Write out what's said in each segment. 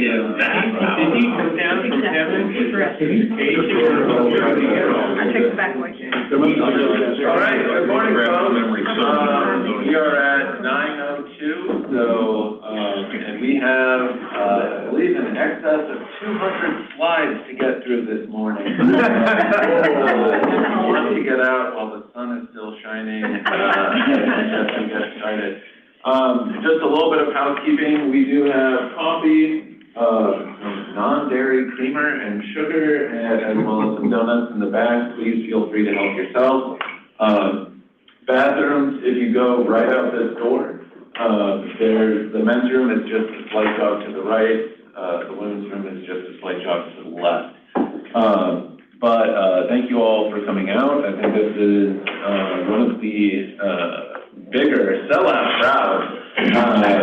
is that? Did he come down from heaven? I took it back away. All right, good morning, folks. We are at 9:02, so, and we have, I believe, in excess of 200 slides to get through this morning. Once you get out while the sun is still shining, just to get started. Just a little bit of housekeeping. We do have coffee, non-dairy creamer and sugar, as well as some donuts in the back. Please feel free to help yourself. Bathrooms, if you go right out this door, the men's room is just a slight jog to the right. The women's room is just a slight jog to the left. But thank you all for coming out. I think this is one of the bigger sellout crowds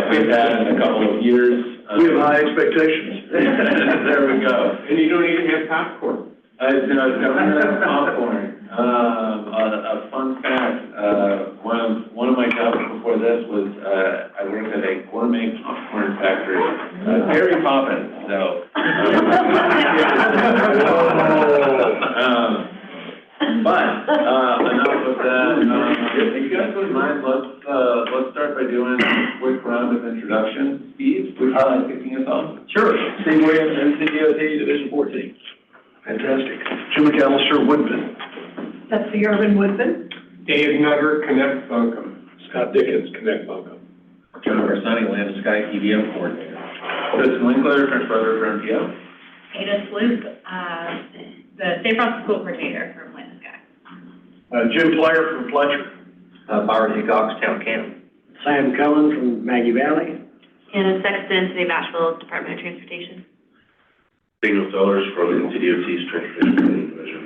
we've had in a couple of years. We have high expectations. There we go. And you don't even have popcorn. Don't have popcorn. A fun fact, one of my jobs before this was I worked at a gourmet popcorn factory. Very poppin', so. But enough of that. If you guys wouldn't mind, let's start by doing a quick round of introductions. Steve, would you mind kicking us off? Sure. Steve Williams, MPO Division 14. Fantastic. Jim McAllister, Woodman. Betsy Irvin Woodman. Dave Nutter, Connect Buncombe. Scott Dickens, Connect Buncombe. Jennifer Sunny, Land Sky PDM coordinator. Chris Winkler, French brother for MPO. Ada Sloop, the Safe Route School coordinator for Land Sky. Jim Player from Fletcher. Byron Hickox, Town Camp. Sam Cullen from Maggie Valley. Anna Sexton, City of Asheville, Department of Transportation. Daniel Sellers from NCDOT's Transportation Division.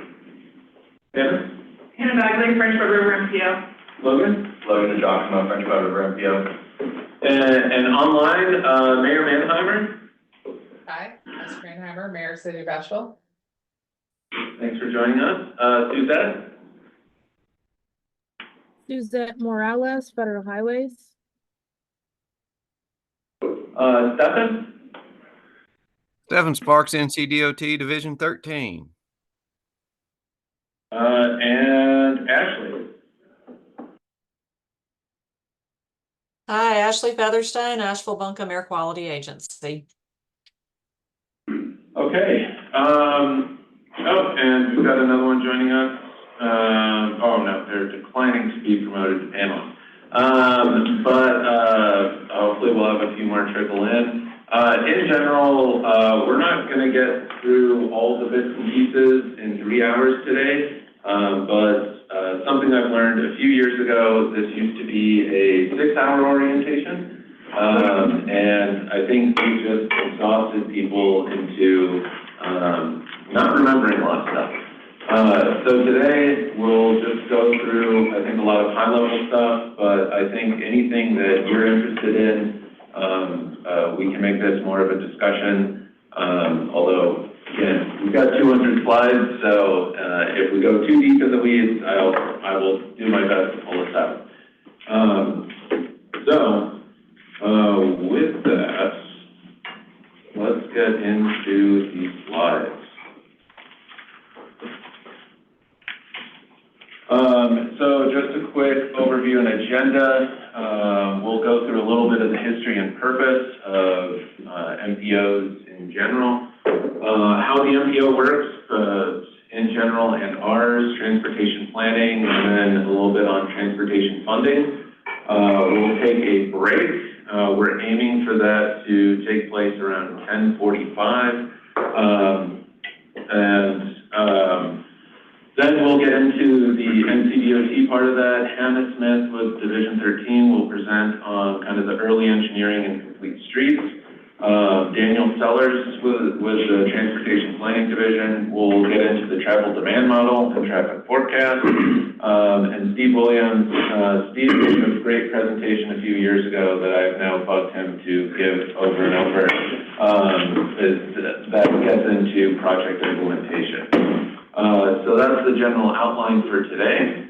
Hannah Bagley, French River MPO. Logan? Logan Jockma, French River MPO. And online, Mayor Manheimer. Hi, I'm Manheimer, Mayor, City of Asheville. Thanks for joining us. Suzette? Suzette Morales, Federal Highways. Stefan? Stephen Sparks, NCDOT, Division 13. And Ashley? Hi, Ashley Featherstone, Asheville Buncombe Air Quality Agency. Okay. And we've got another one joining us. Oh no, they're declining to be promoted to panel. But hopefully we'll have a few more trickle in. In general, we're not going to get through all the bits and pieces in 3 hours today, but something I've learned a few years ago, this used to be a 6-hour orientation, and I think we just exhausted people into not remembering a lot of stuff. So today we'll just go through, I think, a lot of high-level stuff, but I think anything that you're interested in, we can make this more of a discussion, although, again, we've got 200 slides, so if we go too deep in the weeds, I will do my best to pull us out. With that, let's get into the slides. So just a quick overview and agenda. We'll go through a little bit of the history and purpose of MPOs in general, how the MPO works in general and ours, transportation planning, and then a little bit on transportation funding. We'll take a break. We're aiming for that to take place around 10:45. Then we'll get into the NCDOT part of that. Hannah Smith with Division 13 will present on kind of the early engineering and complete streets. Daniel Sellers with the Transportation Planning Division will get into the travel demand model and traffic forecast. And Steve Williams, Steve gave a great presentation a few years ago that I've now bugged him to give over and over. That gets into project implementation. So that's the general outline for today.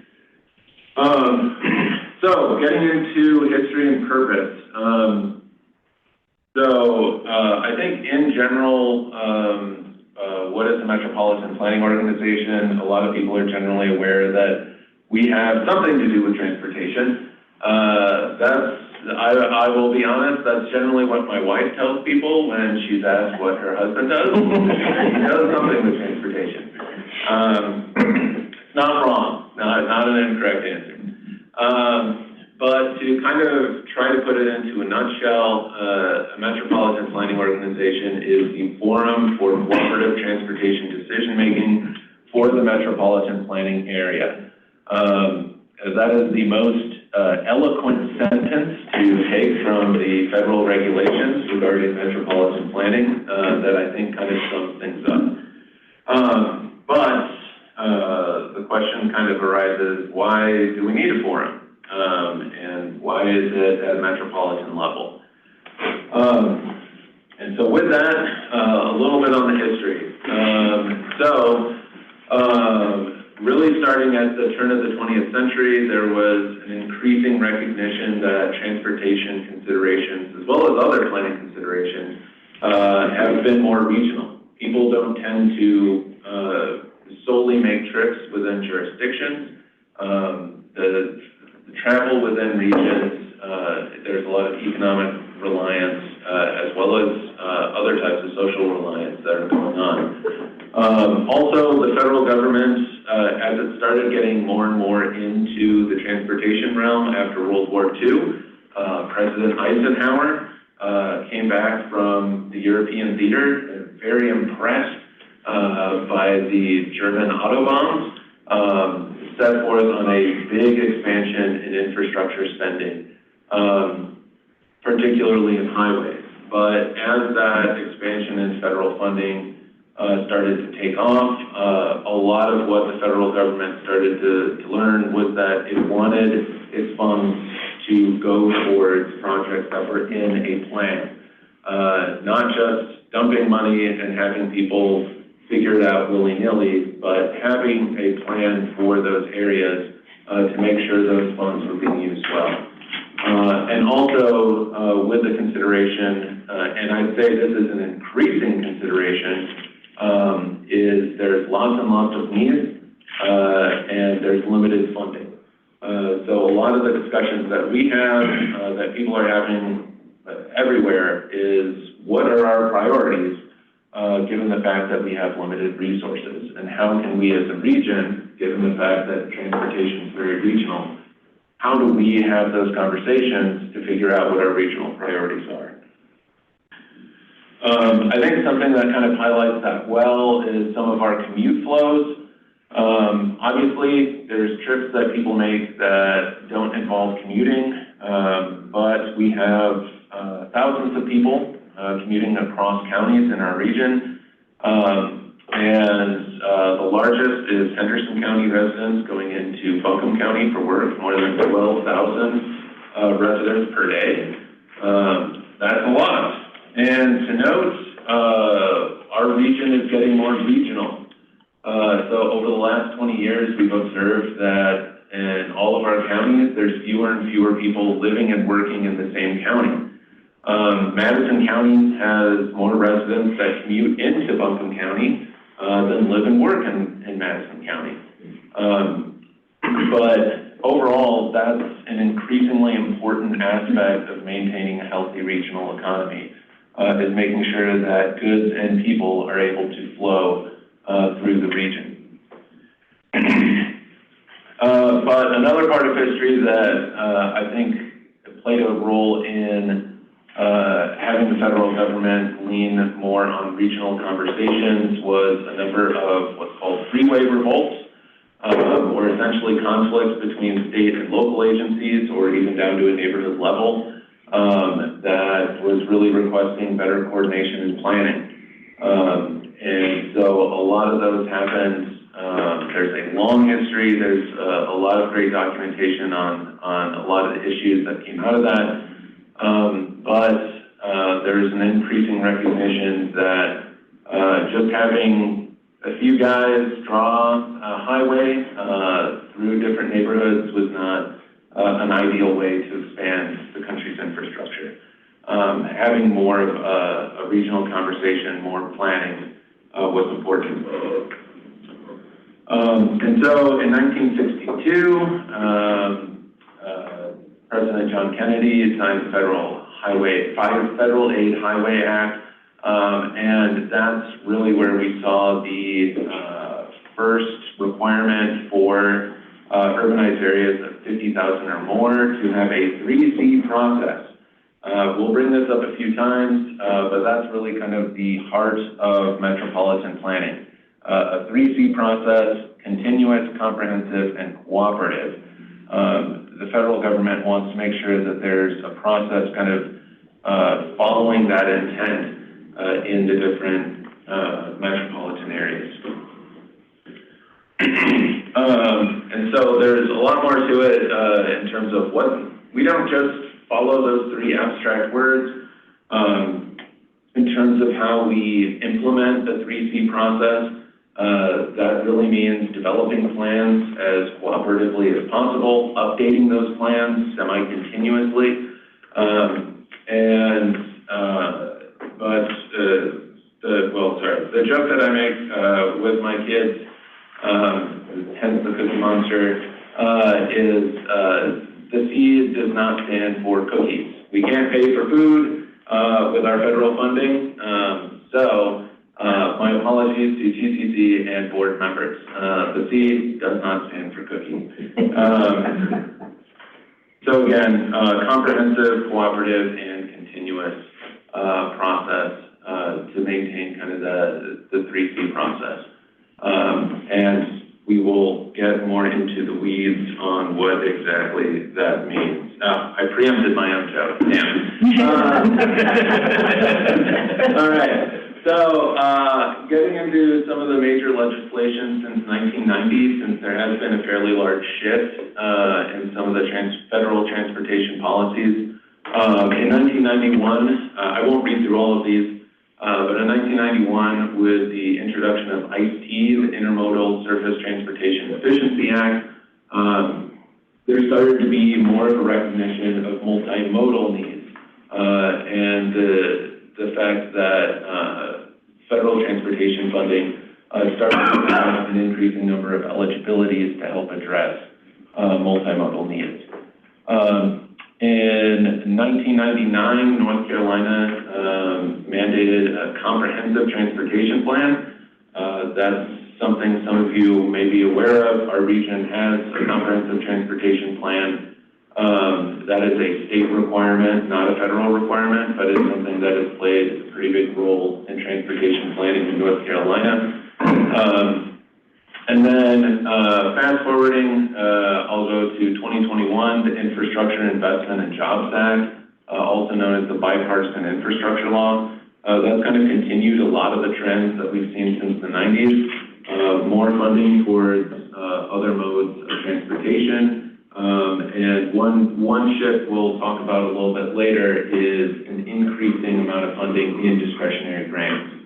So getting into history and purpose. So, I think in general, what is the Metropolitan Planning Organization? A lot of people are generally aware that we have something to do with transportation. I will be honest, that's generally what my wife tells people when she's asked what her husband does. He does something with transportation. It's not wrong, not an incorrect answer. But to kind of try to put it into a nutshell, a Metropolitan Planning Organization is the forum for cooperative transportation decision-making for the metropolitan planning area. That is the most eloquent sentence to take from the federal regulations regarding metropolitan planning that I think kind of sums things up. But the question kind of arises, why do we need a forum? And why is it at a metropolitan level? And so with that, a little bit on the history. Really starting at the turn of the 20th century, there was an increasing recognition that transportation considerations, as well as other planning considerations, have been more regional. People don't tend to solely make trips within jurisdictions. The travel within regions, there's a lot of economic reliance, as well as other types of social reliance that are going on. Also, the federal government, as it started getting more and more into the transportation realm after World War II, President Eisenhower came back from the European theater, very impressed by the German Autobahns, set forth on a big expansion in infrastructure spending, particularly in highways. But as that expansion in federal funding started to take off, a lot of what the federal government started to learn was that it wanted its funds to go towards projects that were in a plan, not just dumping money and having people figure it out willy-nilly, but having a plan for those areas to make sure those funds were being used well. And also with the consideration, and I'd say this is an increasing consideration, is there's lots and lots of needs and there's limited funding. So a lot of the discussions that we have, that people are having everywhere, is what are our priorities given the fact that we have limited resources, and how can we as a region, given the fact that transportation is very regional, how do we have those conversations to figure out what our regional priorities are? I think something that kind of highlights that well is some of our commute flows. Obviously, there's trips that people make that don't involve commuting, but we have thousands of people commuting across counties in our region. And the largest is Henderson County residents going into Buncombe County for work, more than 12,000 residents per day. That's a lot. And to note, our region is getting more regional. So over the last 20 years, we've observed that in all of our counties, there's fewer and fewer people living and working in the same county. Madison County has more residents that commute into Buncombe County than live and work in Madison County. But overall, that's an increasingly important aspect of maintaining a healthy regional economy, is making sure that goods and people are able to flow through the region. But another part of history that I think played a role in having the federal government lean more on regional conversations was a number of what's called freeway revolts, or essentially conflicts between state and local agencies, or even down to a neighborhood level, that was really requesting better coordination and planning. And so a lot of those happened. There's a long history. There's a lot of great documentation on a lot of the issues that came out of that. But there's an increasing recognition that just having a few guys draw a highway through different neighborhoods was not an ideal way to expand the country's infrastructure. having more of a regional conversation, more planning was important. And so in 1962, President John Kennedy signed the Federal Aid Highway Act, and that's really where we saw the first requirement for urbanized areas of 50,000 or more to have a 3C process. We'll bring this up a few times, but that's really kind of the heart of metropolitan planning. A 3C process, continuous, comprehensive, and cooperative. The federal government wants to make sure that there's a process kind of following that intent in the different metropolitan areas. And so there's a lot more to it in terms of what, we don't just follow those three abstract words. In terms of how we implement the 3C process, that really means developing plans as cooperatively as possible, updating those plans semi-continuously, the joke that I make with my kids, hence the Cookie Monster, is the C does not stand for cookies. We can't pay for food with our federal funding, so my apologies to TCC and board members. The C does not stand for cookie. So again, comprehensive, cooperative, and continuous process to maintain kind of the 3C process. And we will get more into the weeds on what exactly that means. I preempted my own joke, damn it. All right. So, getting into some of the major legislation since 1990, since there has been a fairly large shift in some of the federal transportation policies. In 1991, I won't read through all of these, but in 1991, with the introduction of ICE, the Intermodal Surface Transportation Efficiency Act, there started to be more of a recognition of multimodal needs, and the fact that federal transportation funding started to have an increasing number of eligibilities to help address multimodal needs. In 1999, North Carolina mandated a comprehensive transportation plan. That's something some of you may be aware of. Our region has a comprehensive transportation plan. That is a state requirement, not a federal requirement, but it's something that has played a pretty big role in transportation planning in North Carolina. And then fast forwarding, I'll go to 2021, the Infrastructure Investment and Jobs Act, also known as the Bipartisan Infrastructure Law. That's kind of continued a lot of the trends that we've seen since the 90s. More funding towards other modes of transportation. And one shift we'll talk about a little bit later is an increasing amount of funding in discretionary grants.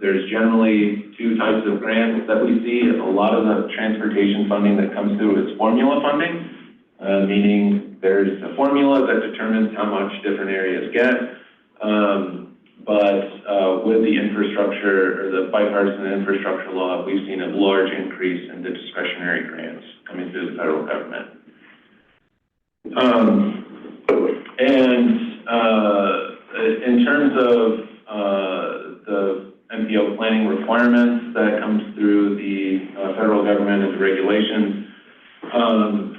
There's generally two types of grants that we see. A lot of the transportation funding that comes through is formula funding, meaning there's a formula that determines how much different areas get. But with the infrastructure or the bipartisan infrastructure law, we've seen a large increase in the discretionary grants coming through the federal government. In terms of the MPO planning requirements that comes through the federal government and the regulations,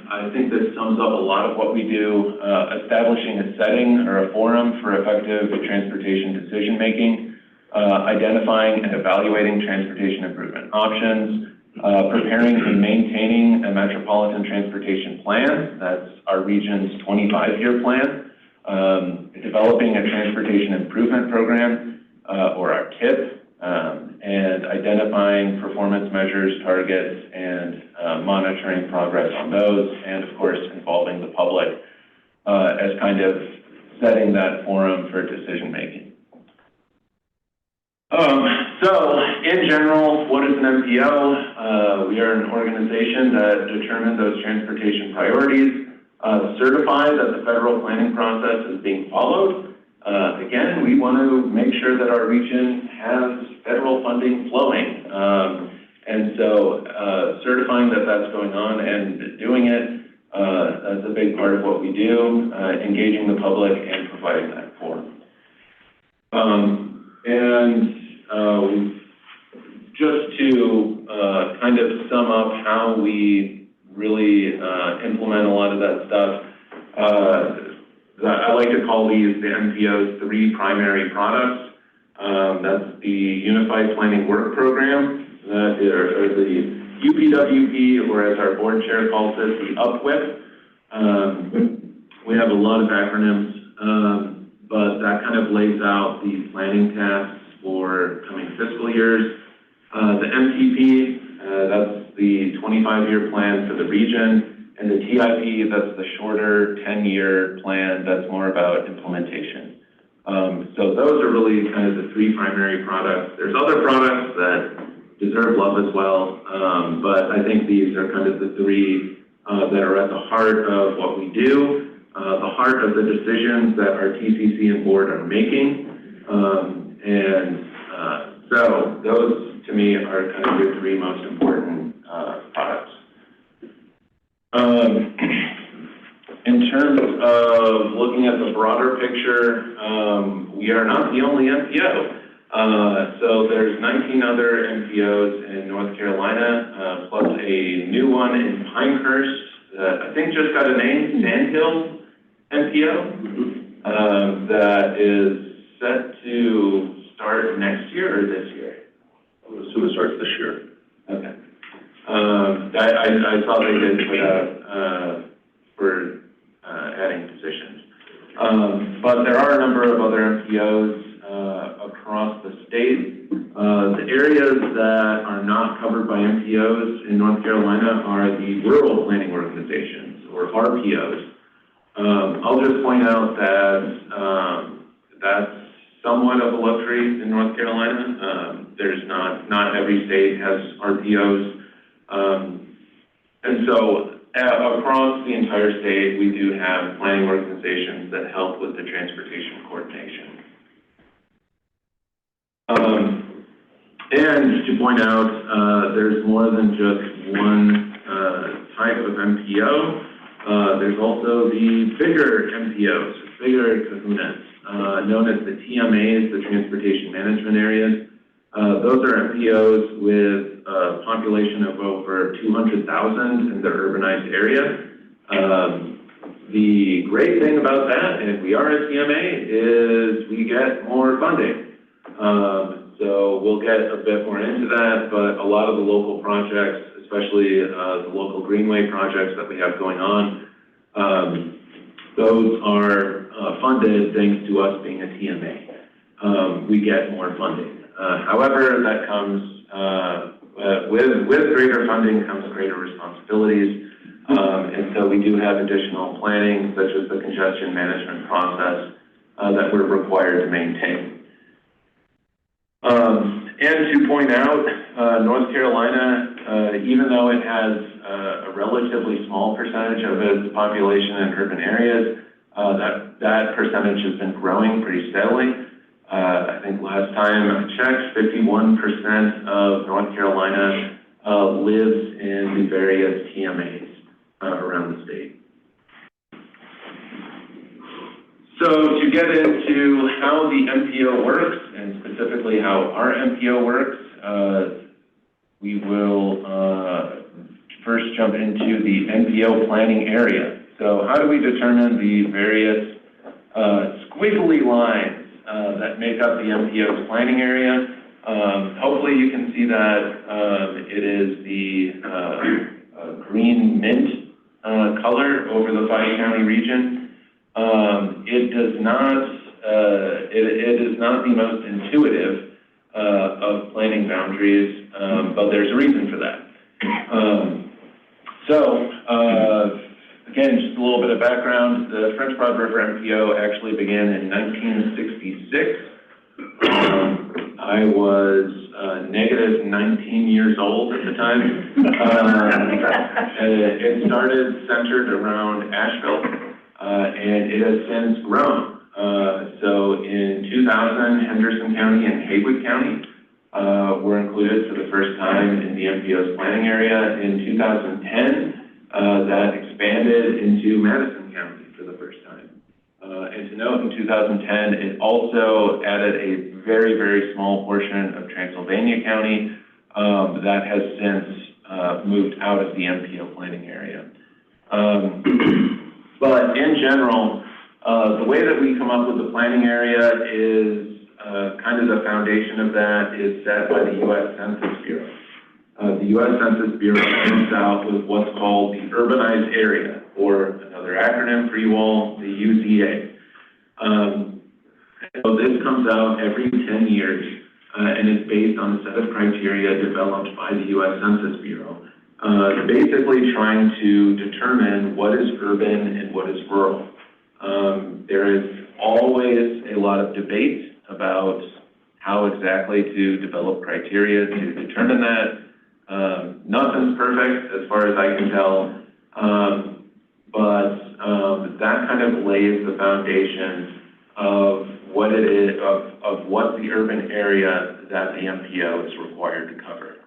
I think this sums up a lot of what we do, establishing a setting or a forum for effective transportation decision-making, identifying and evaluating transportation improvement options, preparing and maintaining a metropolitan transportation plan. That's our region's 25-year plan. Developing a transportation improvement program, or our TIP, and identifying performance measures, targets, and monitoring progress on those, and of course involving the public as kind of setting that forum for decision making. So in general, what is an MPO? We are an organization that determines those transportation priorities. certify that the federal planning process is being followed. Again, we want to make sure that our region has federal funding flowing. And so certifying that that's going on and doing it, that's a big part of what we do, engaging the public and providing that forum. Just to kind of sum up how we really implement a lot of that stuff, I like to call these the MPO's 3 primary products. That's the Unified Planning Work Program, or the UPWP, or as our board chair calls it, the UPWIP. We have a lot of acronyms, but that kind of lays out the planning tasks for coming fiscal years. The MTP, that's the 25-year plan for the region, and the TIP, that's the shorter 10-year plan that's more about implementation. So those are really kind of the 3 primary products. There's other products that deserve love as well, but I think these are kind of the 3 that are at the heart of what we do, the heart of the decisions that our TCC and board are making, so those to me are kind of the 3 most important products. In terms of looking at the broader picture, we are not the only MPO. So there's 19 other MPOs in North Carolina, plus a new one in Pinehurst that I think just got a name, Sandhill MPO, that is set to start next year or this year? I would assume it starts this year. Okay. I saw they did put out for adding positions. But there are a number of other MPOs across the state. The areas that are not covered by MPOs in North Carolina are the rural planning organizations, or RPOs. I'll just point out that that's somewhat of a luxury in North Carolina. There's not every state has RPOs. And so across the entire state, we do have planning organizations that help with the transportation coordination. And to point out, there's more than just one type of MPO. There's also the bigger MPOs, bigger kahunas, known as the TMAs, the Transportation Management Areas. Those are MPOs with a population of over 200,000 in the urbanized area. The great thing about that, and we are a TMA, is we get more funding. So we'll get a bit more into that, but a lot of the local projects, especially the local greenway projects that we have going on, those are funded thanks to us being a TMA. We get more funding. However, that comes with greater funding comes greater responsibilities, and so we do have additional planning, such as the congestion management process, that we're required to maintain. And to point out, North Carolina, even though it has a relatively small percentage of its population in urban areas, that percentage has been growing pretty steadily. I think last time I checked, 51% of North Carolina lives in the various TMAs around the state. So to get into how the MPO works, and specifically how our MPO works, we will first jump into the MPO planning area. So how do we determine the various squiggly lines that make up the MPO's planning area? Hopefully you can see that it is the green mint color over the 5-county region. It does not, it is not the most intuitive of planning boundaries, but there's a reason for that. Again, just a little bit of background. The French Broad River MPO actually began in 1966. I was negative 19 years old at the time. It started centered around Asheville, and it has since grown. So in 2000, Henderson County and Haywood County were included for the first time in the MPO's planning area. In 2010, that expanded into Madison County for the first time. And to note, in 2010, it also added a very, very small portion of Transylvania County that has since moved out of the MPO planning area. But in general, the way that we come up with the planning area is kind of the foundation of that is set by the U.S. Census Bureau. The U.S. Census Bureau comes out with what's called the urbanized area, or another acronym for you all, the UZA. So this comes out every 10 years, and it's based on a set of criteria developed by the U.S. Census Bureau, basically trying to determine what is urban and what is rural. There is always a lot of debate about how exactly to develop criteria to determine that. Nothing's perfect as far as I can tell, but that kind of lays the foundation of what it is, of what the urban area that the MPO is required to cover.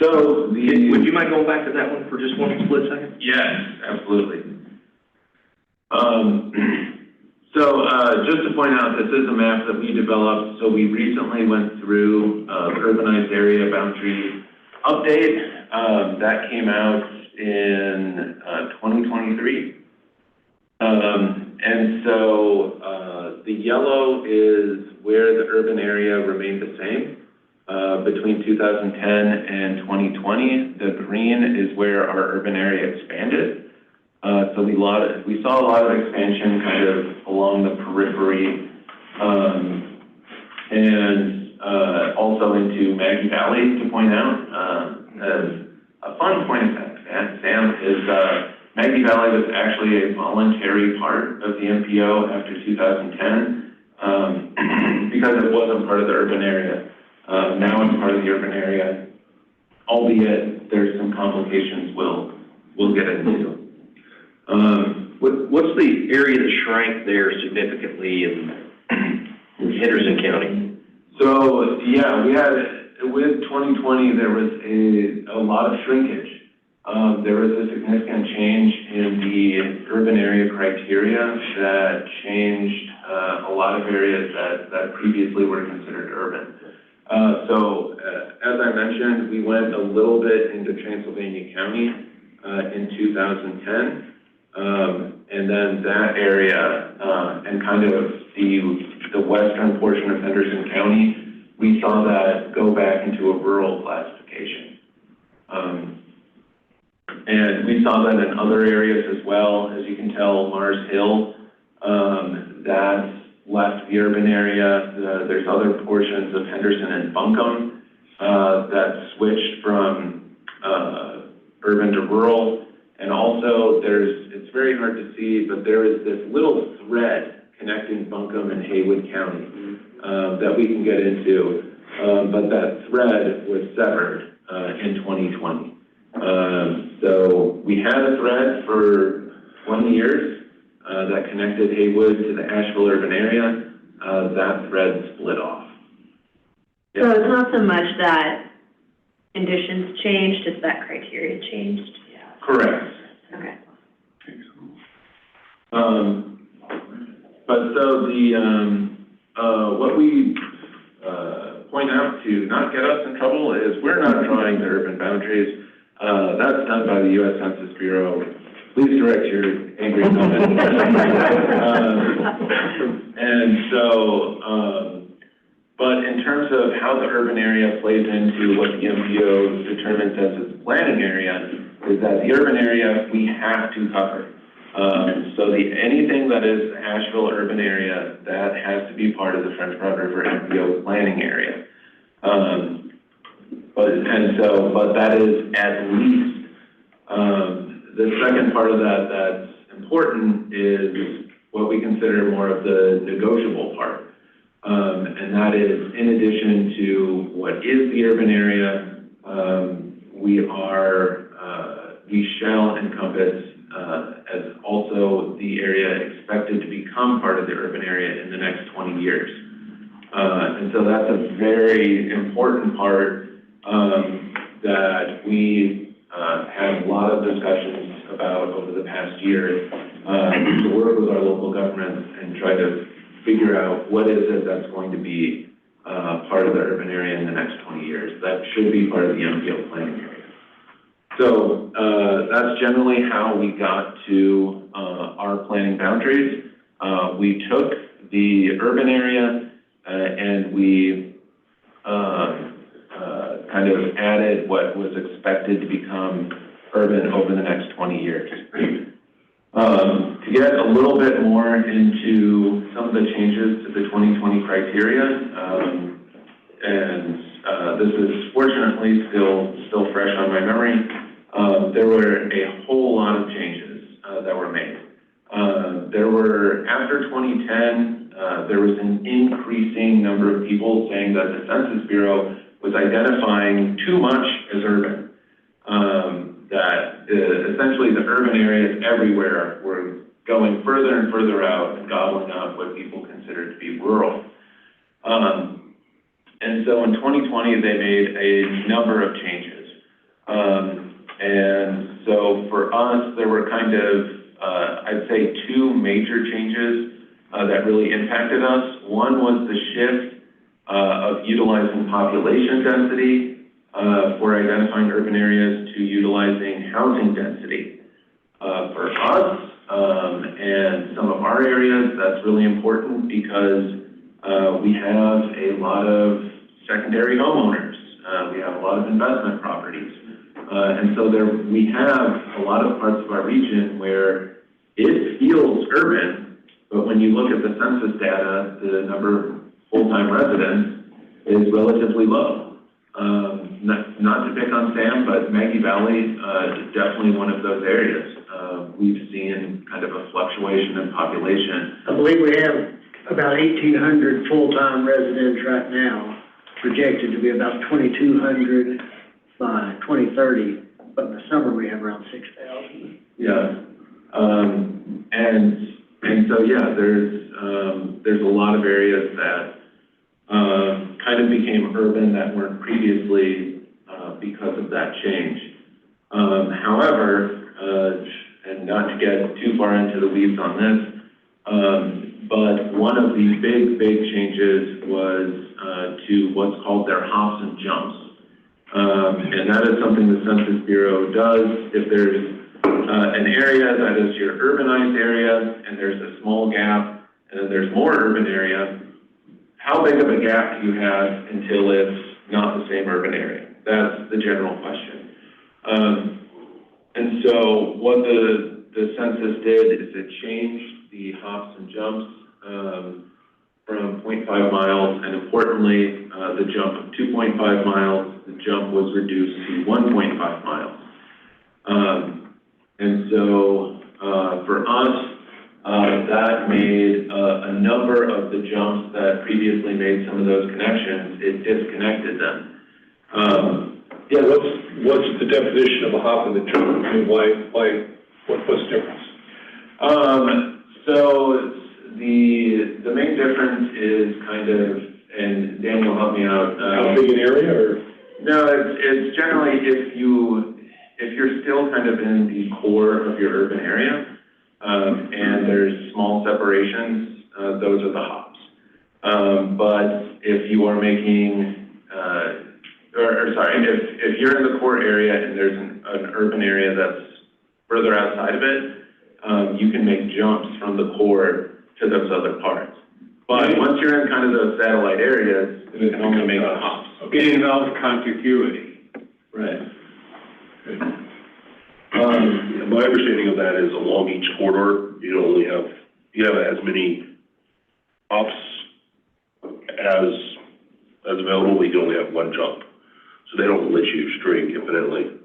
Would you mind going back to that one for just one split second? Yes, absolutely. Just to point out, this is a map that we developed. So we recently went through the urbanized area boundary update. That came out in 2023. And so the yellow is where the urban area remained the same between 2010 and 2020. The green is where our urban area expanded. So we saw a lot of expansion kind of along the periphery, and also into Maggie Valley, to point out. As a fun point of fact, Sam, is Maggie Valley was actually a voluntary part of the MPO after 2010 because it wasn't part of the urban area. Now it's part of the urban area, albeit there's some complications we'll get into. What's the area that shrank there significantly in Henderson County? So, yeah, we had, with 2020, there was a lot of shrinkage. There was a significant change in the urban area criteria that changed a lot of areas that previously were considered urban. As I mentioned, we went a little bit into Transylvania County in 2010. And then that area and kind of the western portion of Henderson County, we saw that go back into a rural classification. And we saw that in other areas as well. As you can tell, Mars Hill, that's left the urban area. There's other portions of Henderson and Buncombe that switched from urban to rural. And also, it's very hard to see, but there is this little thread connecting Buncombe and Haywood County that we can get into, but that thread was severed in 2020. So we had a thread for 20 years that connected Haywood to the Asheville urban area. That thread split off. So it's not so much that conditions changed, it's that criteria changed? Correct. Okay. But so what we point out to not get us in trouble is we're not drawing the urban boundaries. That's done by the U.S. Census Bureau. Please direct your angry comments. But in terms of how the urban area plays into what the MPO determines as its planning area, is that the urban area we have to cover. So anything that is Asheville urban area, that has to be part of the French Broad River MPO planning area. But that is at least. The second part of that that's important is what we consider more of the negotiable part. And and that is in addition to what is the urban area, we shall encompass as also the area expected to become part of the urban area in the next 20 years. And so that's a very important part that we had a lot of discussions about over the past year to work with our local governments and try to figure out what is it that's going to be part of the urban area in the next 20 years. That should be part of the MPO planning area. So that's generally how we got to our planning boundaries. We took the urban area and we kind of added what was expected to become urban over the next 20 years. To get a little bit more into some of the changes to the 2020 criteria, this is fortunately still fresh on my memory. There were a whole lot of changes that were made. After 2010, there was an increasing number of people saying that the Census Bureau was identifying too much as urban. Essentially the urban areas everywhere were going further and further out and gobbling up what people considered to be rural. And so in 2020, they made a number of changes. And so for us, there were kind of, I'd say, two major changes that really impacted us. One was the shift of utilizing population density for identifying urban areas to utilizing housing density. For us and some of our areas, that's really important because we have a lot of secondary homeowners. We have a lot of investment properties. And so we have a lot of parts of our region where it feels urban, but when you look at the census data, the number of full-time residents is relatively low. Not to pick on Sam, but Maggie Valley is definitely one of those areas. We've seen kind of a fluctuation in population. I believe we have about 1,800 full-time residents right now, projected to be about 2,200 by 2030, but in the summer we have around 6,000. Yeah, and so yeah, there's a lot of areas that kind of became urban that weren't previously because of that change. However, and not to get too far into the weeds on this, but one of the big changes was to what's called their hops and jumps. And that is something the Census Bureau does. If there's an area that is your urbanized area and there's a small gap and then there's more urban area, how big of a gap do you have until it's not the same urban area? That's the general question. And so what the census did is it changed the hops and jumps from 0.5 miles, and importantly, the jump of 2.5 miles, the jump was reduced to 1.5 miles. And so for us, that made a number of the jumps that previously made some of those connections, it disconnected them. Yeah, what's the definition of a hop and a jump? I mean, what's the difference? So the main difference is kind of, and Dan will help me out. How big an area, or? No, it's generally if you're still kind of in the core of your urban area, and there's small separations, those are the hops. But if you are making, if you're in the core area and there's an urban area that's further outside of it, you can make jumps from the core to those other parts. But once you're in kind of those satellite areas, you can only make hops. It involves contiguity. Right. My understanding of that is along each corridor, you have as many hops as available, but you can only have one jump. So they don't let you string infinitely.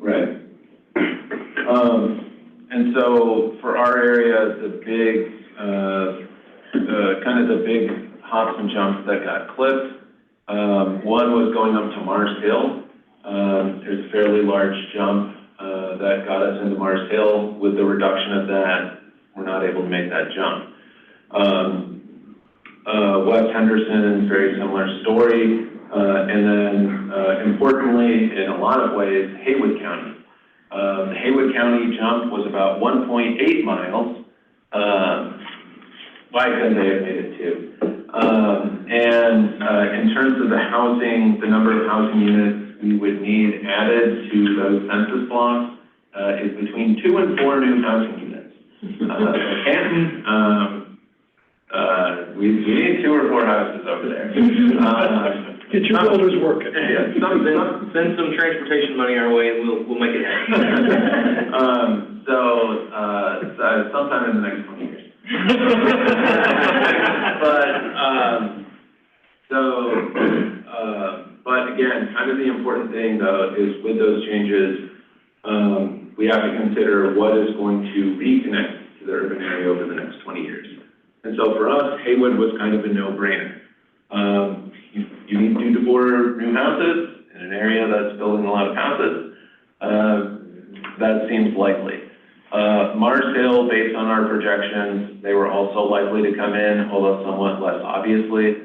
Right. And so for our area, the big hops and jumps that got clipped. One was going up to Mars Hill. There's a fairly large jump that got us into Mars Hill. With the reduction of that, we're not able to make that jump. West Henderson, very similar story. And then, importantly, in a lot of ways, Haywood County. The Haywood County jump was about 1.8 miles. Why couldn't they have made it 2? In terms of the housing, the number of housing units we would need added to those census blocks is between 2 and 4 new housing units. Canton, we need 2 or 4 houses over there. Get your builders working. Yeah, Send some transportation money our way and we'll make it happen. Sometime in the next 20 years. But again, kind of the important thing though is with those changes, we have to consider what is going to reconnect to the urban area over the next 20 years. And so for us, Haywood was kind of a no-brainer. You need 2 to 4 new houses in an area that's building a lot of houses. That seems likely. Mars Hill, based on our projections, they were also likely to come in, although somewhat less obviously.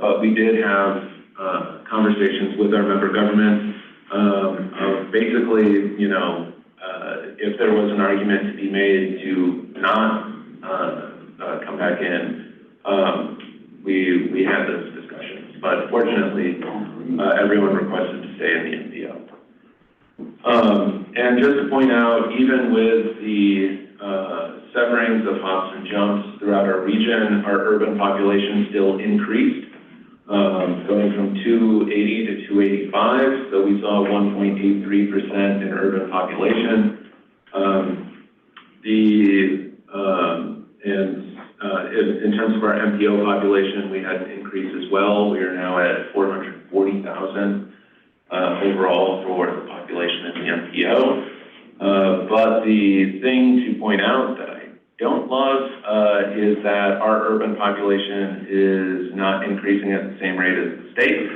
But we did have conversations with our member government of basically, if there was an argument to be made to not come back in, we had those discussions. But fortunately, everyone requested to stay in the MPO. And just to point out, even with the severings of hops and jumps throughout our region, our urban population still increased, going from 280 to 285. So we saw 1.83% in urban population. In terms of our MPO population, we had an increase as well. We are now at 440,000 overall for the population in the MPO. But the thing to point out that I don't love is that our urban population is not increasing at the same rate as the state.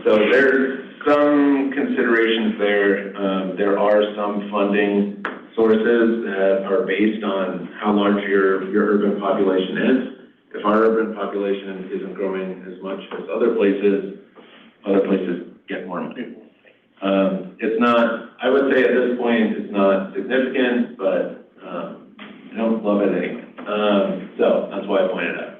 So there's some considerations there. There are some funding sources that are based on how large your urban population is. If our urban population isn't growing as much as other places get more money. It's not, I would say at this point, it's not significant, but I don't love it anyway. So that's why I pointed it out.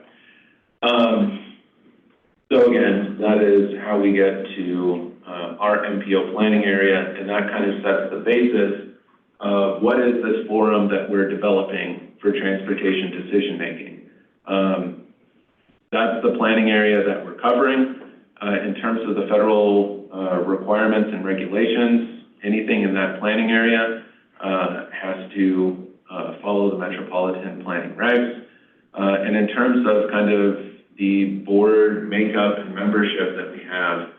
So again, that is how we get to our MPO planning area, and that kind of sets the basis of what is this forum that we're developing for transportation decision-making. That's the planning area that we're covering. In terms of the federal requirements and regulations, anything in that planning area has to follow the metropolitan planning regs. And in terms of kind of the board makeup and membership that we have,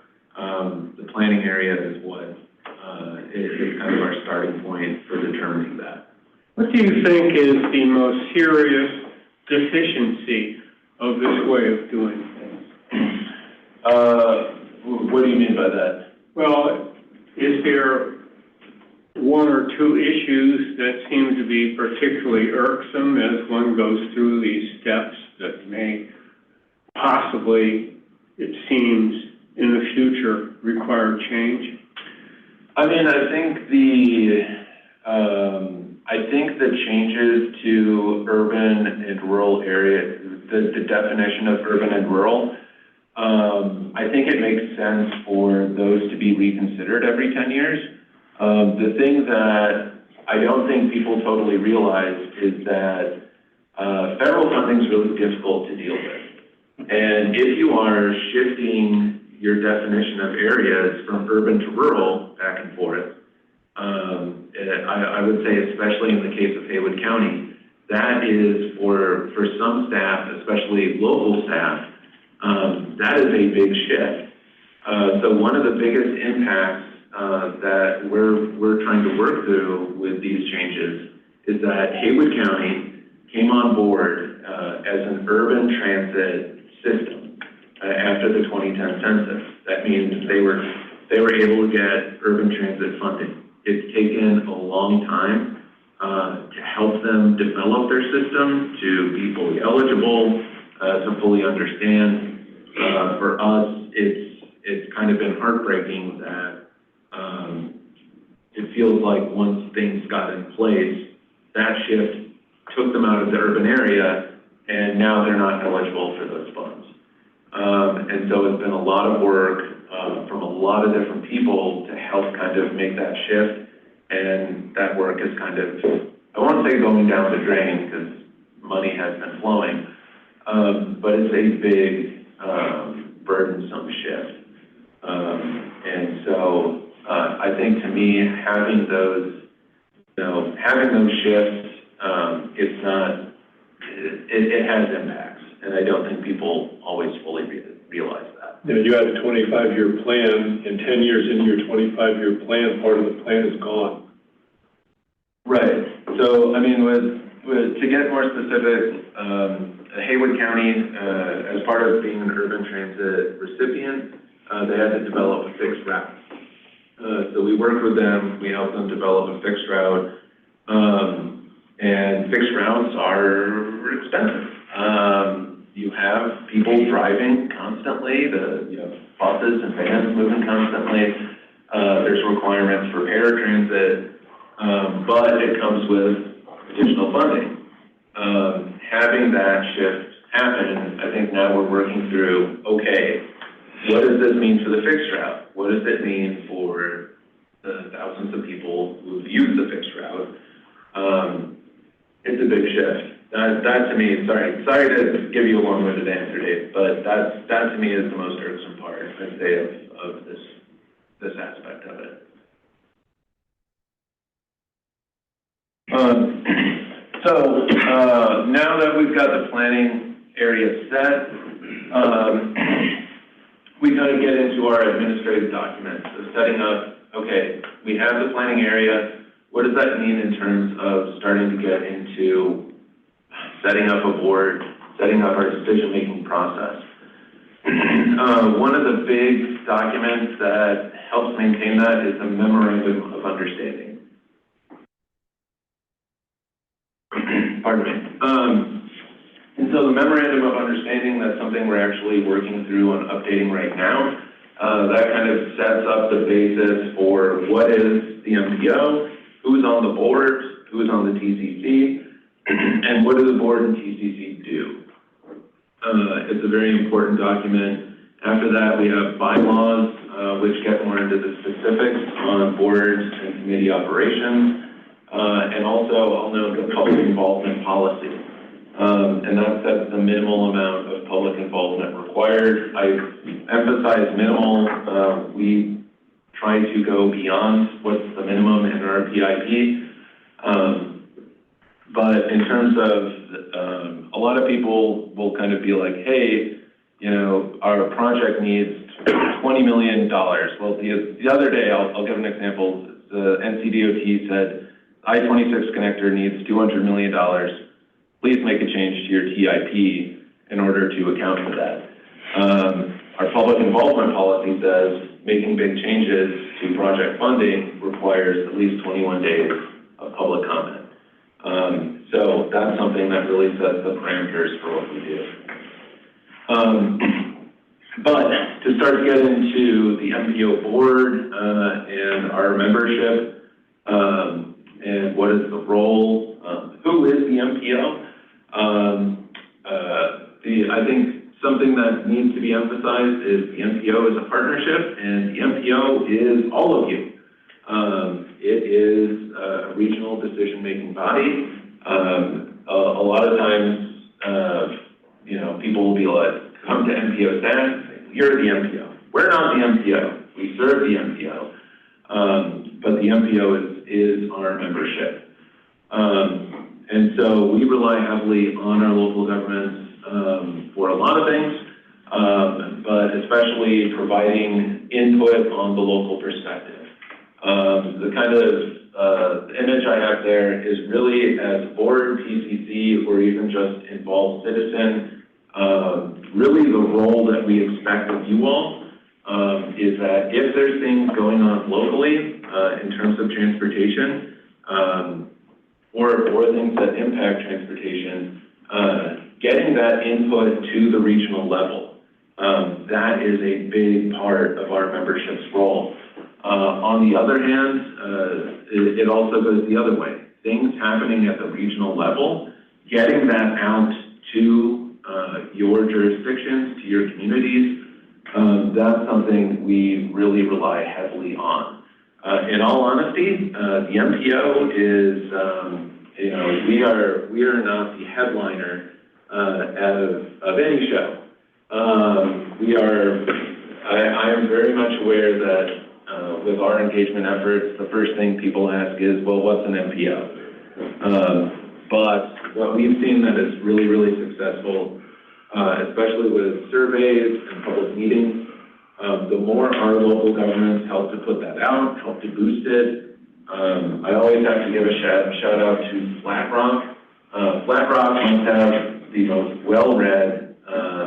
the planning area is what is kind of our starting point for determining that. What do you think is the most serious deficiency of this way of doing things? What do you mean by that? Well, is there 1 or 2 issues that seem to be particularly irksome as one goes through these steps that may possibly, it seems, in the future require change? I mean, I think the changes to urban and rural area, the definition of urban and rural, I think it makes sense for those to be reconsidered every 10 years. The thing that I don't think people totally realize is that federal funding is really difficult to deal with. And if you are shifting your definition of areas from urban to rural back and forth, I would say, especially in the case of Haywood County, that is for some staff, especially local staff, that is a big shift. So one of the biggest impacts that we're trying to work through with these changes is that Haywood County came on board as an urban transit system after the 2010 census. That means they were able to get urban transit funding. It's taken a long time to help them develop their system, to be fully eligible, to fully understand. For us, it's kind of been heartbreaking that it feels like once things got in place, that shift took them out of the urban area, and now they're not eligible for those funds. And so it's been a lot of work from a lot of different people to help kind of make that shift, and that work is kind of, I won't say going down the drain because money has been flowing, but it's a big, burdensome shift. And so I think to me, having those shifts, it's not, it has impacts, and I don't think people always fully realize that. You know, you had a 25-year plan, and 10 years into your 25-year plan, part of the plan is gone. Right. So, I mean, to get more specific, Haywood County, as part of being an urban transit recipient, they had to develop a fixed route. So we worked with them, we helped them develop a fixed route, and fixed routes are expensive. You have people driving constantly, buses and vans moving constantly. There's requirements for paratransit, but it comes with additional funding. Having that shift happen, I think now we're working through, okay, what does this mean for the fixed route? What does it mean for the thousands of people who've used the fixed route? It's a big shift. That to me, sorry to give you a long-winded answer, Dave, but that to me is the most irksome part, I'd say, of this aspect of it. So now that we've got the planning area set, we kind of get into our administrative documents. So setting up, okay, we have the planning area. What does that mean in terms of starting to get into setting up a board, setting up our decision-making process? One of the big documents that helps maintain that is the Memorandum of Understanding. Pardon me. And so the Memorandum of Understanding, that's something we're actually working through and updating right now. That kind of sets up the basis for what is the MPO, who's on the board, who's on the TCC, and what do the board and TCC do. It's a very important document. After that, we have bylaws, which get more into the specifics on boards and committee operations. And also, I'll note the public involvement policy. And that sets the minimal amount of public involvement required. I emphasize minimal. We try to go beyond what's the minimum in our PIP. But in terms of, a lot of people will kind of be like, hey, you know, our project needs $20 million. Well, the other day, I'll give an example. The NCDOT said, I-26 connector needs $200 million. Please make a change to your TIP in order to account for that. Our public involvement policy says making big changes to project funding requires at least 21 days of public comment. So that's something that really sets the parameters for what we do. But to start to get into the MPO board and our membership, and what is the role, who is the MPO? I think something that needs to be emphasized is the MPO is a partnership, and the MPO is all of you. It is a regional decision-making body. A lot of times, you know, people will be like, come to MPO staff and say, you're the MPO. We're not the MPO. We serve the MPO. But the MPO is our membership. And so we rely heavily on our local governments for a lot of things, but especially providing input on the local perspective. The kind of the image I have there is really as board, PCC, or even just involved citizen, really the role that we expect of you all is that if there's things going on locally in terms of transportation, or things that impact transportation, getting that input to the regional level, that is a big part of our membership's role. On the other hand, it also goes the other way. Things happening at the regional level, getting that out to your jurisdictions, to your communities, that's something we really rely heavily on. In all honesty, the MPO is, we are not the headliner of any show. I am very much aware that with our engagement efforts, the first thing people ask is, well, what's an MPO? But what we've seen that is really, really successful, especially with surveys and public meetings, the more our local governments help to put that out, help to boost it. I always have to give a shout out to Flat Rock. Flat Rock must have the most well-read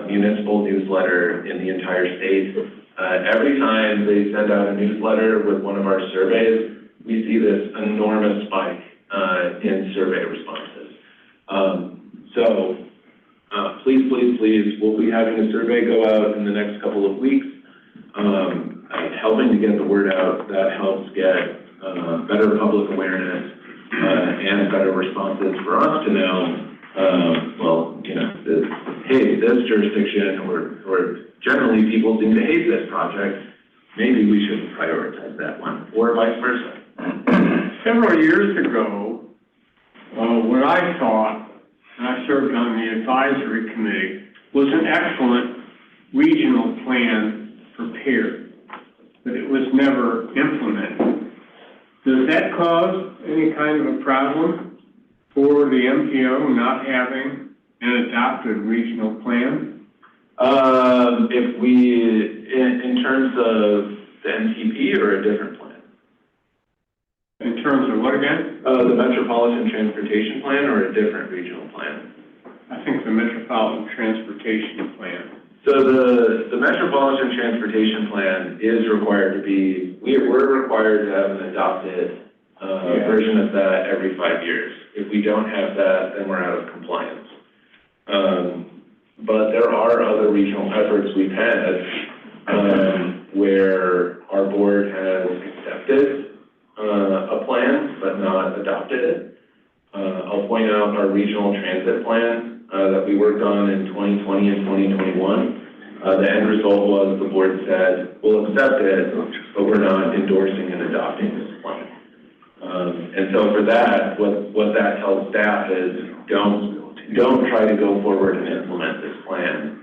municipal newsletter in the entire state. Every time they send out a newsletter with one of our surveys, we see this enormous spike in survey responses. So please, please, please, we'll be having a survey go out in the next couple of weeks, helping to get the word out. That helps get better public awareness and better responses for us to know, hey, this jurisdiction, or generally people seem to hate this project, maybe we should prioritize that one, or vice versa. Several years ago, what I thought, and I served on the advisory committee, was an excellent regional plan prepared, but it was never implemented. Does that cause any kind of a problem for the MPO not having an adopted regional plan? If we, in terms of the MTP or a different plan? In terms of what again? The Metropolitan Transportation Plan or a different regional plan? I think the Metropolitan Transportation Plan. So the Metropolitan Transportation Plan is required to be, we're required to have an adopted version of that every 5 years. If we don't have that, then we're out of compliance. But there are other regional efforts we've had where our board has accepted a plan but not adopted it. I'll point out our regional transit plan that we worked on in 2020 and 2021. The end result was the board said, we'll accept it, but we're not endorsing and adopting this plan. And so for that, what that tells staff is don't try to go forward and implement this plan.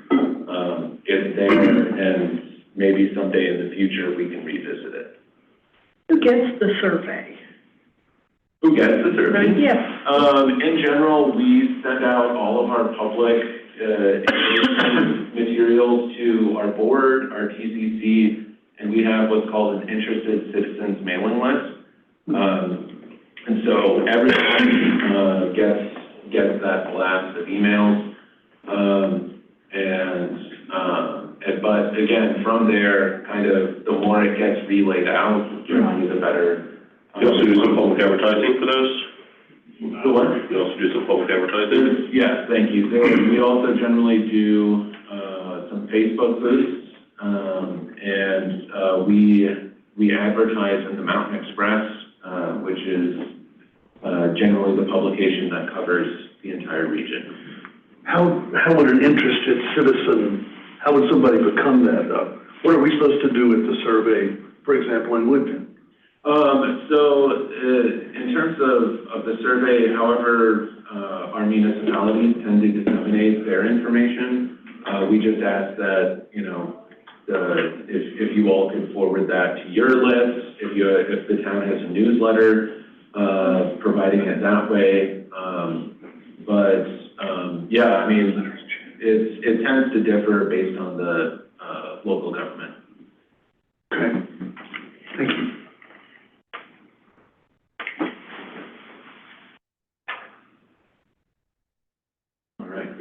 It's there, and maybe someday in the future we can revisit it. Who gets the survey? Who gets the survey? Yes. In general, we send out all of our public materials to our board, our TCC, and we have what's called an interested citizens mailing list. And so everyone gets that blast of emails. But again, from there, kind of the more it gets relayed out, generally the better. You also do some public advertising for those? The what? You also do some public advertising? Yes, thank you. We also generally do some Facebook boosts, and we advertise in the Mountain Express, which is generally the publication that covers the entire region. How would an interested citizen, how would somebody become that? What are we supposed to do with the survey, for example, in Woodton? In terms of the survey, however our municipalities tend to disseminate their information, we just ask that, if you all could forward that to your list, if the town has a newsletter, providing it that way. Yeah, I mean, it tends to differ based on the local government. Okay, thank you.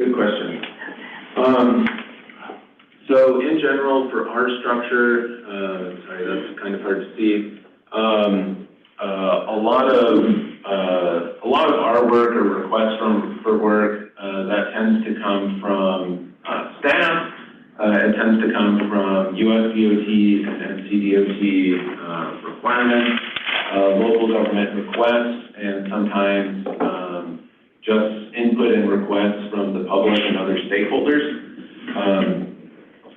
Good question. So in general, for our structure, sorry, that's kind of hard to see. A lot of our work or requests for work, that tends to come from staff. It tends to come from USDOT and NCDOT requirements, local government requests, and sometimes just input and requests from the public and other stakeholders.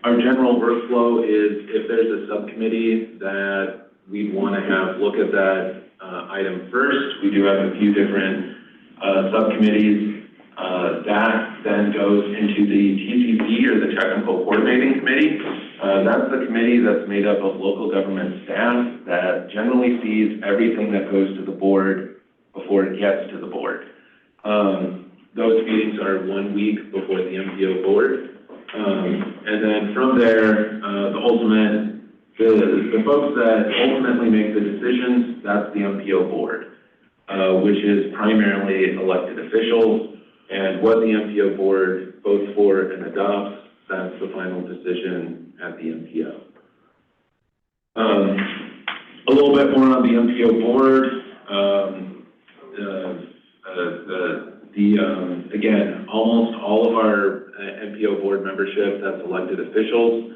Our general workflow is if there's a subcommittee that we want to have look at that item first, we do have a few different subcommittees. That then goes into the TCC, or the Technical Coordinating Committee. That's the committee that's made up of local government staff that generally sees everything that goes to the board before it gets to the board. Those meetings are 1 week before the MPO board. And then from there, the folks that ultimately make the decisions, that's the MPO board, which is primarily elected officials. And what the MPO board votes for and adopts, that's the final decision at the MPO. A little bit more on the MPO board. Again, almost all of our MPO board membership, that's elected officials.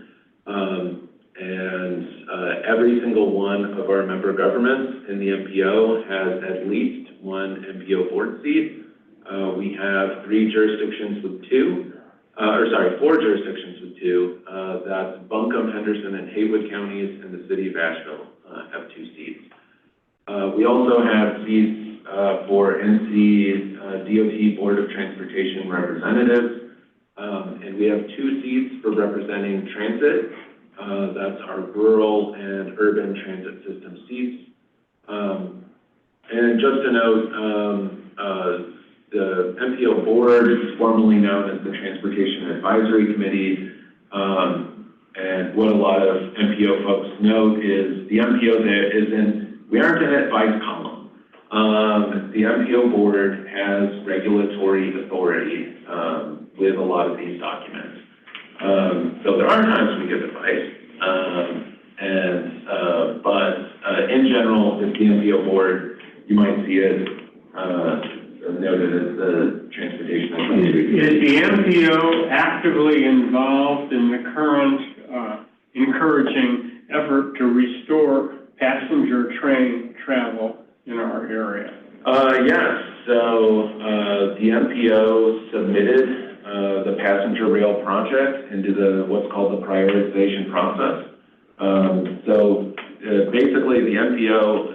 Every single one of our member governments in the MPO has at least one MPO board seat. We have 4 jurisdictions with 2. That's Buncombe, Henderson, and Haywood counties, and the city of Asheville have 2 seats. We also have seats for NC DOT Board of Transportation representatives, and we have 2 seats for representing transit. That's our rural and urban transit system seats. And just to note, the MPO board is formally known as the Transportation Advisory Committee. And what a lot of MPO folks note is the MPO we aren't an advice column. The MPO board has regulatory authority with a lot of these documents. So there are times we give advice, but in general, it's the MPO board. You might see it noted as the Transportation Advisory. Is the MPO actively involved in the current encouraging effort to restore passenger train travel in our area? Yes. So the MPO submitted the passenger rail project into what's called the prioritization process. Basically, the MPO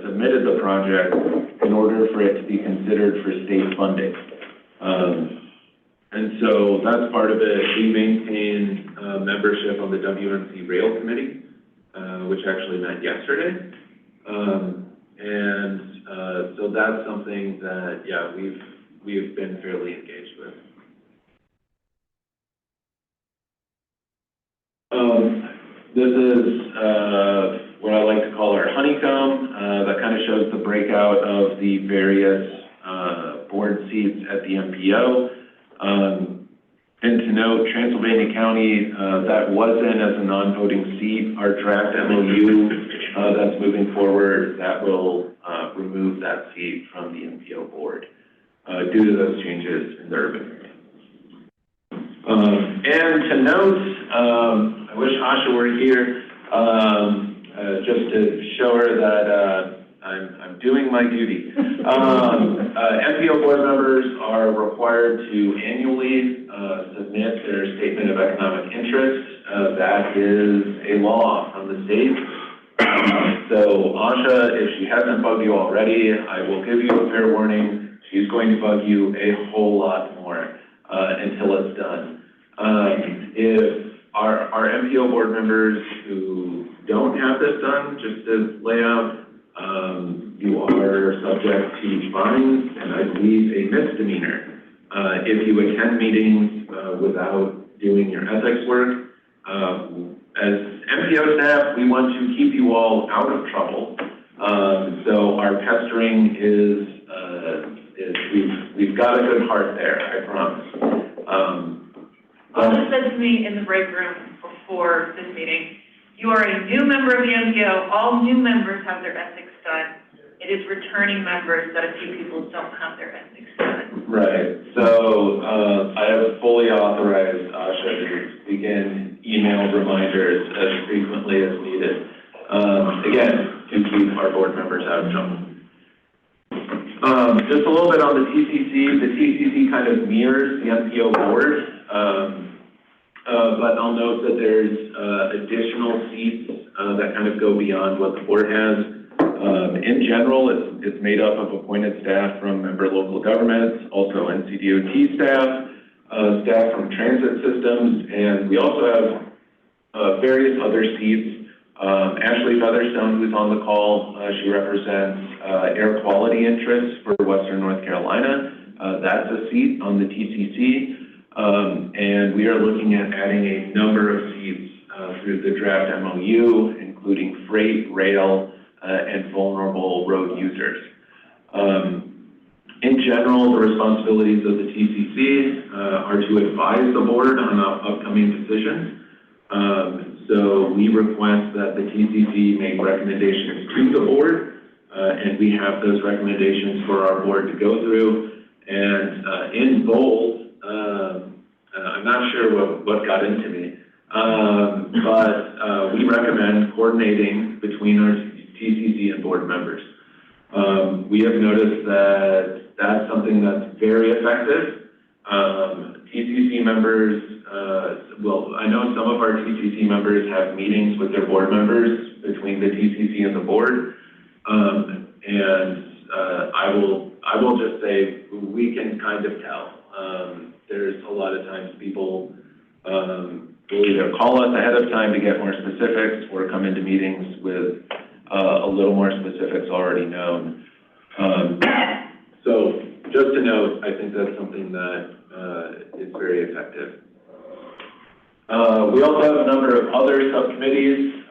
submitted the project in order for it to be considered for state funding. And so that's part of it. We maintain membership on the WNC Rail Committee, which actually met yesterday. So that's something that, yeah, we've been fairly engaged with. This is what I like to call our honeycomb. That kind of shows the breakout of the various board seats at the MPO. And to note, Transylvania County, that was in as a non-voting seat. Our draft MOU that's moving forward, that will remove that seat from the MPO board due to those changes in the urban area. And to note, I wish Asha were here, just to show her that I'm doing my duty. MPO board members are required to annually submit their statement of economic interest. That is a law from the state. So Asha, if she hasn't bugged you already, I will give you a fair warning. She's going to bug you a whole lot more until it's done. If our MPO board members who don't have this done, just to lay out, you are subject to fines and I believe a misdemeanor if you attend meetings without doing your ethics work. As MPO staff, we want to keep you all out of trouble. So our pestering is we've got a good heart there, I promise. Paul said to me in the break room before this meeting, you are a new member of the MPO. All new members have their ethics done. It is returning members that a few people don't have their ethics done. Right, so, I have fully authorized Asha to begin email reminders as frequently as needed. Again, to keep our board members out of trouble. Just a little bit on the TCC. The TCC kind of mirrors the MPO board, but I'll note that there's additional seats that kind of go beyond what the board has. In general, it's made up of appointed staff from member local governments, also NCDOT staff, staff from transit systems, and we also have various other seats. Ashley Featherstone, who's on the call, she represents air quality interests for Western North Carolina. That's a seat on the TCC, and we are looking at adding a number of seats through the draft MOU, including freight, rail, and vulnerable road users. In general, the responsibilities of the TCC are to advise the board on upcoming decisions. So we request that the TCC make recommendations to the board, and we have those recommendations for our board to go through. And in bold, I'm not sure what got into me, but we recommend coordinating between our TCC and board members. We have noticed that that's something that's very effective. TCC members, well, I know some of our TCC members have meetings with their board members between the TCC and the board. I will just say we can kind of tell. There's a lot of times people will either call us ahead of time to get more specifics or come into meetings with a little more specifics already known. So just to note, I think that's something that is very effective. We also have a number of other subcommittees.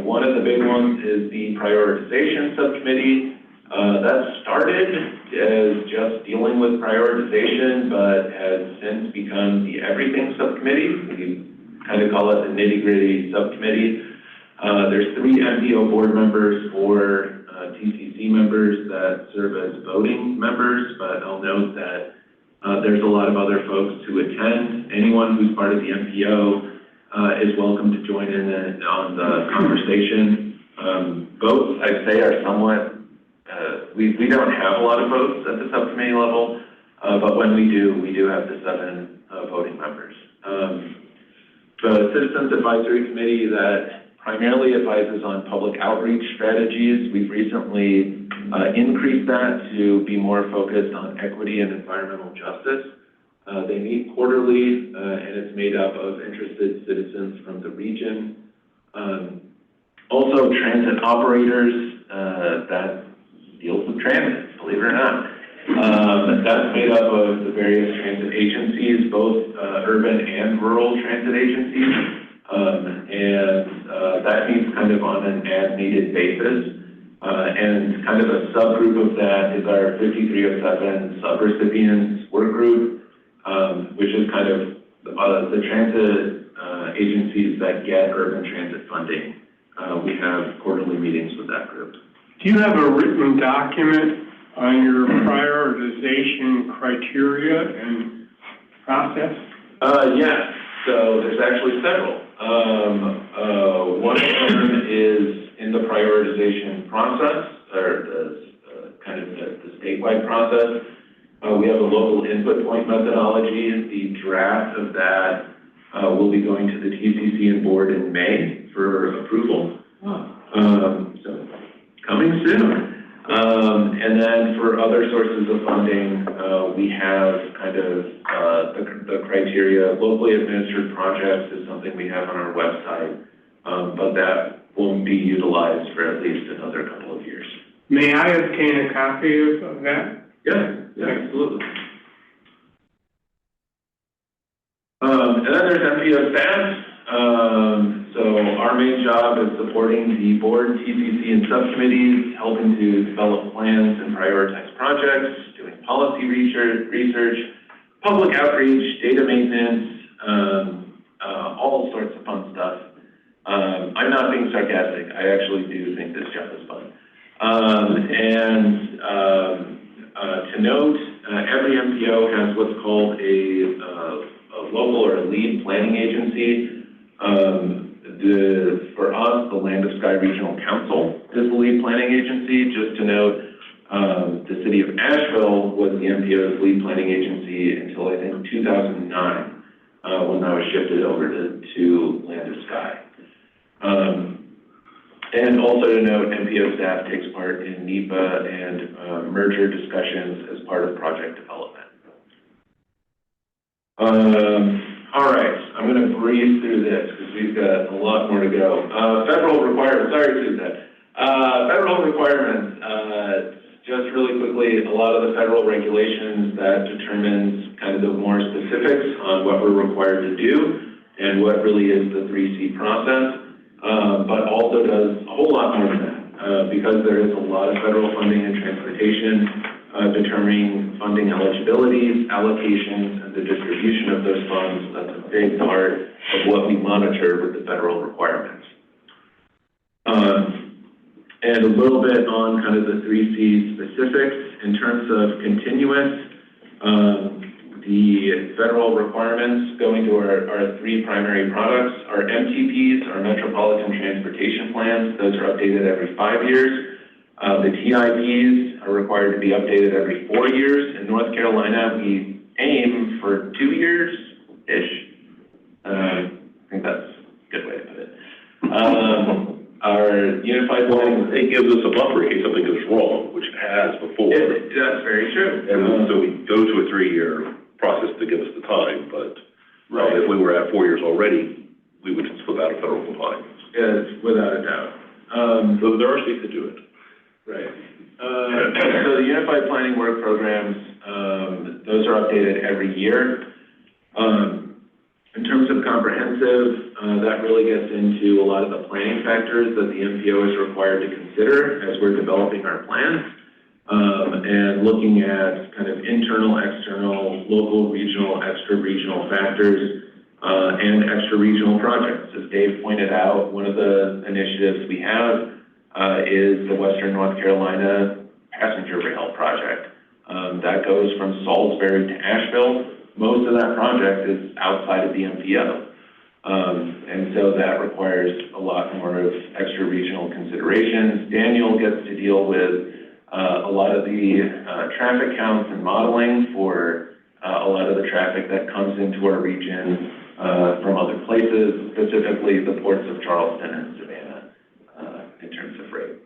One of the big ones is the prioritization subcommittee. That started as just dealing with prioritization, but has since become the everything subcommittee. We kind of call it the nitty-gritty subcommittee. There's 3 MPO board members, 4 TCC members that serve as voting members, but I'll note that there's a lot of other folks who attend. Anyone who's part of the MPO is welcome to join in on the conversation. Votes, I'd say, are somewhat, we don't have a lot of votes at the subcommittee level, but when we do have the 7 voting members. The Citizens Advisory Committee that primarily advises on public outreach strategies. We've recently increased that to be more focused on equity and environmental justice. They meet quarterly, and it's made up of interested citizens from the region. Also, transit operators, that deals with transit, believe it or not. That's made up of the various transit agencies, both urban and rural transit agencies. That means kind of on an as-needed basis. And kind of a subgroup of that is our 5307 subrecipients work group, which is kind of the transit agencies that get urban transit funding. We have quarterly meetings with that group. Do you have a written document on your prioritization criteria and process? Yes, so there's actually several. One of them is in the prioritization process, or the statewide process. We have a local input point methodology. The draft of that will be going to the TCC and board in May for approval. So coming soon. And then for other sources of funding, we have kind of the criteria. Locally administered projects is something we have on our website, but that won't be utilized for at least another couple of years. May I obtain a copy of that? Yeah, absolutely. And then there's MPO staff. So our main job is supporting the board, TCC, and subcommittees, helping to develop plans and prioritize projects, doing policy research, public outreach, data maintenance, or a lead planning agency. For us, the Land of Sky Regional Council is the lead planning agency. Just to note, the city of Asheville was the MPO's lead planning agency until I think 2009, when that was shifted over to Land of Sky. And also to note, MPO staff takes part in NEPA and merger discussions as part of project development. All right, I'm going to breeze through this because we've got a lot more to go. Federal requirements, sorry Susan. Federal requirements, just really quickly, a lot of the federal regulations that determines kind of the more specifics on what we're required to do and what really is the 3C process, but also does a whole lot more than that because there is a lot of federal funding in transportation, determining funding eligibilities, allocations, and the distribution of those funds. That's a big part of what we monitor with the federal requirements. And a little bit on kind of the 3C specifics. In terms of continuous, the federal requirements going to our three primary products are MTPs, our Metropolitan Transportation Plans. Those are updated every 5 years. The TIPs are required to be updated every 4 years. In North Carolina, we aim for 2 years-ish. I think that's a good way to put it. Our unified planning, It gives us a buffer in case something goes wrong, which it has before. that's very true. And so we go to a 3-year process to give us the time, but if we were at 4 years already, we would slip out of federal compliance. Yes, without a doubt. So there are states that do it. Right. So the Unified Planning Work Programs, those are updated every year. In terms of comprehensive, that really gets into a lot of the planning factors that the MPO is required to consider as we're developing our plans, and looking at kind of internal, external, local, regional, extra-regional factors, and extra-regional projects. As Dave pointed out, one of the initiatives we have is the Western North Carolina Passenger Rail Project. That goes from Salisbury to Asheville. Most of that project is outside of the MPO. And so that requires a lot more of extra-regional considerations. Daniel gets to deal with a lot of the traffic counts and modeling for a lot of the traffic that comes into our region from other places, specifically the ports of Charleston and Savannah in terms of rate.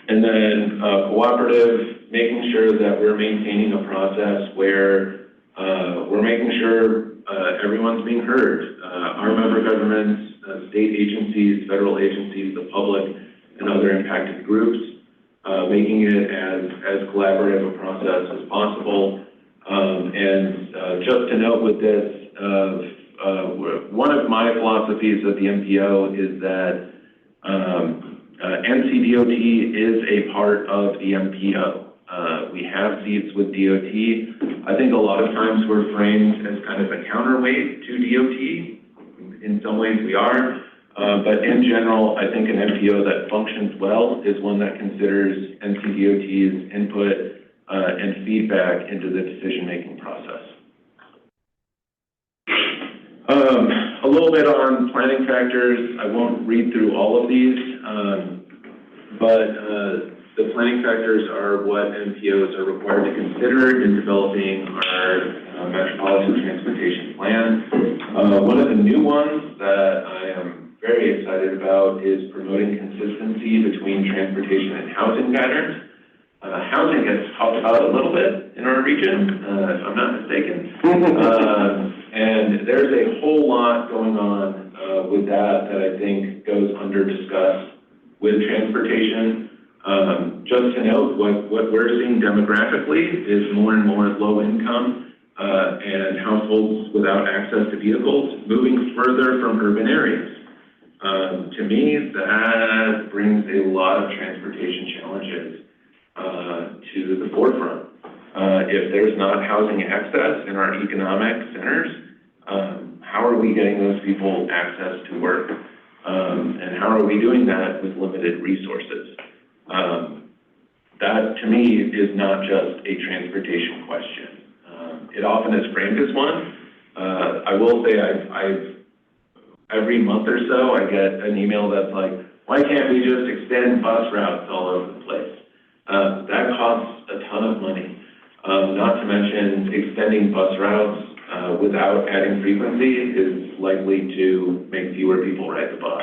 And then cooperative, making sure that we're maintaining a process where we're making sure everyone's being heard. Our member governments, state agencies, federal agencies, the public, and other impacted groups, making it as collaborative a process as possible. And just to note with this, one of my philosophies of the MPO is that NCDOT is a part of the MPO. We have seats with DOT. I think a lot of times we're framed as kind of a counterweight to DOT. In some ways we are, but in general, I think an MPO that functions well is one that considers NCDOT's input and feedback into the decision-making process. A little bit on planning factors. I won't read through all of these, but the planning factors are what MPOs are required to consider in developing our Metropolitan Transportation Plan. One of the new ones that I am very excited about is promoting consistency between transportation and housing patterns. Housing gets talked about a little bit in our region, if I'm not mistaken. And there's a whole lot going on with that I think goes under-discussed with transportation. Just to note, what we're seeing demographically is more and more low income and households without access to vehicles moving further from urban areas. To me, that brings a lot of transportation challenges to the forefront. If there's not housing access in our economic centers, how are we getting those people access to work? And how are we doing that with limited resources? That, to me, is not just a transportation question. It often is framed as one, I will say every month or so, I get an email that's like, why can't we just extend bus routes all over the place? That costs a ton of money. Not to mention extending bus routes without adding frequency is likely to make fewer people ride the bus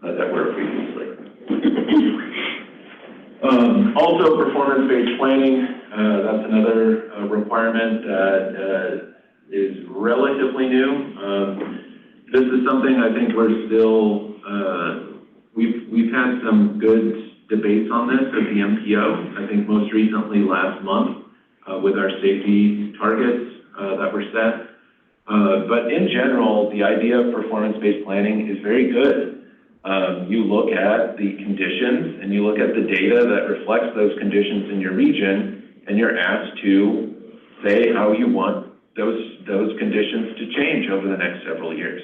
that were previously. Also, performance-based planning, that's another requirement that is relatively new. This is something I think we're still, we've had some good debates on this at the MPO. I think most recently last month with our safety targets that were set. But in general, the idea of performance-based planning is very good. You look at the conditions and you look at the data that reflects those conditions in your region, and you're asked to say how you want those conditions to change over the next several years.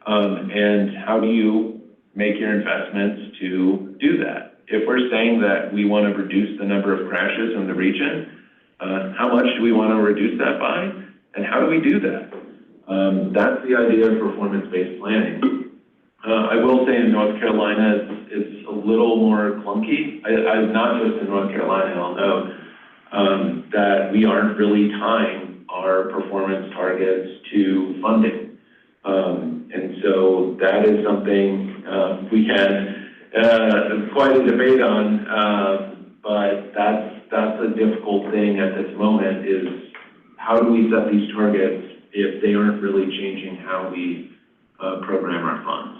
And how do you make your investments to do that? If we're saying that we want to reduce the number of crashes in the region, how much do we want to reduce that by? And how do we do that? That's the idea of performance-based planning. I will say in North Carolina, it's a little more clunky. Not just in North Carolina, I'll note that we aren't really tying our performance targets to funding. And so that is something we can quite a debate on, but that's a difficult thing at this moment is how do we set these targets if they aren't really changing how we program our funds.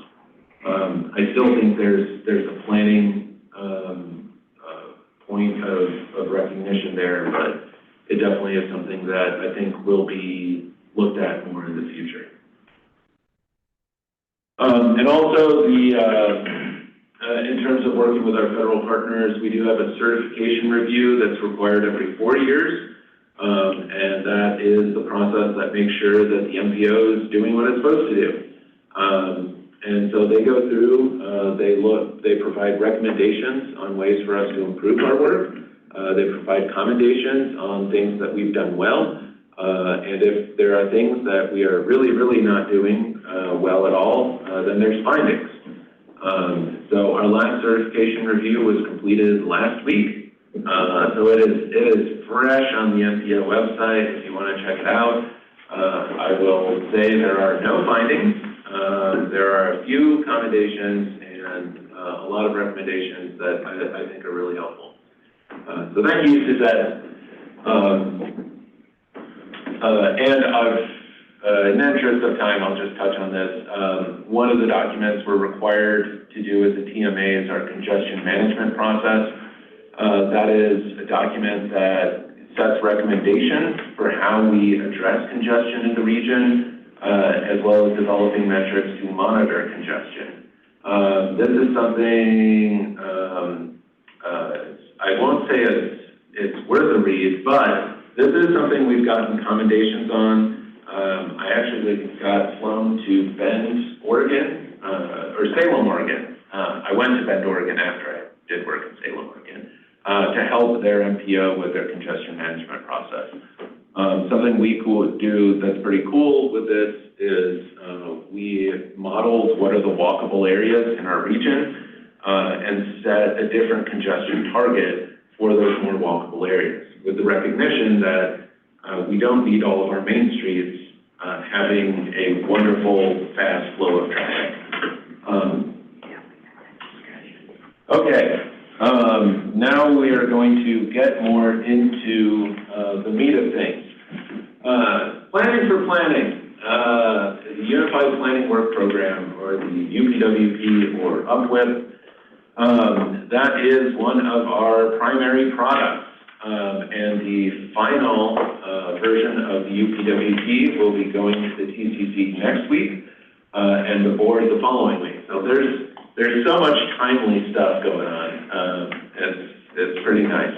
I still think there's a planning point of recognition there, but it definitely is something that I think will be looked at more in the future. And also in terms of working with our federal partners, we do have a certification review that's required every 4 years. And that is the process that makes sure that the MPO is doing what it's supposed to do. And so they go through, they provide recommendations on ways for us to improve our work. They provide commendations on things that we've done well. And if there are things that we are really, really not doing well at all, then there's findings. So our last certification review was completed last week. So it is fresh on the MPO website if you want to check it out. I will say there are no findings. There are a few commendations and a lot of recommendations that I think are really helpful. So thank you, Suzette. And in the interest of time, I'll just touch on this. One of the documents we're required to do as a TMA is our congestion management process. That is a document that sets recommendations for how we address congestion in the region, as well as developing metrics to monitor congestion. This is something, I won't say it's worth a read, but this is something we've gotten commendations on. I actually got flown to Bend, Oregon, or Salem, Oregon. I went to Bend, Oregon after I did work in Salem, Oregon, to help their MPO with their congestion management process. Something we could do that's pretty cool with this is we modeled what are the walkable areas in our region and set a different congestion target for those more walkable areas with the recognition that we don't need all of our main streets having a wonderful, fast flow of traffic. Now we are going to get more into the meat of things. Planning for planning. The Unified Planning Work Program, or the UPWP, or UPWIP, that is one of our primary products. And the final version of the UPWP will be going to the TCC next week and the board the following week. So there's so much timely stuff going on. It's pretty nice.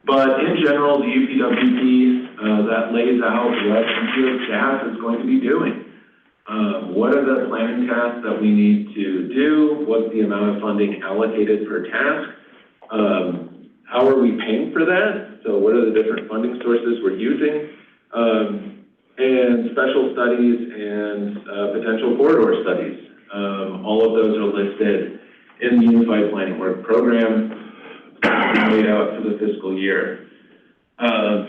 But in general, the UPWP that lays out what MPO staff is going to be doing. What are the planning tasks that we need to do? What's the amount of funding allocated per task? How are we paying for that? So what are the different funding sources we're using? special studies and potential corridor studies. All of those are listed in the Unified Planning Work Program laid out for the fiscal year. I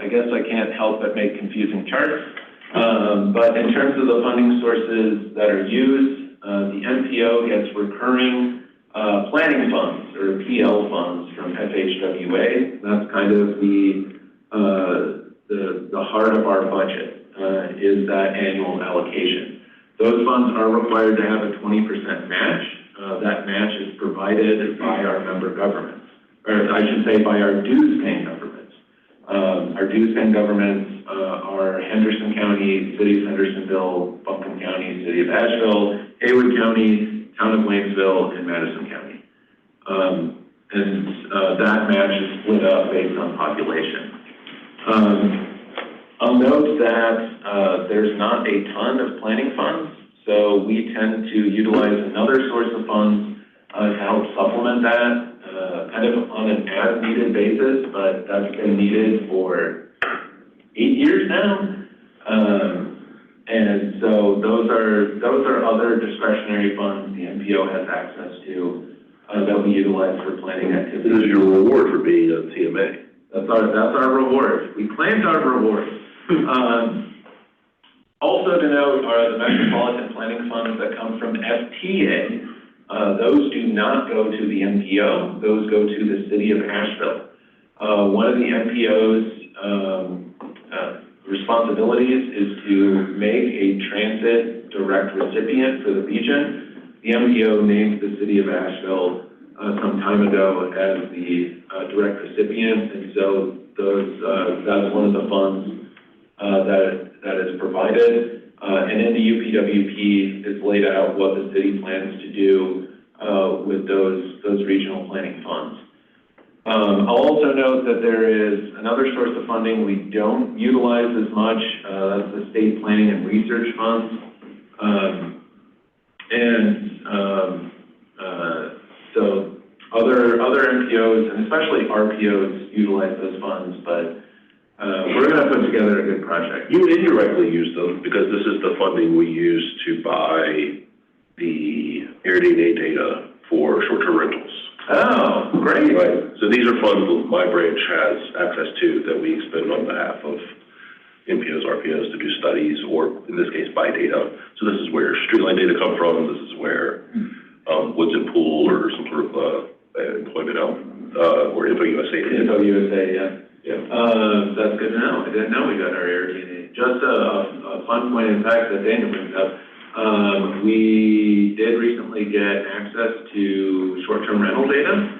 guess I can't help but make confusing charts. But in terms of the funding sources that are used, the MPO gets recurring planning funds, or PL funds, from FHWA. That's kind of the heart of our budget, is that annual allocation. Those funds are required to have a 20% match. That match is provided by our member governments, or I should say by our dues-paying governments. Our dues-paying governments are Henderson County, City of Hendersonville, Buncombe County, City of Asheville, Haywood County, Town of Waynesville, and Madison County. That match is split up based on population. I'll note that there's not a ton of planning funds, so we tend to utilize another source of funds to help supplement that, kind of on an as-needed basis, but that's been needed for 8 years now. And so those are other discretionary funds the MPO has access to that we utilize for planning activities. This is your reward for being a TMA. That's our reward. We claimed our reward. Also to note are the metropolitan planning funds that come from FTA. Those do not go to the MPO. Those go to the City of Asheville. One of the MPO's responsibilities is to make a transit direct recipient for the region. The MPO named the City of Asheville some time ago as the direct recipient, and so that's one of the funds that is provided. And in the UPWP, it's laid out what the city plans to do with those regional planning funds. I'll also note that there is another source of funding we don't utilize as much. That's the State Planning and Research Funds. So other MPOs, and especially RPOs, utilize those funds, but we're going to put together a good project. You indirectly use them because this is the funding we use to buy the AirDNA data for short-term rentals. Oh, great. Right. So these are funds that my branch has access to that we expend on behalf of MPOs, RPOs to do studies, or in this case, buy data. So this is where streetline data come from. This is where Woods and Pool or some sort of employment or Info USA data. Info USA, yeah. That's good to know. I didn't know we got our AirDNA. Just a fun point in fact that Daniel brings up. We did recently get access to short-term rental data,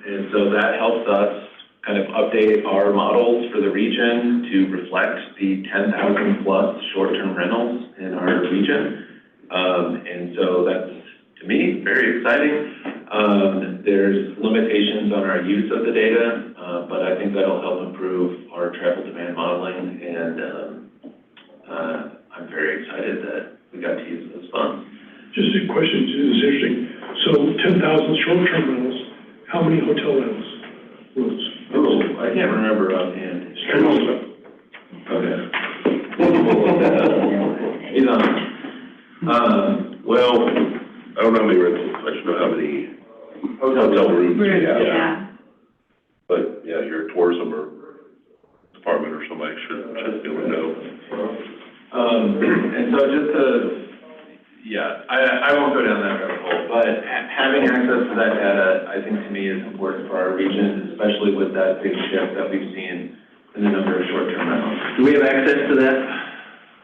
and so that helps us kind of update our models for the region to reflect the 10,000 plus short-term rentals in our region. And so that's, to me, very exciting. There's limitations on our use of the data, but I think that'll help improve our travel demand modeling, and I'm very excited that we got to use those funds. Just a question, this is interesting. So 10,000 short-term rentals, how many hotel rentals? Rooms? Oh, I can't remember offhand. Okay. He's on. Well, I don't know how many rentals. I just know how many hotel rooms we have. Yeah. But yeah, your tourism or department or somebody should be able to know. And so just to, I won't go down that rabbit hole, but having access to that data, I think to me is important for our region, especially with that big shift that we've seen in the number of short-term rentals. Do we have access to that,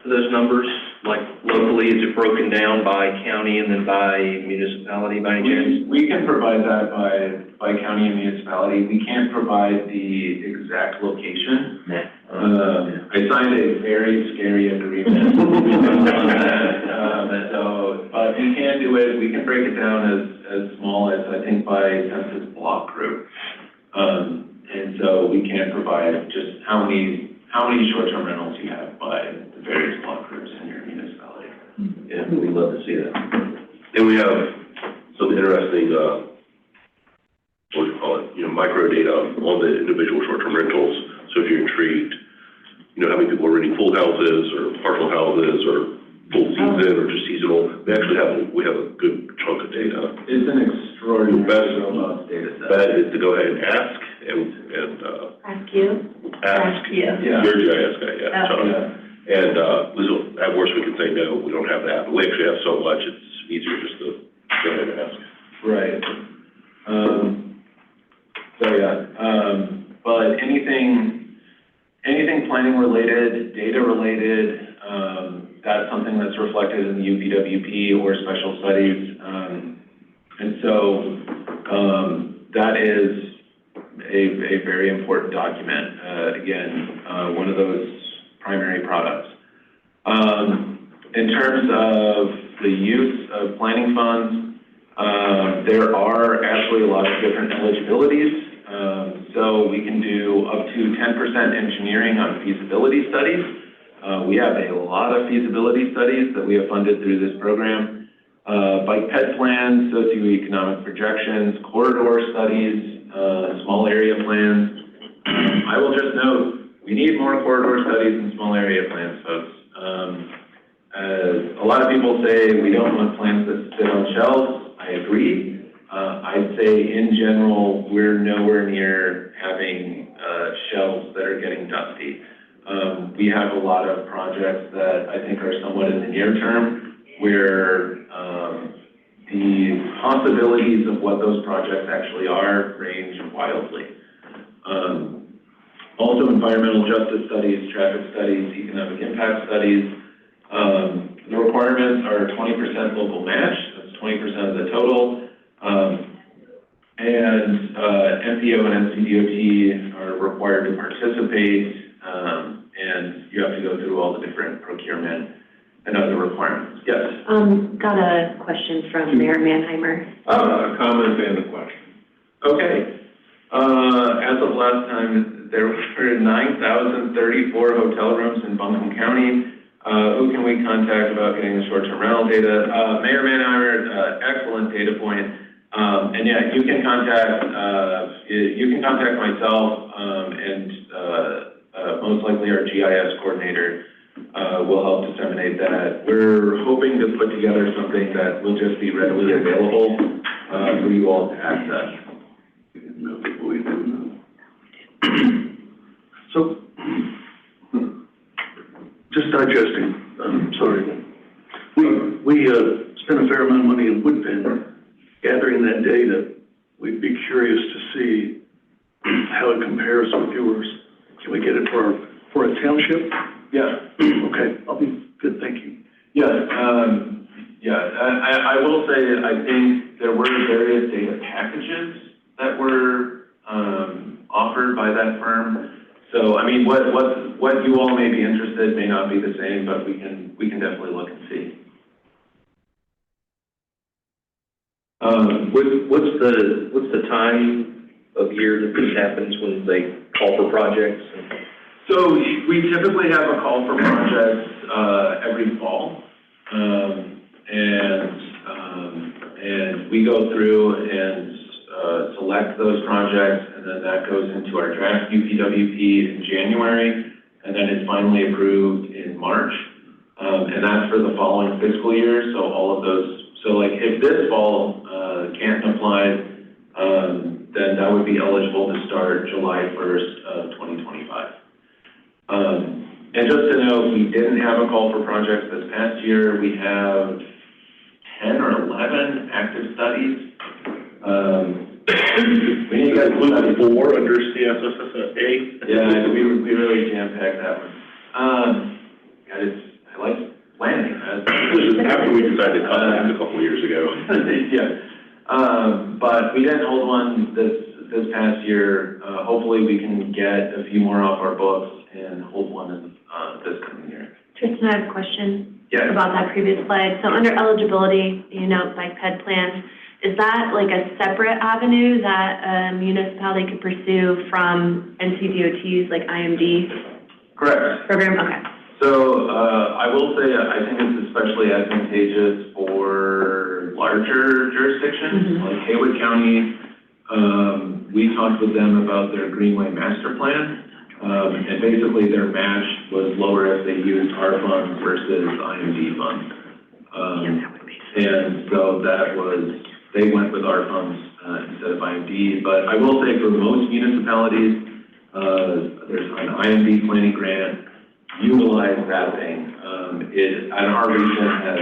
to those numbers? Like locally, is it broken down by county and then by municipality by any chance? We can provide that by county and municipality. We can't provide the exact location. I signed a very scary agreement on that. But we can do it. We can break it down as small as, I think, by census block group. And so we can provide just how many short-term rentals you have by the various block groups in your municipality. Yeah, we'd love to see that. And we have some interesting, what do you call it, micro data on the individual short-term rentals. So if you're intrigued, how renting full houses or partial houses or full season or just seasonal. We have a good chunk of data. It's an extraordinary robust data set. That is to go ahead and ask and Ask you? ask. you. Yeah. Your GIS guy, yeah, Oh. John. And, at worst, we can say, no, we don't have that. But we actually have so much, it's easier just to go ahead and ask. Right. But anything planning related, data related, that's something that's reflected in the UPWP or special studies. And so, that is a very important document. Again, one of those primary products. In terms of the use of planning funds, there are actually a lot of different eligibilities. So we can do up to 10% engineering on feasibility studies. We have a lot of feasibility studies that we have funded through this program. Bike ped plans, socioeconomic projections, corridor studies, small area plans. I will just note, we need more corridor studies and small area plans, folks. A lot of people say we don't want plans that sit on shelves. I agree. I'd say in general, we're nowhere near having shelves that are getting dusty. We have a lot of projects that I think are somewhat in the near term where the possibilities of what those projects actually are range wildly. Also environmental justice studies, traffic studies, economic impact studies. The requirements are 20% local match, that's 20% of the total. And MPO and NCDOT are required to participate, and you have to go through all the different procurement and other requirements. Yes? Got a question from Mayor Mannheimer. A comment and a question. Okay. As of last time, there were 9,034 hotel rooms in Buncombe County. Who can we contact about getting the short-term rental data? Mayor Mannheimer, excellent data point. And yeah, you can contact myself, and most likely our GIS coordinator will help disseminate that. We're hoping to put together something that will just be readily available for you all to access. So, just digesting, I'm sorry. We spent a fair amount of money in Woodpen gathering that data. We'd be curious to see how it compares with yours. Can we get it for a township? Yeah. Okay, I'll be good, thank you. Yes, I will say, I think there were various data packages that were offered by that firm. So, I mean, what you all may be interested may not be the same, but we can definitely look and see. What's the time of year that this happens when they call for projects? So we typically have a call for projects every fall, and we go through and select those projects, and then that goes into our draft UPWP in January, and then it's finally approved in March, and that's for the following fiscal year. So all of those. So like if this fall Canton applied, then that would be eligible to start July 1st of 2025. And just to note, we didn't have a call for projects this past year. We have 10 or 11 active studies. We need to get 4 under CSSA. Yeah, we really jam-packed that one. I like planning. This is after we decided to cut it a couple of years ago. Yeah. But we didn't hold one this past year. Hopefully we can get a few more off our books and hold one in this coming year. Tristan, I have a question Yes. about that previous slide. So under eligibility, bike ped plans, is that like a separate avenue that a municipality could pursue from NCDOT's like IMD Correct. program? Okay. So I will say I think it's especially advantageous for larger jurisdictions like Haywood County. We talked with them about their Greenway Master Plan, And basically their match was lower if they used our funds versus IMD funds. And so they went with our funds instead of IMD. But I will say for most municipalities, there's an IMD planning grant, utilize that thing. And our region has,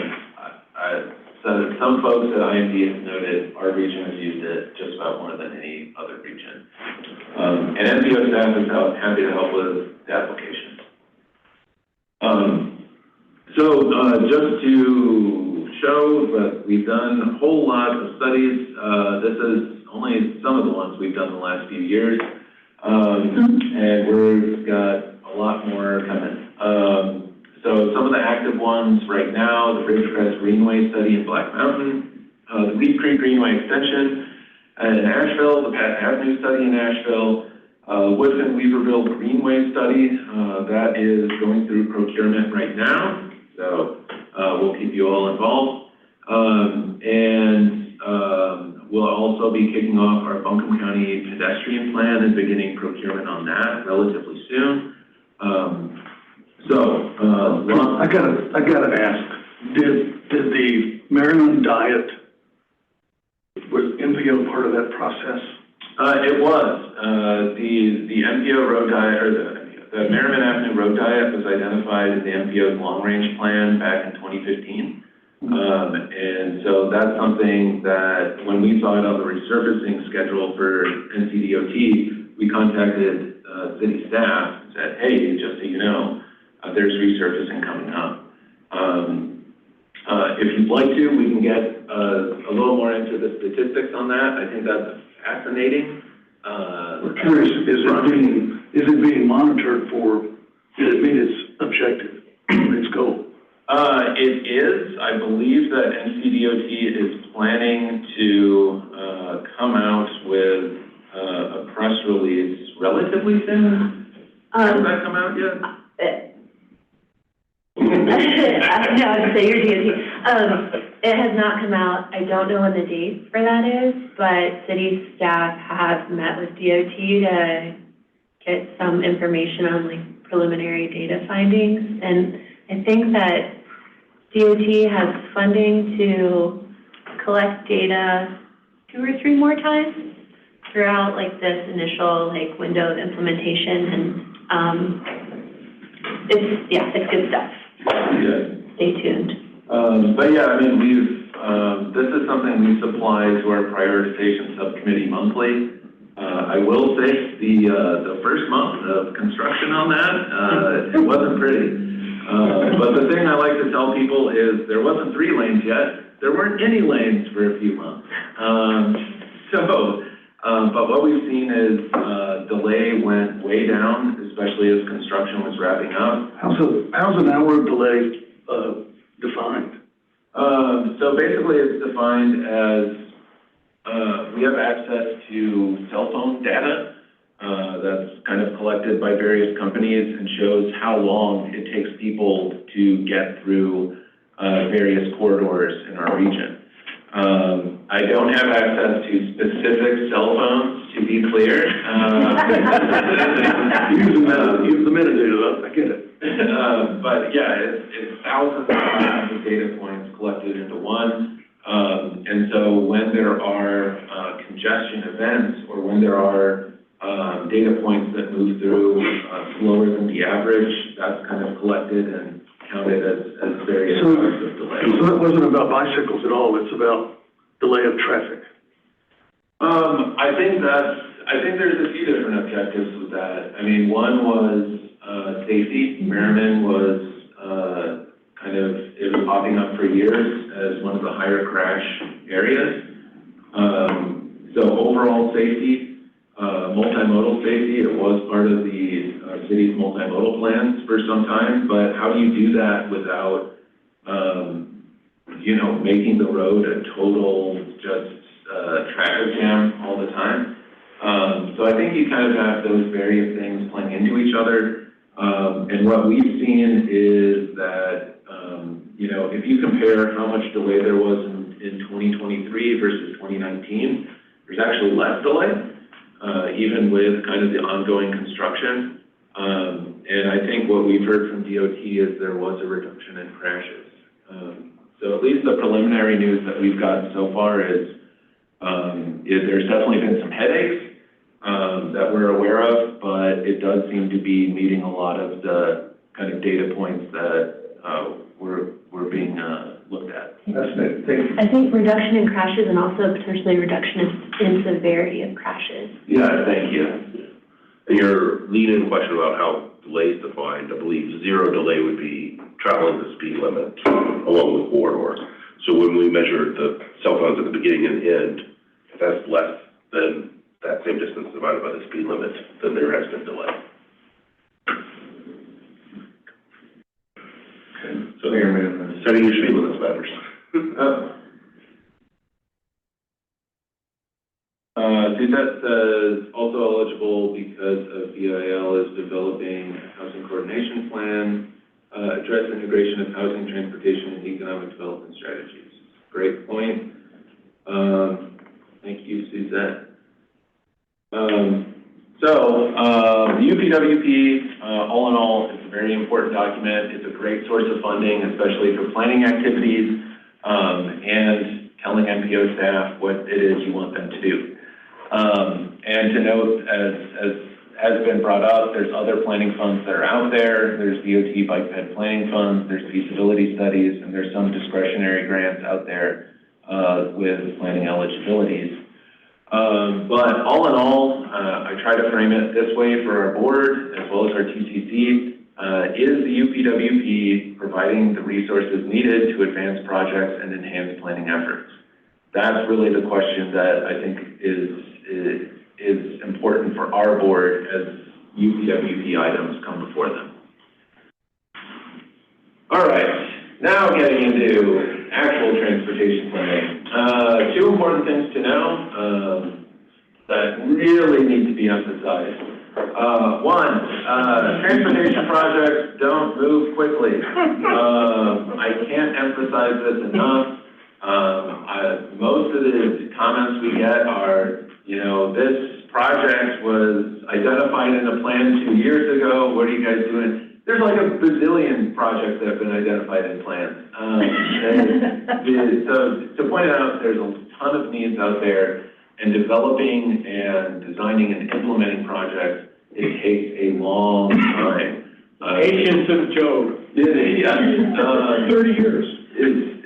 so some folks at IMD have noted our region has used it just about more than any other region. And MPO staff is happy to help with the application. Just to show that we've done a whole lot of studies, this is only some of the ones we've done the last few years. And we've got a lot more coming. So some of the active ones right now, the Ridgecrest Greenway study in Black Mountain, the Reed Creek Greenway extension in Asheville, the Patton Avenue study in Asheville, Woodfin Weaverville Greenway study, that is going through procurement right now. So we'll keep you all involved. We'll also be kicking off our Buncombe County pedestrian plan and beginning procurement on that relatively soon. I gotta ask, did the Maryland diet, was MPO part of that process? It was. The MPO road diet, or the Merriman Avenue road diet was identified in the MPO's long-range plan back in 2015. And so that's something that when we saw it on the resurfacing schedule for NCDOT, we contacted city staff and said, hey, just so you know, there's resurfacing coming up. If you'd like to, we can get a little more into the statistics on that. I think that's fascinating. We're curious, is it being monitored for, did it meet its objective, its goal? It is. I believe that NCDOT is planning to come out with a press release relatively soon. Has that come out yet? No, I'd say you're DOT. It has not come out. I don't know when the date for that is, but city staff have met with DOT to get some information on like preliminary data findings. And I think that DOT has funding to collect data 2 or 3 more times throughout like this initial like window of implementation. And it's good stuff. Yeah. Stay tuned. But yeah, I mean, this is something we supply to our prioritization subcommittee monthly. I will say the first month of construction on that, it wasn't pretty. But the thing I like to tell people is there wasn't 3 lanes yet. There weren't any lanes for a few months. But what we've seen is delay went way down, especially as construction was wrapping up. How's an hour delay defined? So basically it's defined as we have access to cell phone data that's kind of collected by various companies and shows how long it takes people to get through various corridors in our region. I don't have access to specific cell phones, to be clear. Use the metadata, I get it. But yeah, it's thousands of data points collected into one. And so when there are congestion events or when there are data points that move through slower than the average, that's kind of collected and counted as various hours of delay. So it wasn't about bicycles at all, it's about delay of traffic. I think there's a few different objectives with that. I mean, one was safety. Merriman was it was popping up for years as one of the higher crash areas. So overall safety, multimodal safety, it was part of the city's multimodal plans for some time, but how do you do that without, making the road a total just traffic jam all the time? So I think you kind of have those various things playing into each other. And what we've seen is that, if you compare how much delay there was in 2023 versus 2019, there's actually less delay, even with kind of the ongoing construction. And I think what we've heard from DOT is there was a reduction in crashes. So at least the preliminary news that we've gotten so far is there's definitely been some headaches that we're aware of, but it does seem to be meeting a lot of the kind of data points that we're being looked at. That's it, thank you. I think reduction in crashes and also potentially reduction in severity of crashes. Yeah, thank you. And your lead-in question about how delays defined, I believe 0 delay would be traveling the speed limit along the corridor. So when we measure the cell phones at the beginning and end, if that's less than that same distance divided by the speed limit, then there has been delay. So setting your speed limits matters. Suzette says also eligible because of VIL is developing a housing coordination plan, address integration of housing, transportation, and economic development strategies. Great point. Thank you, Suzette. The UPWP, all in all, it's a very important document. It's a great source of funding, especially for planning activities, and telling MPO staff what it is you want them to do. And to note, as has been brought up, there's other planning funds that are out there. There's DOT bike ped planning funds, there's feasibility studies, and there's some discretionary grants out there with planning eligibilities. But all in all, I try to frame it this way for our board, as well as our TCC. Is the UPWP providing the resources needed to advance projects and enhance planning efforts? That's really the question that I think is important for our board as UPWP items come before them. All right, now getting into actual transportation planning. 2 important things to know that really need to be emphasized. One, transportation projects don't move quickly. I can't emphasize this enough. Most of the comments we get are, this project was identified in a plan 2 years ago. What are you guys doing? There's like a bazillion projects that have been identified in plans. So to point out, there's a ton of needs out there, and developing and designing and implementing projects, it takes a long time. Patience of Job. Yeah. 30 years.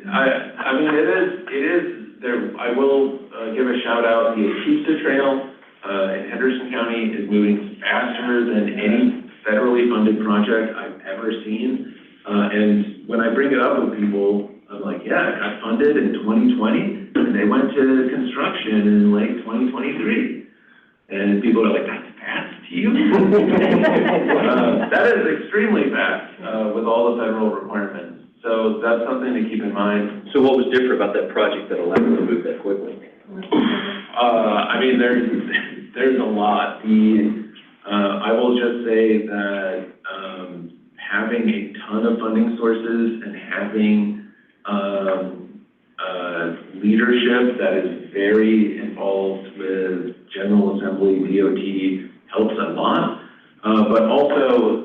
I mean, it is there. I will give a shout out. The Atista Trail in Henderson County is moving faster than any federally funded project I've ever seen. And when I bring it up with people, I'm like, yeah, it got funded in 2020, and they went to construction in late 2023. And people are like, that's fast to you? That is extremely fast with all the federal requirements. So that's something to keep in mind. So what was different about that project that allowed them to move that quickly? I mean, there's a lot. I will just say that having a ton of funding sources and having leadership that is very involved with General Assembly, DOT, helps a lot. But also,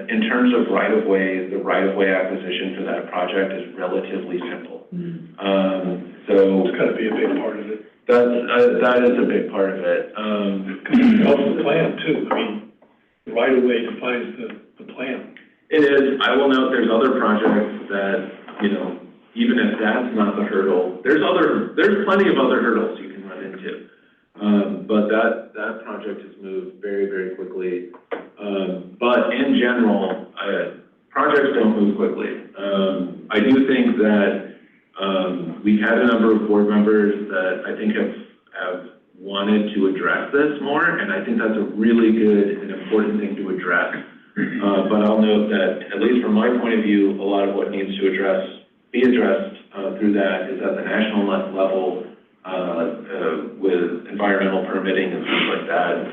in terms of right-of-way, the right-of-way acquisition for that project is relatively simple. So It's got to be a big part of it. that is a big part of it. It helps the plan too. I mean, the right of way defines the plan. It is. I will note there's other projects that, even if that's not the hurdle, there's plenty of other hurdles you can run into. But that project has moved very, very quickly. But in general, projects don't move quickly. I do think that we've had a number of board members that I think have wanted to address this more, and I think that's a really good and important thing to address. But I'll note that, at least from my point of view, a lot of what needs to be addressed through that is at the national level with environmental permitting and things like that.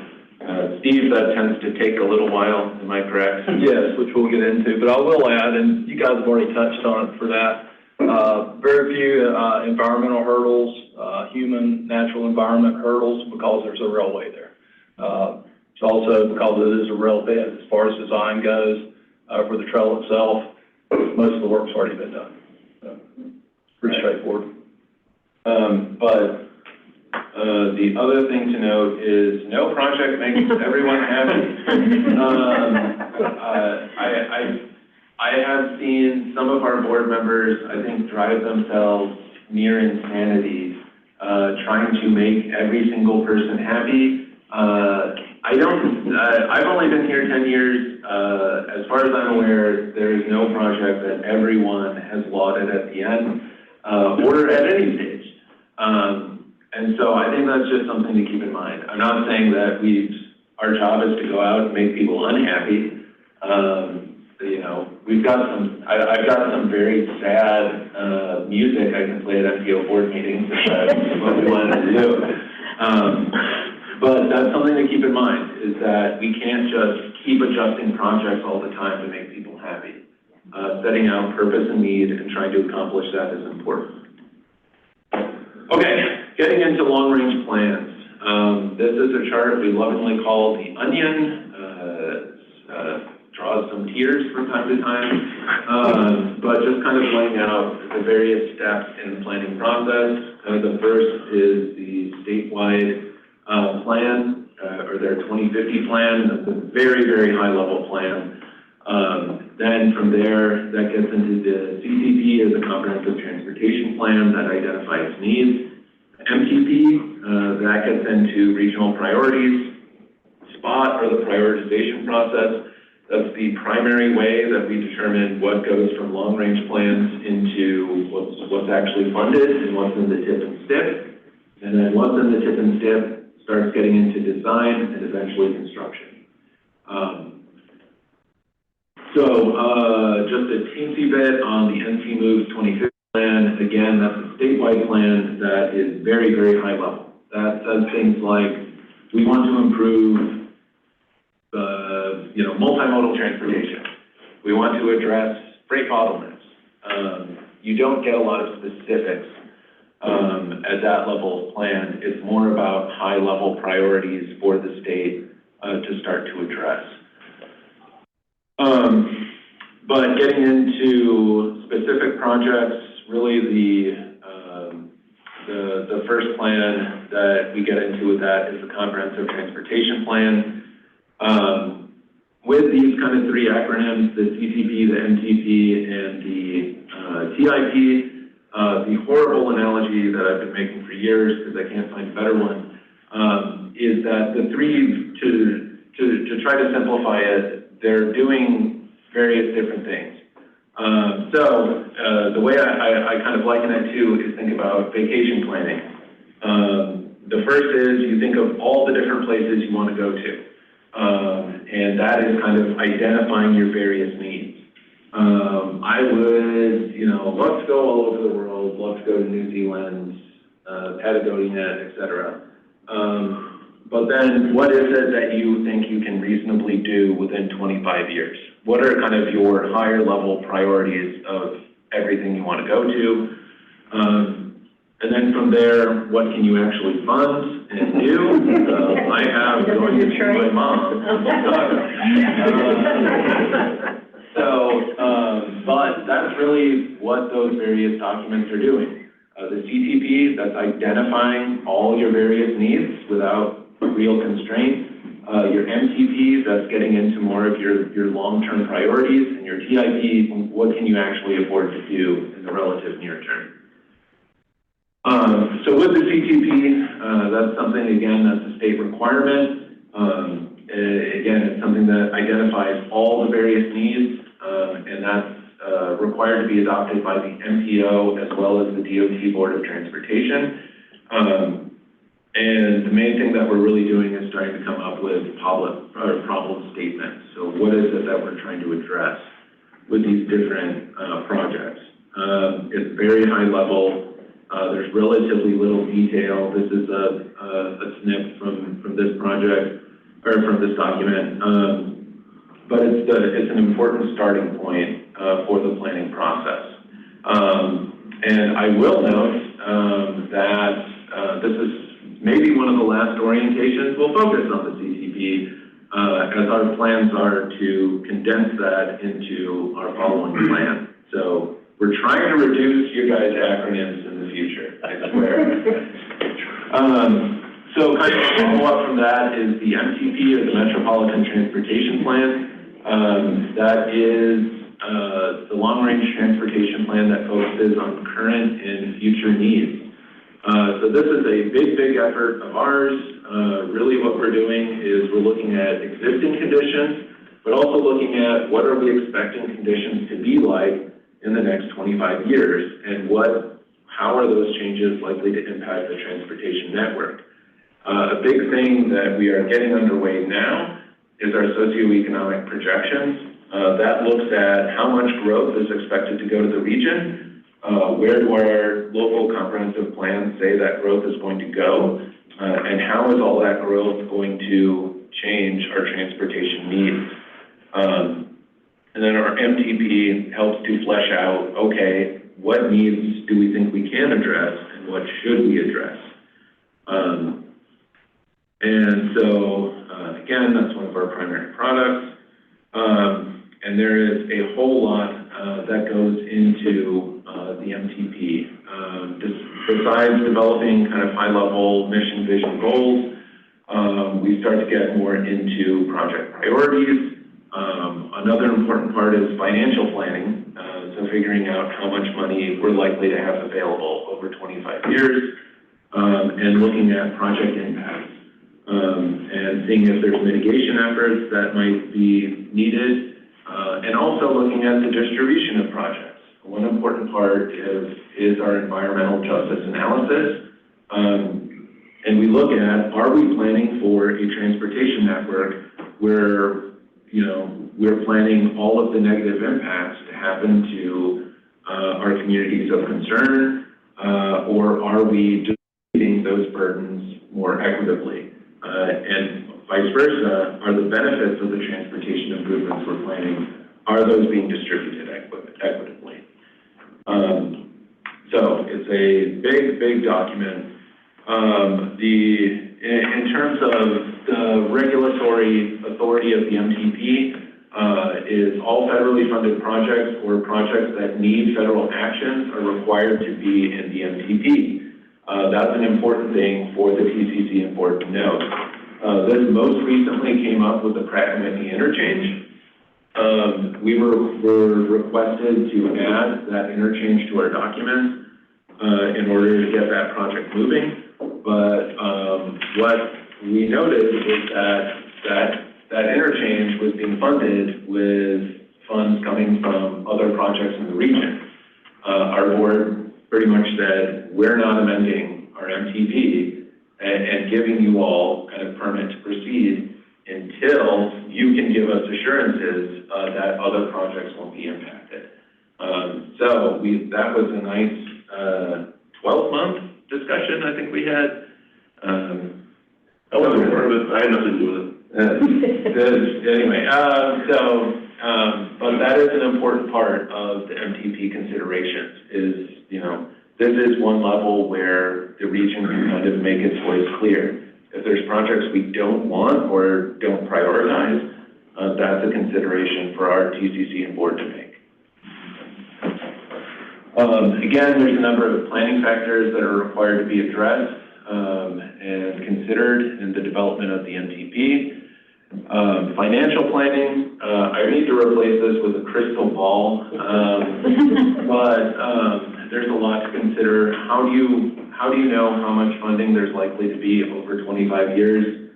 Steve, that tends to take a little while, am I correct? Yes, which we'll get into, but I will add, and you guys have already touched on it for that, very few environmental hurdles, human, natural environment hurdles, because there's a railway there. It's also because it is a rail bed. As far as design goes, for the trail itself, most of the work's already been done. So, pretty straightforward. But the other thing to note is no project makes everyone happy. I have seen some of our board members, I think, drive themselves near insanity, trying to make every single person happy. I've only been here 10 years. As far as I'm aware, there is no project that everyone has lauded at the end, or at any stage. And so I think that's just something to keep in mind. I'm not saying that our job is to go out and make people unhappy. You know, I've got some very sad music I can play at MPO board meetings if that's what we wanted to do. But that's something to keep in mind, is that we can't just keep adjusting projects all the time to make people happy. Setting out purpose and need and trying to accomplish that is important. Okay, getting into long-range plans. This is a chart we lovingly call the onion. Draws some tears from time to time, but just kind of laying out the various steps in the planning process. The first is the statewide plan, or their 2050 plan. That's a very, very high-level plan. Then from there, that gets into the CCP as a comprehensive transportation plan that identifies needs. MTP, that gets into regional priorities. SPOT, or the prioritization process. That's the primary way that we determine what goes from long-range plans into what's actually funded and what's in the tip and stick. And then what's in the tip and stick starts getting into design and eventually construction. Just a teensy bit on the NC Moves 2050 plan. Again, that's a statewide plan that is very, very high level. That says things like, we want to improve multimodal transportation. We want to address freight bottlenecks. You don't get a lot of specifics at that level of plan. It's more about high-level priorities for the state to start to address. But getting into specific projects, really the first plan that we get into with that is the comprehensive transportation plan. With these kind of three acronyms, the CTP, the MTP, and the TIP, the horrible analogy that I've been making for years, because I can't find a better one, is that the three, to try to simplify it, they're doing various different things. The way I kind of liken it to is think about vacation planning. The first is you think of all the different places you want to go to. And that is kind of identifying your various needs. I would, love to go all over the world, love to go to New Zealand, Patagonia, etc. But then what is it that you think you can reasonably do within 25 years? What are kind of your higher level priorities of everything you want to go to? And then from there, what can you actually fund and do? I have going to see my mom. But that's really what those various documents are doing. The CTP, that's identifying all your various needs without real constraint. Your MTP, that's getting into more of your long-term priorities. And your TIP, what can you actually afford to do in the relative near term? So with the CTP, that's something, again, that's a state requirement. Again, it's something that identifies all the various needs, and that's required to be adopted by the MPO as well as the DOT Board of Transportation. And the main thing that we're really doing is trying to come up with problem statements. So what is it that we're trying to address with these different projects? It's very high level. There's relatively little detail. This is a snip from this project, or from this document. But it's an important starting point for the planning process. And I will note that this is maybe one of the last orientations we'll focus on the CTP, as our plans are to condense that into our following plan. So we're trying to reduce you guys' acronyms in the future, I swear. So kind of a follow-up from that is the MTP, or the Metropolitan Transportation Plan. That is the long-range transportation plan that focuses on current and future needs. So this is a big effort of ours. Really what we're doing is we're looking at existing conditions, but also looking at what are we expecting conditions to be like in the next 25 years, and how are those changes likely to impact the transportation network. A big thing that we are getting underway now is our socioeconomic projections. That looks at how much growth is expected to go to the region, where do our local comprehensive plans say that growth is going to go, and how is all that growth going to change our transportation needs. And then our MTP helps to flesh out, okay, what needs do we think we can address and what should we address? And so, again, that's one of our primary products. And there is a whole lot that goes into the MTP. Besides developing kind of high-level mission, vision, goals, we start to get more into project priorities. Another important part is financial planning, so figuring out how much money we're likely to have available over 25 years, and looking at project impacts, and seeing if there's mitigation efforts that might be needed, and also looking at the distribution of projects. One important part is our environmental justice analysis, and we look at, are we planning for a transportation network where, we're planning all of the negative impacts to happen to our communities of concern, or are we distributing those burdens more equitably? And vice versa, are the benefits of the transportation improvements we're planning, are those being distributed equitably? So it's a big document. In terms of the regulatory authority of the MTP, is all federally funded projects or projects that need federal actions are required to be in the MTP. That's an important thing for the TCC and board to know. This most recently came up with the Pratt & Whitney interchange. We were requested to add that interchange to our documents in order to get that project moving. But what we noted is that interchange was being funded with funds coming from other projects in the region. Our board pretty much said, we're not amending our MTP and giving you all kind of permit to proceed until you can give us assurances that other projects won't be impacted. So that was a nice 12-month discussion I think we had. I wasn't part of it. I had nothing to do with it. Anyway, but that is an important part of the MTP considerations is, this is one level where the region can kind of make its voice clear. If there's projects we don't want or don't prioritize, that's a consideration for our TCC and board to make. Again, there's a number of planning factors that are required to be addressed and considered in the development of the MTP. Financial planning, I need to replace this with a crystal ball, but there's a lot to consider. How do you know how much funding there's likely to be over 25 years?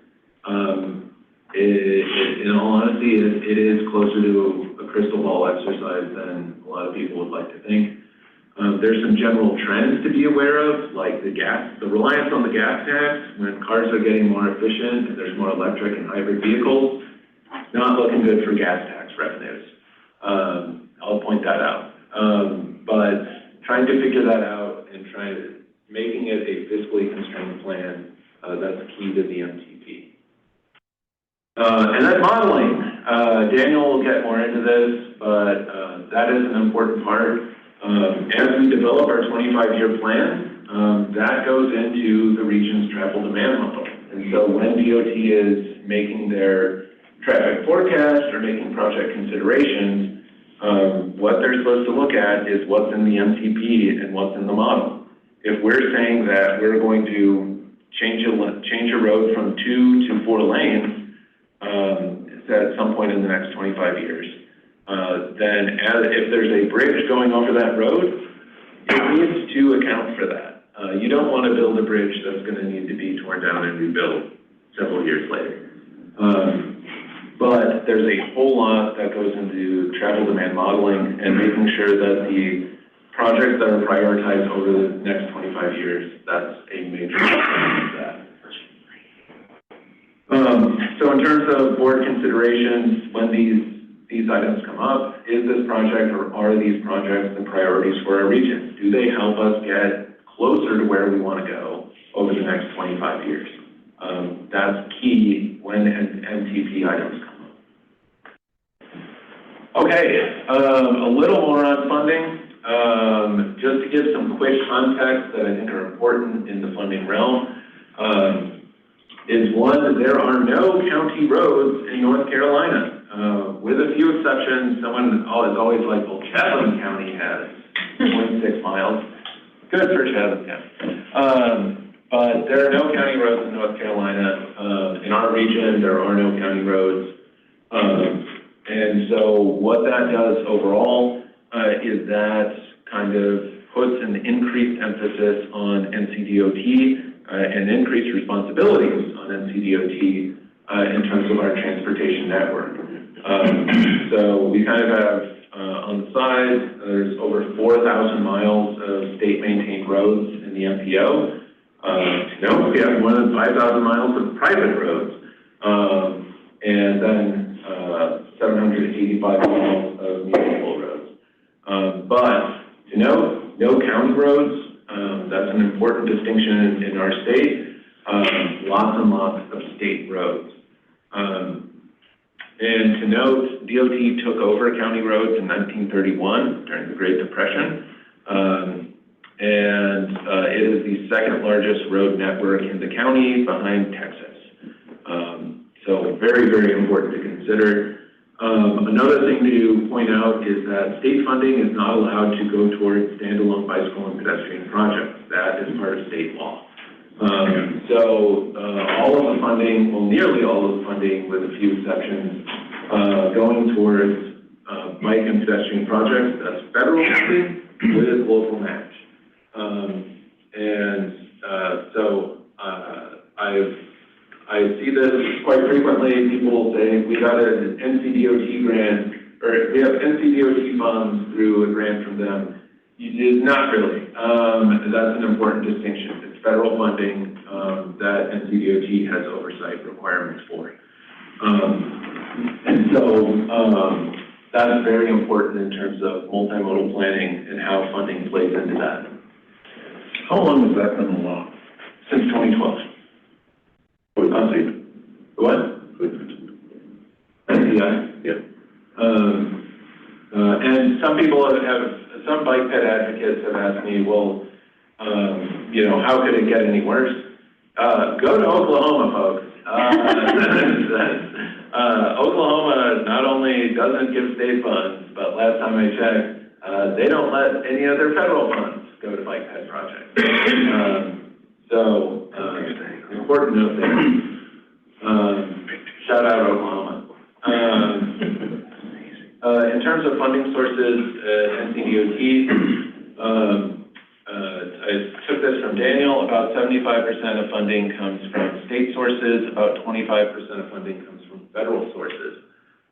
In all honesty, it is closer to a crystal ball exercise than a lot of people would like to think. There's some general trends to be aware of, like the reliance on the gas tax. When cars are getting more efficient and there's more electric and hybrid vehicles, not looking good for gas tax revenues. I'll point that out. But trying to figure that out and making it a fiscally constrained plan, that's key to the MTP. And then modeling. Daniel will get more into this, but that is an important part. As we develop our 25-year plan, that goes into the region's travel demand model. And so when DOT is making their traffic forecast or making project considerations, what they're supposed to look at is what's in the MTP and what's in the model. If we're saying that we're going to change a road from 2 to 4 lanes at some point in the next 25 years, then if there's a bridge going over that road, it needs to account for that. You don't want to build a bridge that's going to need to be torn down and rebuilt several years later. But there's a whole lot that goes into travel demand modeling and making sure that the projects that are prioritized over the next 25 years, that's a major component of that. So in terms of board considerations, when these items come up, is this project or are these projects the priorities for our region? Do they help us get closer to where we want to go over the next 25 years? That's key when MTP items come up. Okay, a little more on funding. Just to give some quick context that I think are important in the funding realm, is one, there are no county roads in North Carolina. With a few exceptions, someone is always like, well, Chatham County has 26 miles. Good for Chatham County. But there are no county roads in North Carolina. In our region, there are no county roads. And so what that does overall is that kind of puts an increased emphasis on NCDOT and increased responsibilities on NCDOT in terms of our transportation network. So we kind of have on the side, there's over 4,000 miles of state-maintained roads in the MPO. We have more than 5,000 miles of private roads, and then 785 miles of municipal roads. But to note, no county roads. That's an important distinction in our state. Lots and lots of state roads. And to note, DOT took over county roads in 1931 during the Great Depression. And it is the second largest road network in the county behind Texas. So very, very important to consider. Another thing to point out is that state funding is not allowed to go towards standalone bicycle and pedestrian projects. That is part of state law. So all of the funding, well, nearly all of the funding, with a few exceptions, going towards bike and pedestrian projects, that's federal funding with local match. So I see this quite frequently. People will say, we got an NCDOT grant, or we have NCDOT funds through a grant from them. You did not really. That's an important distinction. It's federal funding that NCDOT has oversight requirements for. And so that's very important in terms of multimodal planning and how funding plays into that. How long has that been the law? Since 2012. What? NCI? Yeah. And some people some bike ped advocates have asked me, well, how could it get any worse? Go to Oklahoma, folks. Oklahoma not only doesn't give state funds, but last time I checked, they don't let any other federal funds go to bike ped projects. Important note there. Shout out Oklahoma. In terms of funding sources, NCDOT, I took this from Daniel. About 75% of funding comes from state sources. About 25% of funding comes from federal sources.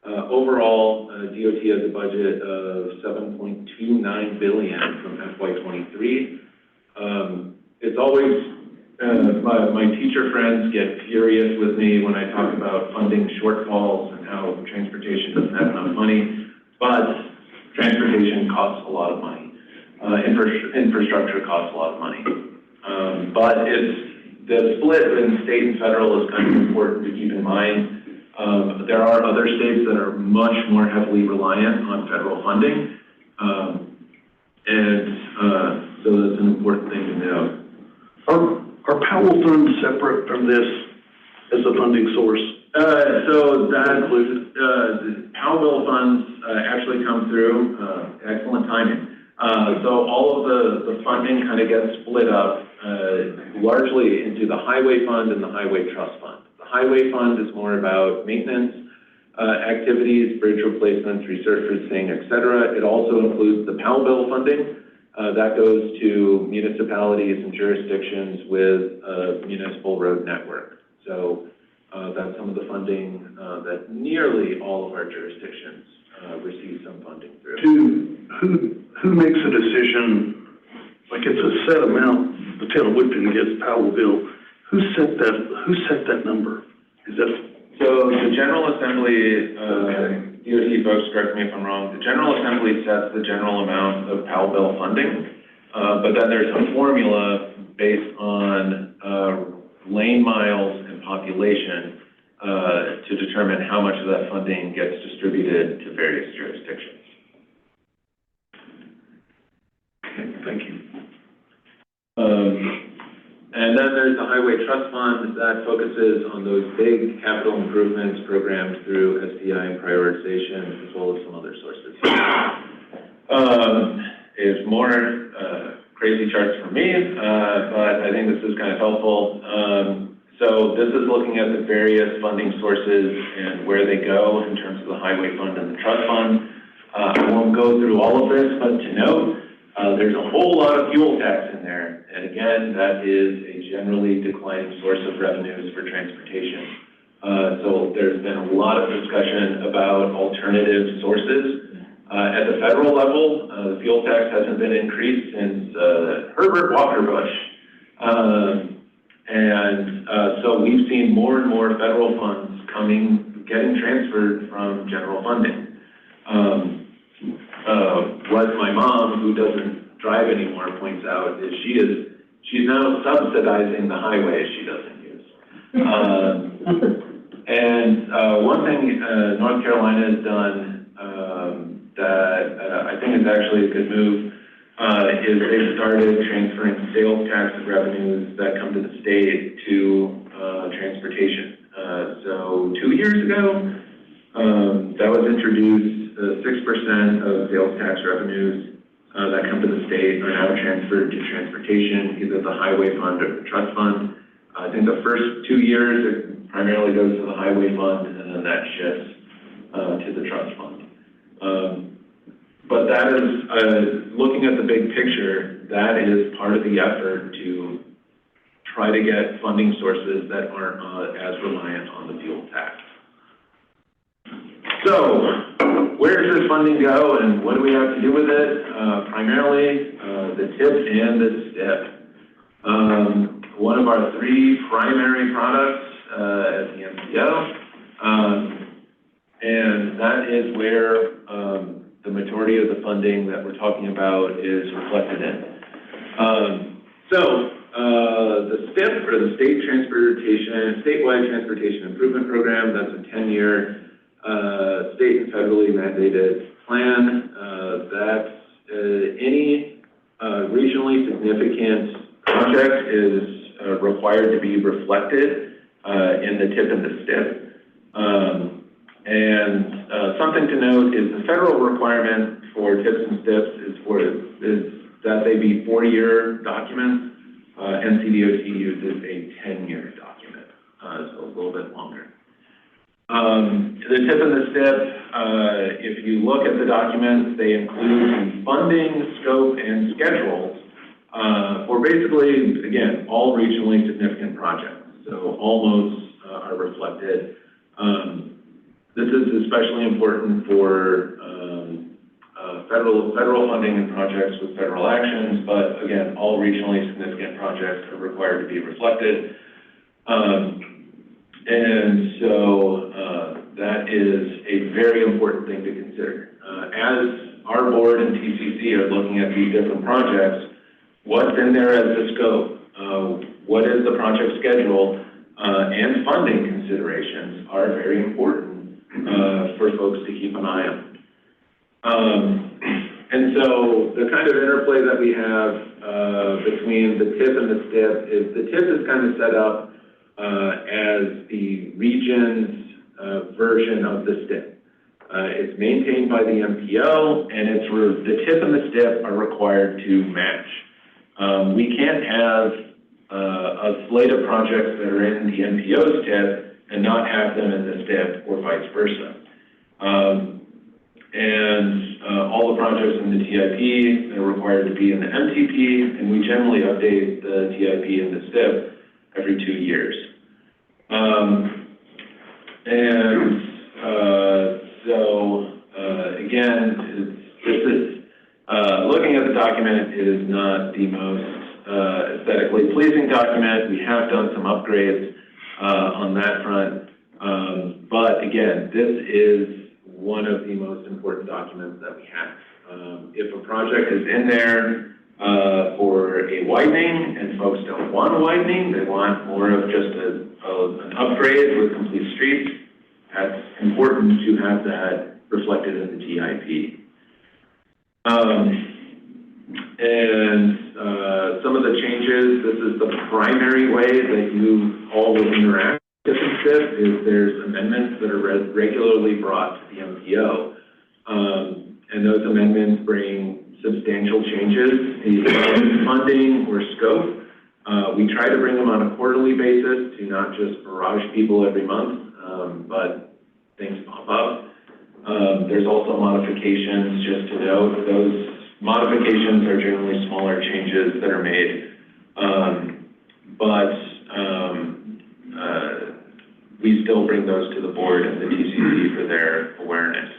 Overall, DOT has a budget of $7.29 billion from FY23. It's always my teacher friends get furious with me when I talk about funding shortfalls and how transportation doesn't have enough money, but transportation costs a lot of money. Infrastructure costs a lot of money. But the split in state and federal is kind of important to keep in mind. There are other states that are much more heavily reliant on federal funding. So that's an important thing to know. Are Powell funds separate from this as a funding source? So that includes, the POW bill funds, actually come through, excellent timing. So all of the funding kind of gets split up, largely into the highway fund and the highway trust fund. The highway fund is more about maintenance, activities, bridge replacements, resurfacing, et cetera. It also includes the POW bill funding. That goes to municipalities and jurisdictions with a municipal road network. So that's some of the funding that nearly all of our jurisdictions receive some funding through. Who makes a decision, like it's a set amount, the town of Woodfin gets Powell bill, who set that number? Is that? So the General Assembly, DOT folks, correct me if I'm wrong, the General Assembly sets the general amount of POW bill funding, but then there's a formula based on lane miles and population to determine how much of that funding gets distributed to various jurisdictions. Okay, thank you. And then there's the Highway Trust Fund that focuses on those big capital improvements programs through SDI and prioritization, as well as some other sources. Is more crazy charts for me, but I think this is kind of helpful. So this is looking at the various funding sources and where they go in terms of the Highway Fund and the Trust Fund. I won't go through all of this, but to note, there's a whole lot of fuel tax in there. And again, that is a generally declining source of revenues for transportation. So there's been a lot of discussion about alternative sources. At the federal level, the fuel tax hasn't been increased since Herbert Walker Bush. So we've seen more and more federal funds getting transferred from general funding. What my mom, who doesn't drive anymore, points out is she's now subsidizing the highways she doesn't use. One thing North Carolina has done that I think is actually a good move is they've started transferring sales tax revenues that come to the state to transportation. So 2 years ago, that was introduced. 6% of sales tax revenues that come to the state are now transferred to transportation, either the highway fund or the trust fund. I think the first 2 years, it primarily goes to the highway fund, and then that shifts to the trust fund. But that is, looking at the big picture, that is part of the effort to try to get funding sources that aren't as reliant on the fuel tax. So, where does this funding go and what do we have to do with it? Primarily, the TIP and the STIP. One of our 3 primary products at the MPO, and that is where the majority of the funding that we're talking about is reflected in. The STIP, or the Statewide Transportation Improvement Program, that's a 10-year state and federally mandated plan. That's any regionally significant project is required to be reflected in the TIP and the STIP. Something to note is the federal requirement for TIPs and STIPs is that they be 4-year documents. NCDOT uses a 10-year document, so a little bit longer. The TIP and the STIP, if you look at the documents, they include funding, scope, and schedules for basically, again, all regionally significant projects. So almost are reflected. This is especially important for federal funding and projects with federal actions, but again, all regionally significant projects are required to be reflected. That is a very important thing to consider. As our board and TCC are looking at these different projects, what's in there as the scope? What is the project schedule? And funding considerations are very important for folks to keep an eye on. And so the kind of interplay that we have between the TIP and the STIP is the TIP is kind of set up as the region's version of the STIP. It's maintained by the MPO, and the TIP and the STIP are required to match. We can't have a slate of projects that are in the MPO's TIP and not have them in the STIP, or vice versa. All the projects in the TIP are required to be in the MTP, and we generally update the TIP and the STIP every 2 years. Again, looking at the document, it is not the most aesthetically pleasing document. We have done some upgrades on that front. But again, this is one of the most important documents that we have. If a project is in there for a widening and folks don't want a widening, they want more of just an upgrade with complete streets, that's important to have that reflected in the TIP. Some of the changes, this is the primary way that you all will interact with the SIP, is there's amendments that are regularly brought to the MPO. And those amendments bring substantial changes in funding or scope. We try to bring them on a quarterly basis to not just barrage people every month, but things pop up. There's also modifications, just to note. Those modifications are generally smaller changes that are made. We still bring those to the board and the TCC for their awareness.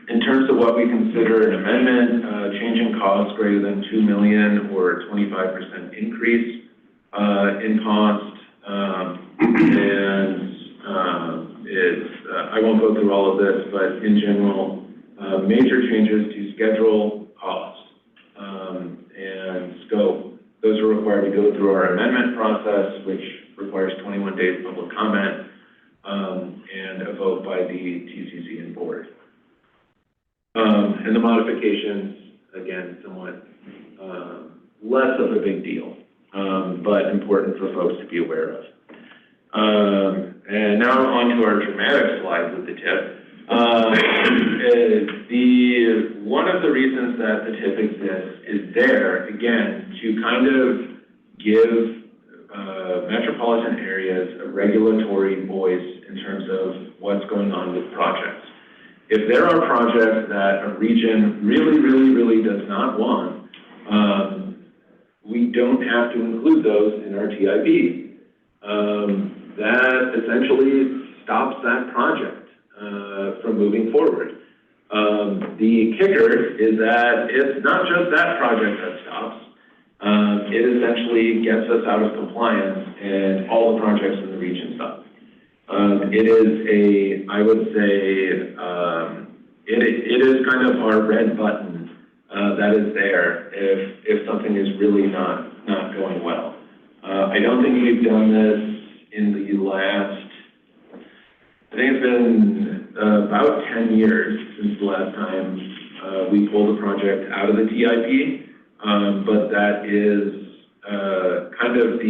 In terms of what we consider an amendment, changing costs greater than $2 million or 25% increase in cost. I won't go through all of this, but in general, major changes to schedule, cost, and scope. Those are required to go through our amendment process, which requires 21 days public comment, and a vote by the TCC and board. And the modifications, again, somewhat less of a big deal, but important for folks to be aware of. And now on to our dramatic slide with the TIP. One of the reasons that the TIP exists is there, again, to kind of give metropolitan areas a regulatory voice in terms of what's going on with projects. If there are projects that a region really does not want, we don't have to include those in our TIP. That essentially stops that project from moving forward. The kicker is that it's not just that project that stops. It essentially gets us out of compliance and all the projects in the region stop. It is I would say, it is kind of our red button that is there if something is really not going well. I don't think we've done this in the last, I think it's been about 10 years since the last time we pulled a project out of the TIP, but that is kind of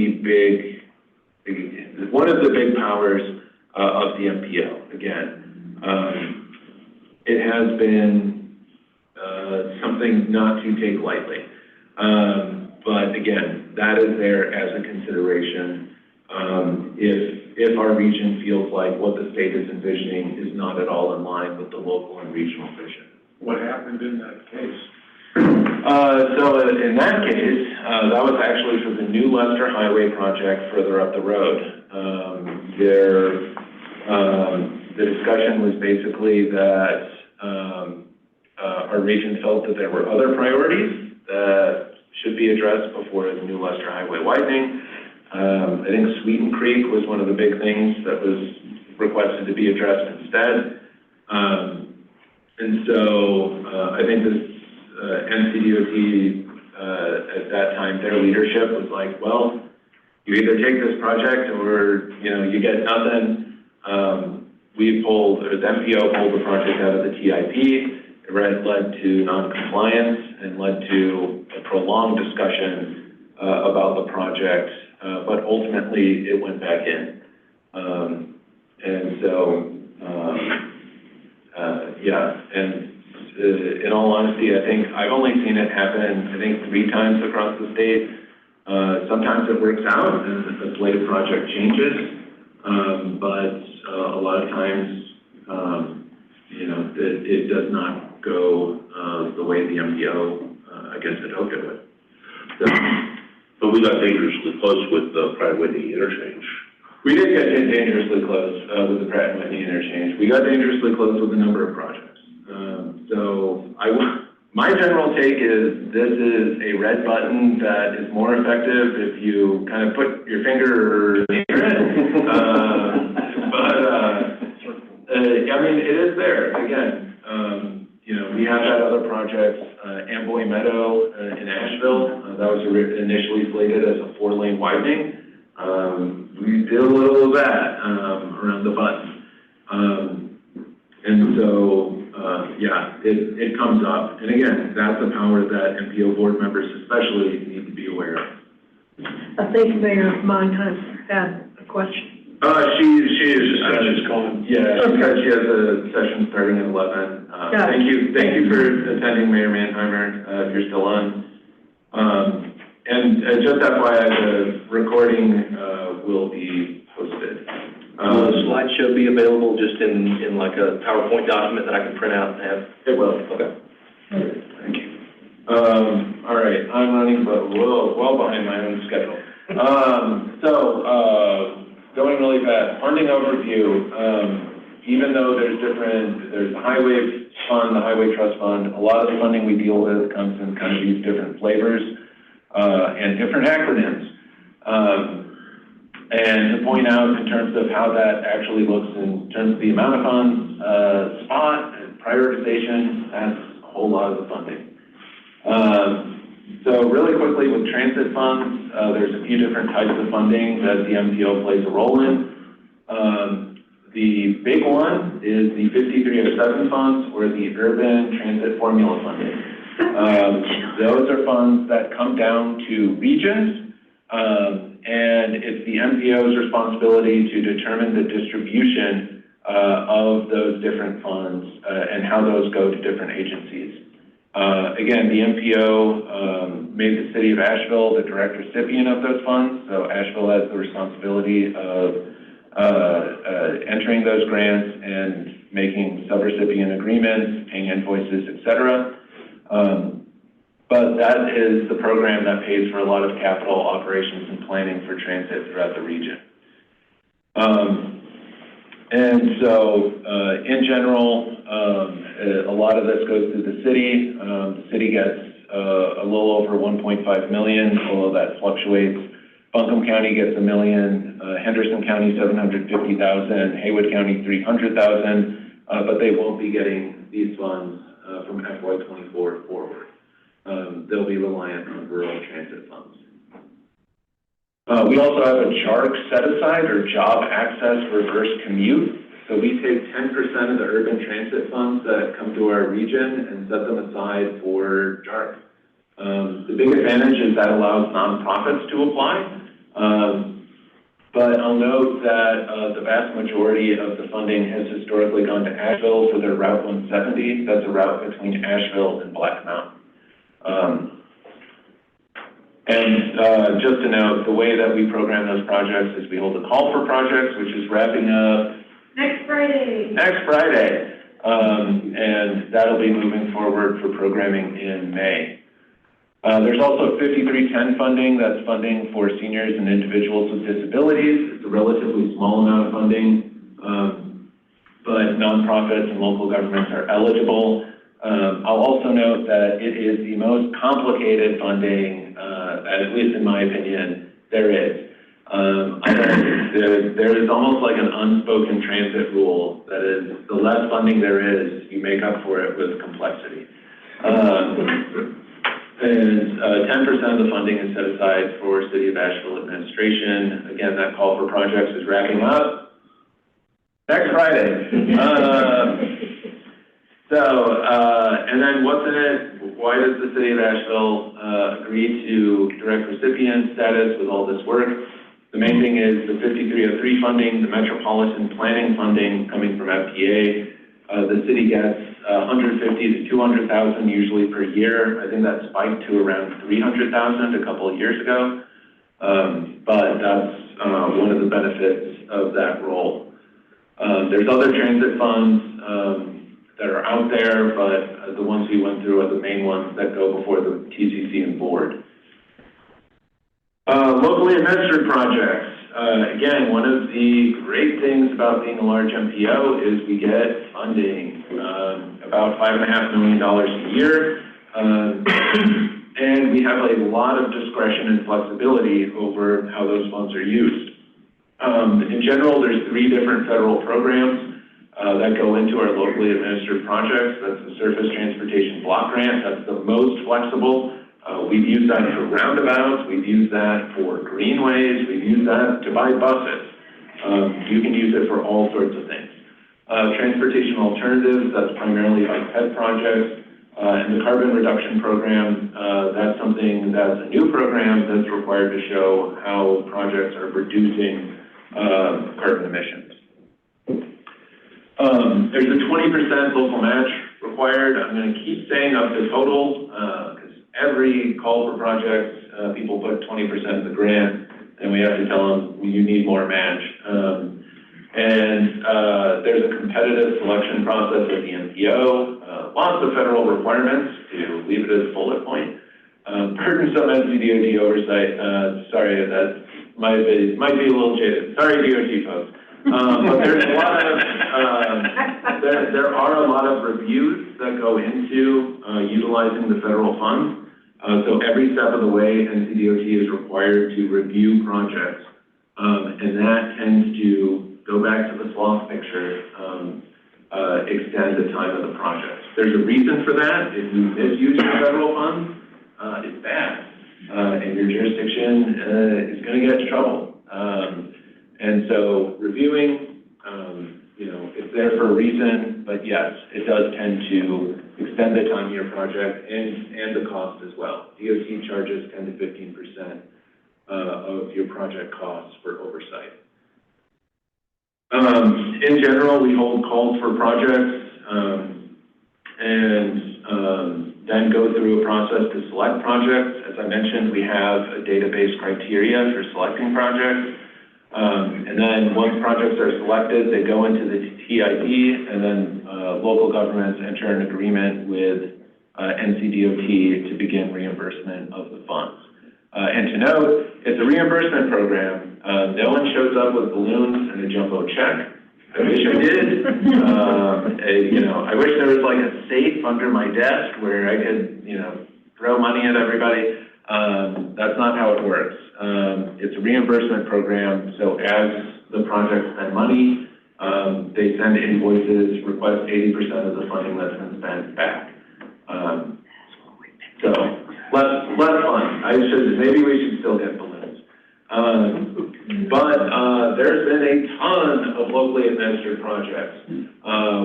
one of the big powers of the MPO. Again, it has been something not to take lightly, but again, that is there as a consideration. If our region feels like what the state is envisioning is not at all in line with the local and regional vision. What happened in that case? So in that case, that was actually for the new Leicester Highway project further up the road. The discussion was basically that our region felt that there were other priorities that should be addressed before the new Leicester Highway widening. I think Sweeten Creek was one of the big things that was requested to be addressed instead. And so I think this NCDOT at that time, their leadership was like, well, you either take this project or you get nothing. The MPO pulled the project out of the TIP. It led to non-compliance and led to a prolonged discussion about the project but ultimately it went back in. And so, yeah, and in all honesty, I think I've only seen it happen, I think 3 times across the state. Sometimes it works out and the slate project changes, but a lot of times, you know, it does not go the way the MPO, I guess, had hoped it would. So, But we got dangerously close with the Pratt Whitney interchange. we did get dangerously close with the Pratt and Whitney interchange. We got dangerously close with a number of projects. So my general take is this is a red button that is more effective if you kind of put your finger near it. I mean, it is there. Again, you know, we have had other projects, Amboy Meadow in Asheville. That was initially slated as a 4-lane widening. We did a little of that around the button. And so, yeah, it comes up. And again, that's a power that MPO board members especially need to be aware of. I think Mayor Monheim had a question. She is just, She's calling. yeah, she said she has a session starting at 11. Thank you for attending, Mayor Mannheimer, if you're still on. And just FYI, the recording will be posted. Will the slideshow be available just in like a PowerPoint document that I can print out and have? It will. Okay. Thank you. All right, I'm running well behind my own schedule. Going really fast, funding overview. Even though there's the highway fund, the highway trust fund, a lot of the funding we deal with comes in kind of these different flavors and different acronyms. And to point out in terms of how that actually looks in terms of the amount of funds, spot, and prioritization, that's a whole lot of the funding. So really quickly with transit funds, there's a few different types of funding that the MPO plays a role in. The big one is the 5307 funds or the urban transit formula funding. Those are funds that come down to regions, and it's the MPO's responsibility to determine the distribution of those different funds and how those go to different agencies. Again, the MPO made the city of Asheville the direct recipient of those funds, so Asheville has the responsibility of entering those grants and making subrecipient agreements, paying invoices, etc. But that is the program that pays for a lot of capital operations and planning for transit throughout the region. And so, in general, a lot of this goes through the city. The city gets a little over 1.5 million, although that fluctuates. Buncombe County gets $1 million, Henderson County 750,000, Haywood County 300,000, but they won't be getting these funds from FY24 forward. They'll be reliant on rural transit funds. We also have a JARC set aside, or Job Access Reverse Commute. So we take 10% of the urban transit funds that come to our region and set them aside for JARC. The big advantage is that allows nonprofits to apply. But I'll note that the vast majority of the funding has historically gone to Asheville for their Route 170. That's a route between Asheville and Black Mountain. Just to note, the way that we program those projects is we hold a call for projects, which is wrapping up Next Friday. Next Friday. And that'll be moving forward for programming in May. There's also 5310 funding. That's funding for seniors and individuals with disabilities. It's a relatively small amount of funding, but nonprofits and local governments are eligible. I'll also note that it is the most complicated funding, at least in my opinion, there is. There is almost like an unspoken transit rule that is, the less funding there is, you make up for it with complexity. And 10% of the funding is set aside for City of Asheville administration. Again, that call for projects is wrapping up next Friday. And then what's in it? why does the city of Asheville agree to direct recipient status with all this work? The main thing is the 5303 funding, the metropolitan planning funding coming from MPA. The city gets 150 to 200,000 usually per year. I think that spiked to around 300,000 a couple of years ago. But that's one of the benefits of that role. There's other transit funds that are out there, but the ones we went through are the main ones that go before the TCC and board. Locally administered projects. Again, one of the great things about being a large MPO is we get funding, about $5.5 million a year. And we have a lot of discretion and flexibility over how those funds are used. In general, there's 3 different federal programs that go into our locally administered projects. That's the Surface Transportation Block Grant. That's the most flexible. We've used that for roundabouts. We've used that for greenways. We've used that to buy buses. You can use it for all sorts of things. Transportation alternatives, that's primarily by pet projects. And the carbon reduction program, that's something that's a new program that's required to show how projects are reducing carbon emissions. There's a 20% local match required. I'm going to keep saying up to total, because every call for projects, people put 20% of the grant, and we have to tell them you need more match. There's a competitive selection process at the MPO, lots of federal requirements to leave it as a bullet point. Burdensome NCDOT oversight, sorry, that might be a little jaded. Sorry, DOT folks. But there's a lot of, there are a lot of reviews that go into utilizing the federal funds. So every step of the way, NCDOT is required to review projects, and that tends to go back to the SLOSS picture, extend the time of the project. There's a reason for that. If you misuse the federal funds, it's bad, and your jurisdiction is going to get in trouble. And so reviewing, it's there for a reason, but yes, it does tend to extend the time of your project and the cost as well. DOT charges 10 to 15% of your project costs for oversight. In general, we hold calls for projects and then go through a process to select projects. As I mentioned, we have a database criteria for selecting projects. And then once projects are selected, they go into the TID, and then local governments enter an agreement with NCDOT to begin reimbursement of the funds. And to note, it's a reimbursement program. No one shows up with balloons and a jumbo check. I wish I did. I wish there was like a safe under my desk where I could, throw money at everybody. That's not how it works. It's a reimbursement program, so as the projects spend money, they send invoices, request 80% of the funding that's been spent back. So less fun. Maybe we should still get balloons. But there's been a ton of locally administered projects.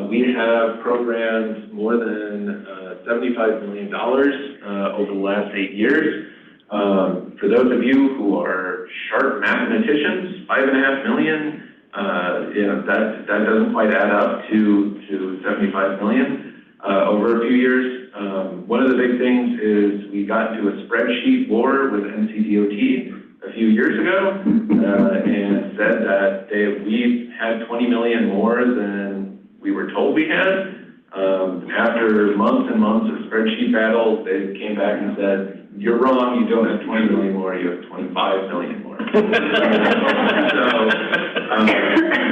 We have programmed more than $75 million over the last 8 years. For those of you who are sharp mathematicians, $5.5 million, that doesn't quite add up to 75 million over a few years. One of the big things is we got into a spreadsheet war with NCDOT a few years ago and said that we had 20 million more than we were told we had. After months and months of spreadsheet battles, they came back and said, "You're wrong, you don't have 20 million more, you have 25 million more." So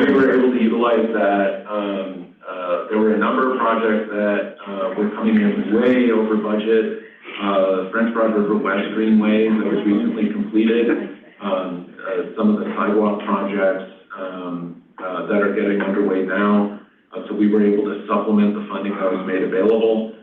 we were able to utilize that. There were a number of projects that were coming in way over budget. French Broad River West Greenway that was recently completed. Some of the sidewalk projects that are getting underway now. So we were able to supplement the funding that was made available.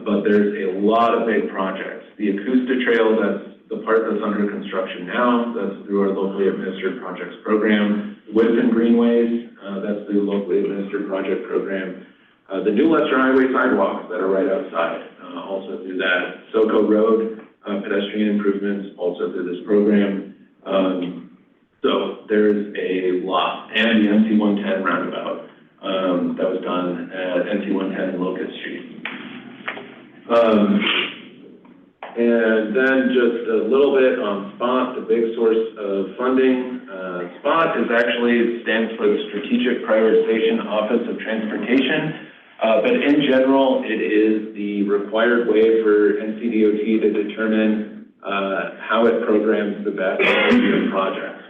But there's a lot of big projects. The Acoustic Trail, that's the part that's under construction now. That's through our locally administered projects program. Whitson Greenways, that's through the locally administered project program. The new Lester Highway sidewalks that are right outside, also through that. SoCo Road, pedestrian improvements, also through this program. So there's a lot. And the NC 110 roundabout that was done at NC 110 and Locust Street. And then just a little bit on SPOT, the big source of funding. SPOT stands for the Strategic Prioritization Office of Transportation. But in general, it is the required way for NCDOT to determine how it programs the best projects.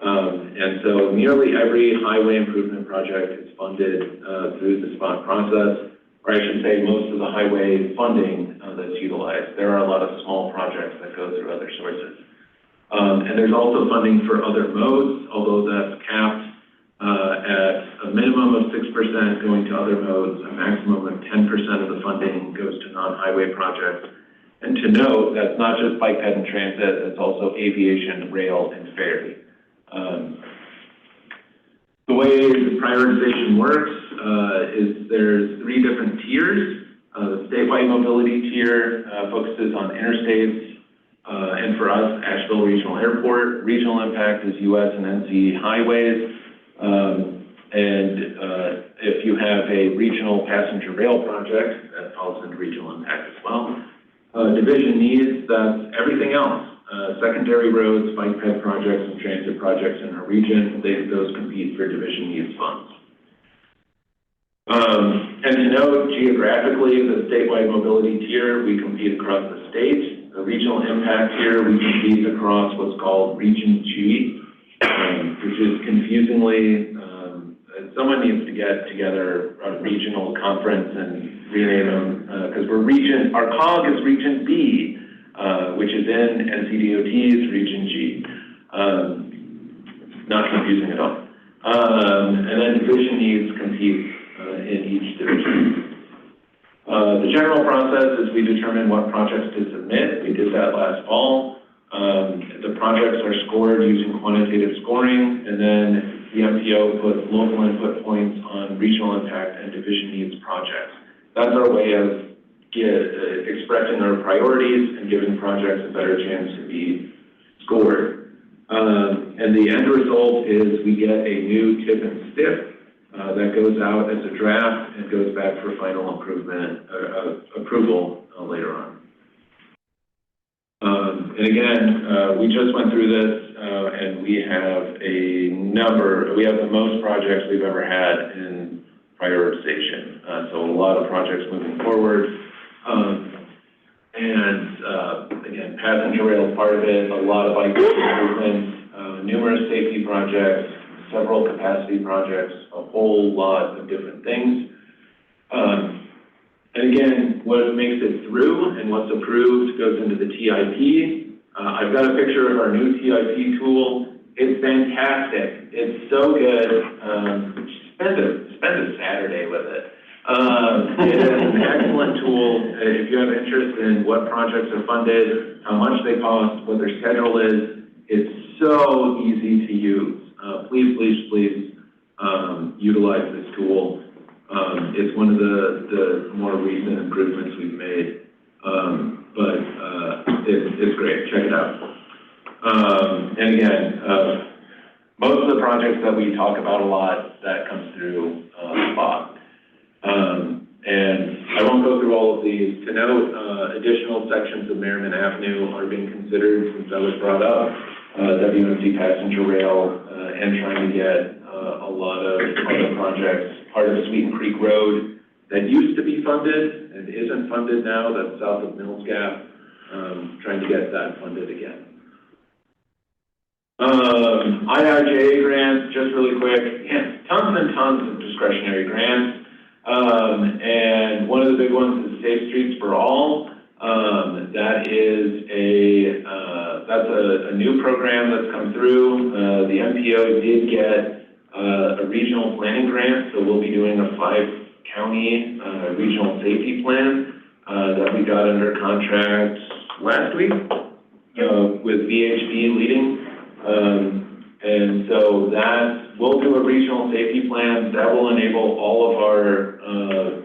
And so nearly every highway improvement project is funded through the SPOT process, or I should say most of the highway funding that's utilized. There are a lot of small projects that go through other sources. And there's also funding for other modes, although that's capped at a minimum of 6% going to other modes, a maximum of 10% of the funding goes to non-highway projects. And to note, that's not just bike, ped, and transit, it's also aviation, rail, and ferry. The way the prioritization works is there's 3 different tiers. The statewide mobility tier focuses on interstates, and for us, Asheville Regional Airport. Regional impact is US and NC highways. If you have a regional passenger rail project, that falls into regional impact as well. Division needs, that's everything else. Secondary roads, bike ped projects, and transit projects in our region, those compete for division needs funds. And to note, geographically, the statewide mobility tier, we compete across the state. The regional impact tier, we compete across what's called Region G, which is confusingly, someone needs to get together a regional conference and rename them, because our COG is Region B, which is in NCDOT's Region G. Not confusing at all. And then division needs compete in each division. The general process is we determine what projects to submit. We did that last fall. The projects are scored using quantitative scoring, and then the MPO puts local input points on regional impact and division needs projects. That's our way of expressing our priorities and giving projects a better chance to be scored. And the end result is we get a new tip and stiff that goes out as a draft and goes back for final approval later on. And again, we just went through this and we have the most projects we've ever had in prioritization. So a lot of projects moving forward. Again, passenger rail is part of it, a lot of bike improvements, numerous safety projects, several capacity projects, a whole lot of different things. And again, what makes it through and what's approved goes into the TIP. I've got a picture of our new TIP tool. It's fantastic. It's so good. Spend a Saturday with it. It is an excellent tool. If you have interest in what projects are funded, how much they cost, what their schedule is, it's so easy to use. Please utilize this tool. It's one of the more recent improvements we've made, but it's great. Check it out. And again, most of the projects that we talk about a lot, that comes through SPOT. And I won't go through all of these. To note, additional sections of Merriman Avenue are being considered since that was brought up. WMC passenger rail and trying to get a lot of other projects. Part of Sweeten Creek Road that used to be funded and isn't funded now, that's south of Mills Gap, trying to get that funded again. IIJA grants, just really quick, tons and tons of discretionary grants. And one of the big ones is Safe Streets for All. That is that's a new program that's come through. The MPO did get a regional planning grant, so we'll be doing a 5-county regional safety plan that we got under contract last week with VHB leading. And so we'll do a regional safety plan that will enable all of our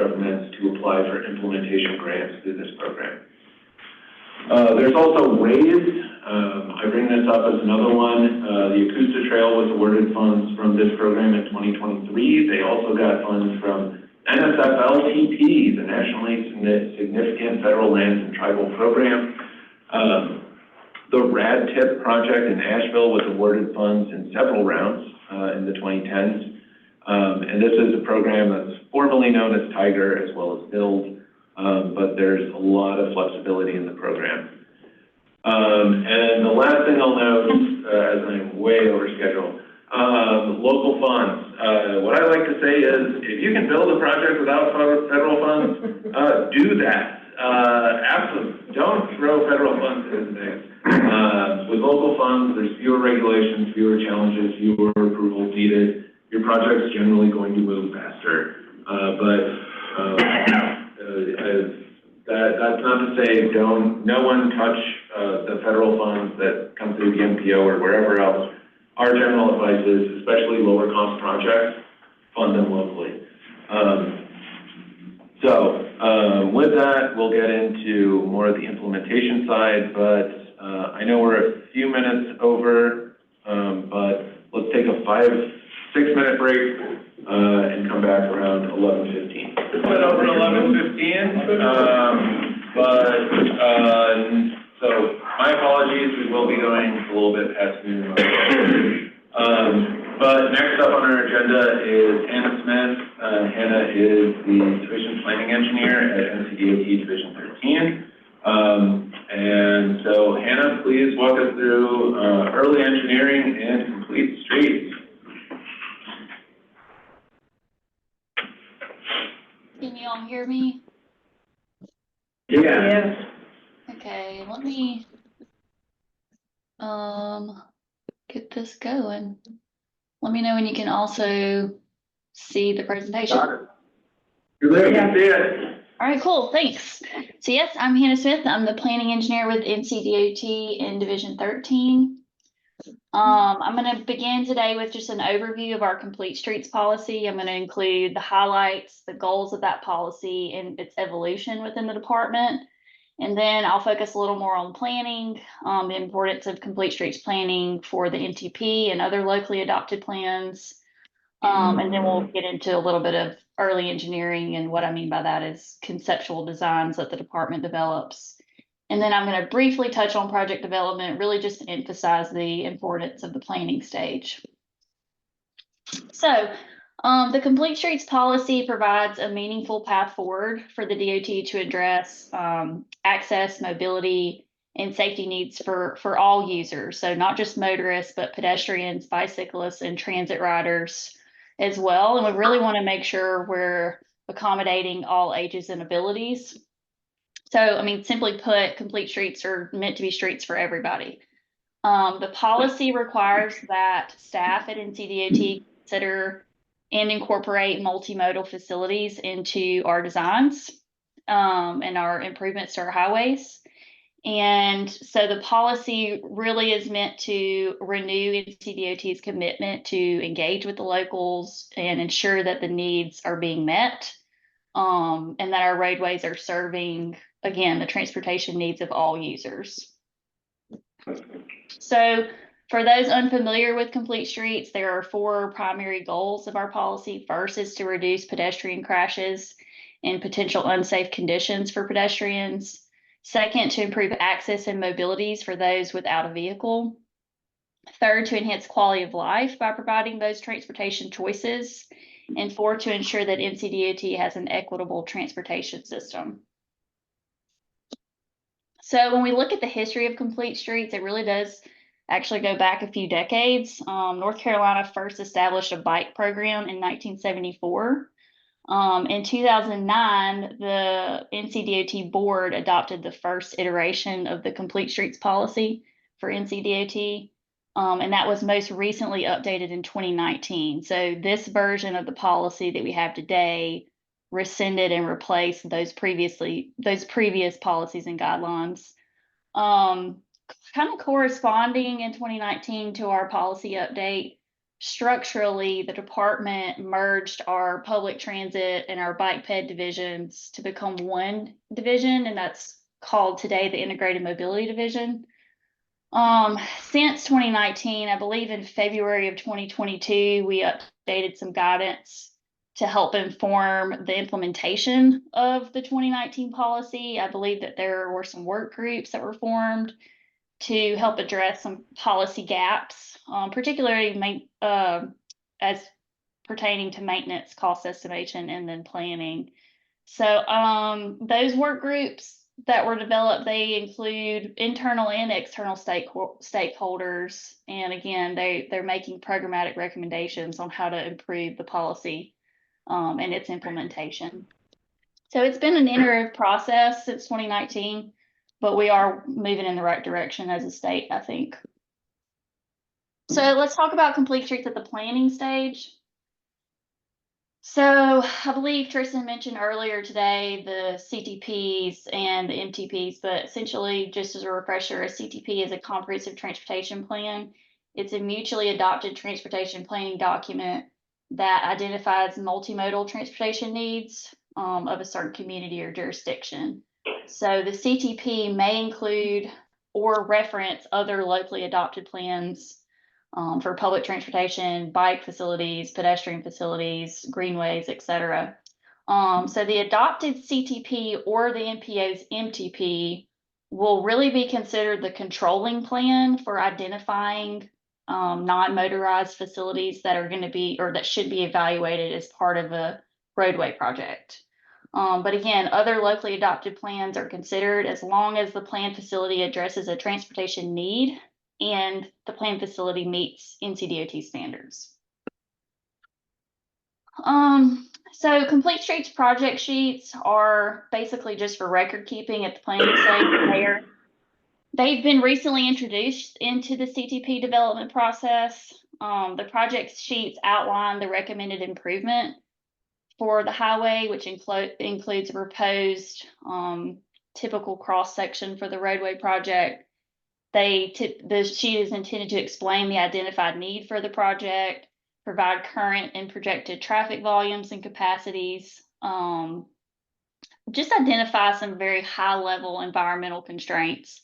governments to apply for implementation grants through this program. There's also WAVE. I bring this up as another one. The Acoustic Trail was awarded funds from this program in 2023. They also got funds from NSF-LTP, the Nationally Significant Federal Lands and Tribal Program. The RAD TIP project in Asheville was awarded funds in several rounds in the 2010s. And this is a program that's formerly known as TIGER as well as BUILD, but there's a lot of flexibility in the program. And the last thing I'll note, as I'm way over schedule, local funds. What I like to say is, if you can build a project without federal funds, do that. Absolutely, don't throw federal funds in things. With local funds, there's fewer regulations, fewer challenges, fewer approvals needed. Your project's generally going to move faster. That's not to say no one touch the federal funds that come through the MPO or wherever else. Our general advice is, especially lower cost projects, fund them locally. With that, we'll get into more of the implementation side, but I know we're a few minutes over, but let's take a 6-minute break and come back around 11:15. It's been over 11:15, so my apologies, we will be going a little bit past noon. But next up on our agenda is Hannah Smith. Hannah is the Division Planning Engineer at NCDOT Division 13. And so Hannah, please walk us through early engineering and complete streets. Can you all hear me? Yeah. Okay, let me get this going. Let me know when you can also see the presentation. Got it. You're there, you can see it. All right, cool, thanks. So yes, I'm Hannah Smith. I'm the planning engineer with NCDOT in Division 13. I'm going to begin today with just an overview of our complete streets policy. I'm going to include the highlights, the goals of that policy, and its evolution within the department. And then I'll focus a little more on planning, the importance of complete streets planning for the NTP and other locally adopted plans. And then we'll get into a little bit of early engineering, and what I mean by that is conceptual designs that the department develops. And then I'm going to briefly touch on project development, really just to emphasize the importance of the planning stage. So the Complete Streets policy provides a meaningful path forward for the DOT to address access, mobility, and safety needs for all users. So not just motorists, but pedestrians, bicyclists, and transit riders as well. And we really want to make sure we're accommodating all ages and abilities. So, I mean, simply put, complete streets are meant to be streets for everybody. The policy requires that staff at NCDOT consider and incorporate multimodal facilities into our designs and our improvements to our highways. And so the policy really is meant to renew NCDOT's commitment to engage with the locals and ensure that the needs are being met, and that our roadways are serving, again, the transportation needs of all users. So for those unfamiliar with Complete Streets, there are 4 primary goals of our policy. First is to reduce pedestrian crashes and potential unsafe conditions for pedestrians. Second, to improve access and mobilities for those without a vehicle. Third, to enhance quality of life by providing those transportation choices. And 4, to ensure that NCDOT has an equitable transportation system. So when we look at the history of Complete Streets, it really does actually go back a few decades. North Carolina first established a bike program in 1974. In 2009, the NCDOT board adopted the first iteration of the Complete Streets policy for NCDOT, and that was most recently updated in 2019. So this version of the policy that we have today rescinded and replaced those previous policies and guidelines. Kind of corresponding in 2019 to our policy update structurally, the department merged our public transit and our bike ped divisions to become one division, and that's called today the Integrated Mobility Division. Since 2019, I believe in February of 2022, we updated some guidance to help inform the implementation of the 2019 policy. I believe that there were some work groups that were formed to help address some policy gaps, particularly as pertaining to maintenance, cost estimation, and then planning. So those work groups that were developed, they include internal and external stakeholders. And again, they're making programmatic recommendations on how to improve the policy and its implementation. So it's been an iterative process since 2019, but we are moving in the right direction as a state, I think. So let's talk about complete streets at the planning stage. So I believe Tristan mentioned earlier today the CTPs and the MTPs, but essentially, just as a refresher, a CTP is a comprehensive transportation plan. It's a mutually adopted transportation planning document that identifies multimodal transportation needs of a certain community or jurisdiction. So the CTP may include or reference other locally adopted plans for public transportation, bike facilities, pedestrian facilities, greenways, etc. So the adopted CTP or the MPO's MTP will really be considered the controlling plan for identifying non-motorized facilities that are going to be or that should be evaluated as part of a roadway project. But again, other locally adopted plans are considered as long as the planned facility addresses a transportation need and the planned facility meets NCDOT standards. So complete streets project sheets are basically just for record keeping at the planning stage. They've been recently introduced into the CTP development process. The project sheets outline the recommended improvement for the highway, which includes a proposed typical cross section for the roadway project. The sheet is intended to explain the identified need for the project, provide current and projected traffic volumes and capacities, just identify some very high level environmental constraints,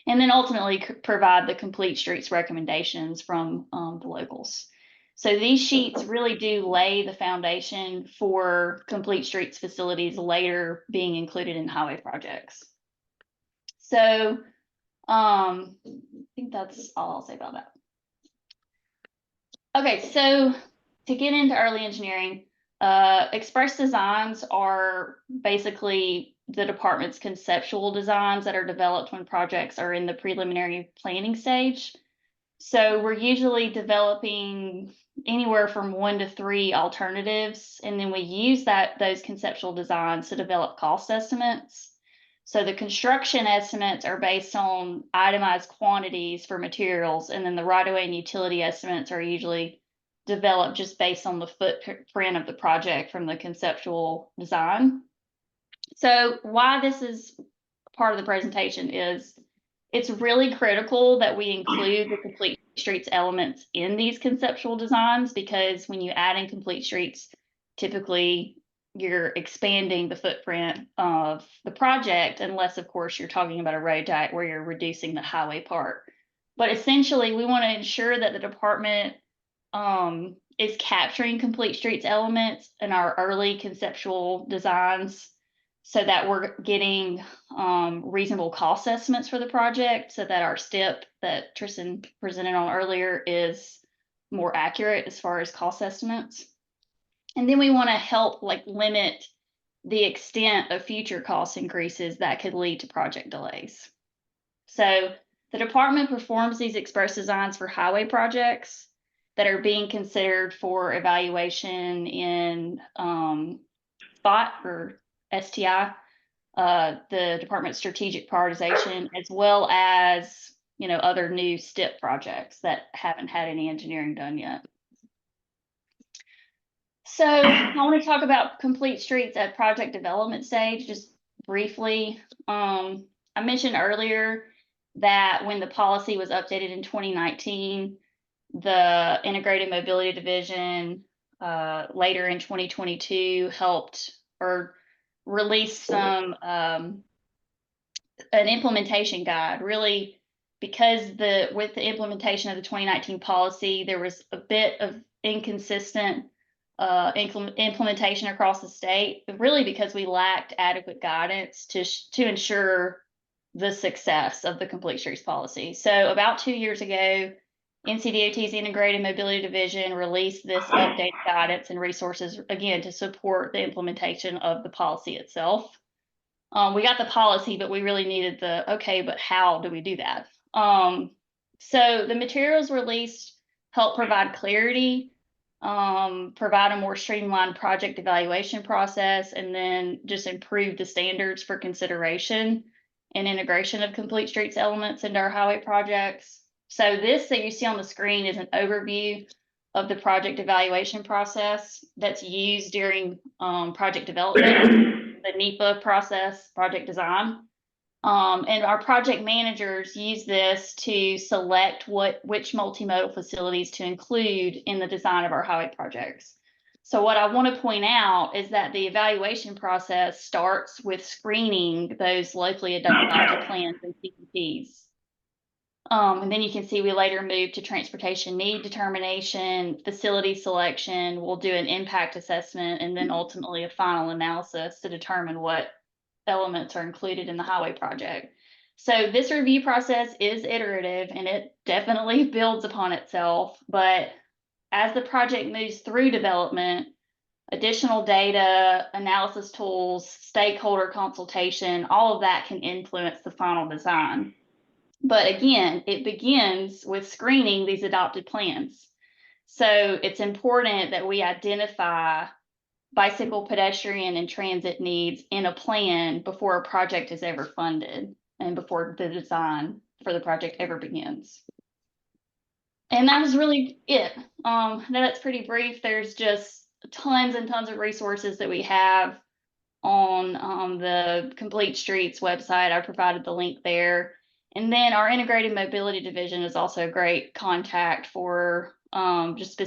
and then ultimately provide the complete streets recommendations from the locals. So these sheets really do lay the foundation for complete streets facilities later being included in highway projects. So I think that's all I'll say about that. Okay, so to get into early engineering, express designs are basically the department's conceptual designs that are developed when projects are in the preliminary planning stage. So we're usually developing anywhere from 1 to 3 alternatives, and then we use those conceptual designs to develop cost estimates. So the construction estimates are based on itemized quantities for materials, and then the right-of-way and utility estimates are usually developed just based on the footprint of the project from the conceptual design. So why this is part of the presentation is it's really critical that we include the complete streets elements in these conceptual designs, because when you add in complete streets, typically you're expanding the footprint of the project, unless of course you're talking about a road diet where you're reducing the highway part. But essentially we want to ensure that the department is capturing complete streets elements in our early conceptual designs so that we're getting reasonable cost estimates for the project, so that our STIP that Tristan presented on earlier is more accurate as far as cost estimates. And then we want to help limit the extent of future cost increases that could lead to project delays. So the department performs these express designs for highway projects that are being considered for evaluation in SPOT or STI, the department's strategic prioritization, as well as other new STIP projects that haven't had any engineering done yet. So I want to talk about complete streets at project development stage, just briefly. I mentioned earlier that when the policy was updated in 2019, The Integrated Mobility Division, later in 2022 helped or released some, an implementation guide, really, because with the implementation of the 2019 policy, there was a bit of inconsistent implementation across the state, really because we lacked adequate guidance to ensure the success of the Complete Streets policy. So about 2 years ago, NCDOT's Integrated Mobility Division released this updated guidance and resources, again, to support the implementation of the policy itself. We got the policy, but we really needed okay, but how do we do that? So the materials released help provide clarity, provide a more streamlined project evaluation process, and then just improve the standards for consideration and integration of Complete Streets elements into our highway projects. So this that you see on the screen is an overview of the project evaluation process that's used during project development, the NEPA process, project design. And our project managers use this to select which multimodal facilities to include in the design of our highway projects. So what I want to point out is that the evaluation process starts with screening those locally adopted plans and CPPs. And then you can see we later move to transportation need determination, facility selection. We'll do an impact assessment, and then ultimately a final analysis to determine what elements are included in the highway project. So this review process is iterative, and it definitely builds upon itself. But as the project moves through development, additional data, analysis tools, stakeholder consultation, all of that can influence the final design. But again, it begins with screening these adopted plans. So it's important that we identify bicycle, pedestrian, and transit needs in a plan before a project is ever funded and before the design for the project ever begins. And that was really it. Now that's pretty brief. There's just tons and tons of resources that we have on the Complete Streets website. I provided the link there. And then our Integrated Mobility Division is also a great contact for just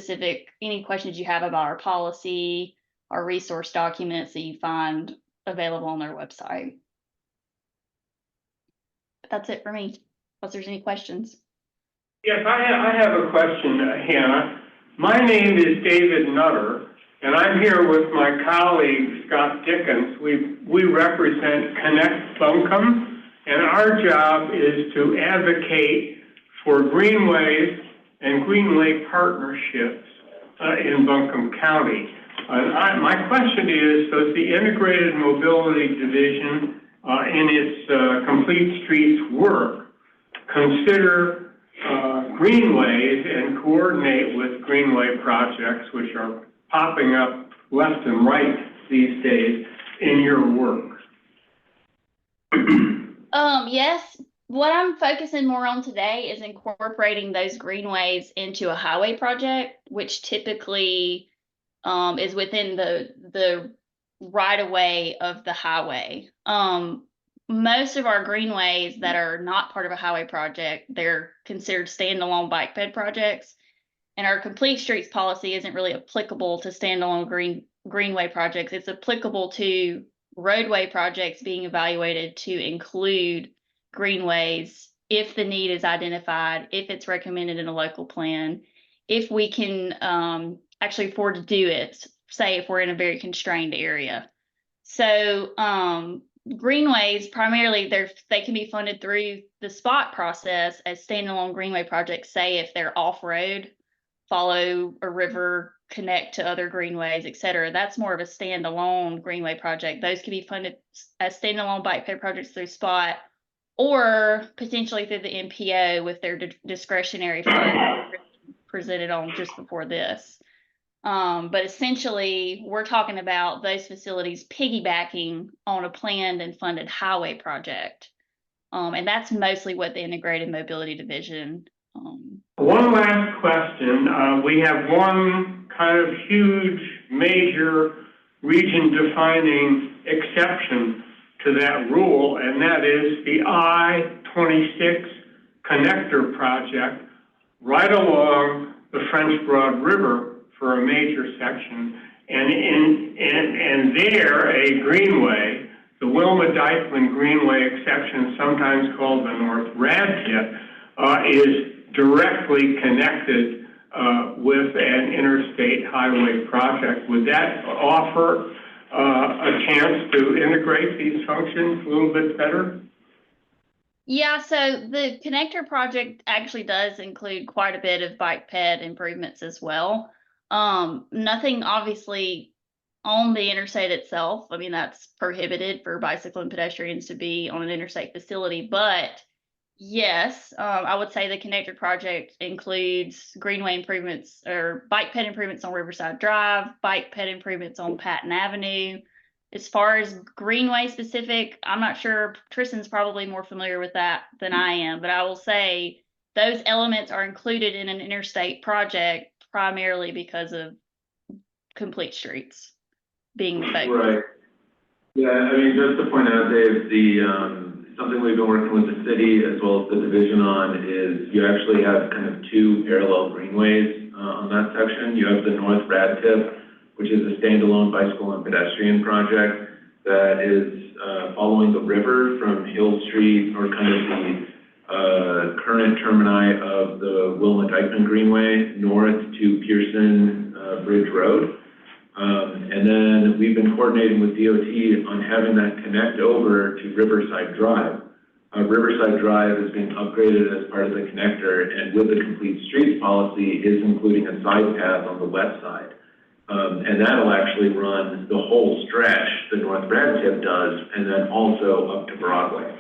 any questions you have about our policy, our resource documents that you find available on their website. But that's it for me, unless there's any questions. Yes, I have a question, Hannah. My name is David Nutter, and I'm here with my colleague, Scott Dickens. We represent Connect Buncombe, and our job is to advocate for greenways and greenway partnerships in Buncombe County. My question is, does the Integrated Mobility Division in its Complete Streets work consider greenways and coordinate with greenway projects, which are popping up left and right these days, in your work? Yes. What I'm focusing more on today is incorporating those greenways into a highway project, which typically is within the right of way of the highway. Most of our greenways that are not part of a highway project, they're considered standalone bike ped projects. And our Complete Streets policy isn't really applicable to standalone greenway projects. It's applicable to roadway projects being evaluated to include greenways if the need is identified, if it's recommended in a local plan, if we can actually afford to do it, say if we're in a very constrained area. So greenways, primarily, they can be funded through the SPOT process as standalone greenway projects, say if they're off-road, follow a river, connect to other greenways, et cetera. That's more of a standalone greenway project. Those can be funded as standalone bike ped projects through SPOT, or potentially through the MPO with their discretionary funds presented on just before this. But essentially, we're talking about those facilities piggybacking on a planned and funded highway project. And that's mostly what the Integrated Mobility Division. One last question. We have one kind of huge, major region-defining exception to that rule, and that is the I-26 connector project right along the French Broad River for a major section. And there, a greenway, the Wilma-Dykeman Greenway exception, sometimes called the North Rad Tip, is directly connected with an interstate highway project. Would that offer a chance to integrate these functions a little bit better? Yeah, so the connector project actually does include quite a bit of bike ped improvements as well. Nothing obviously on the interstate itself. I mean, that's prohibited for bicycle and pedestrians to be on an interstate facility, but yes, I would say the connector project includes greenway improvements or bike ped improvements on Riverside Drive, bike ped improvements on Patton Avenue. As far as greenway specific, I'm not sure. Tristan's probably more familiar with that than I am, but I will say those elements are included in an interstate project primarily because of complete streets being the focus. Right. Yeah, I mean, just to point out, Dave, something we've been working with the city as well as the division on is you actually have kind of two parallel greenways on that section. You have the North Rad Tip, which is a standalone bicycle and pedestrian project that is following the river from Hill Street, or kind of the current termini of the Wilma-Dykeman Greenway north to Pearson Bridge Road. And then we've been coordinating with DOT on having that connect over to Riverside Drive. Riverside Drive is being upgraded as part of the connector, and with the complete streets policy is including a side path on the west side. And that'll actually run the whole stretch, the North Rad Tip does, and then also up to Broadway.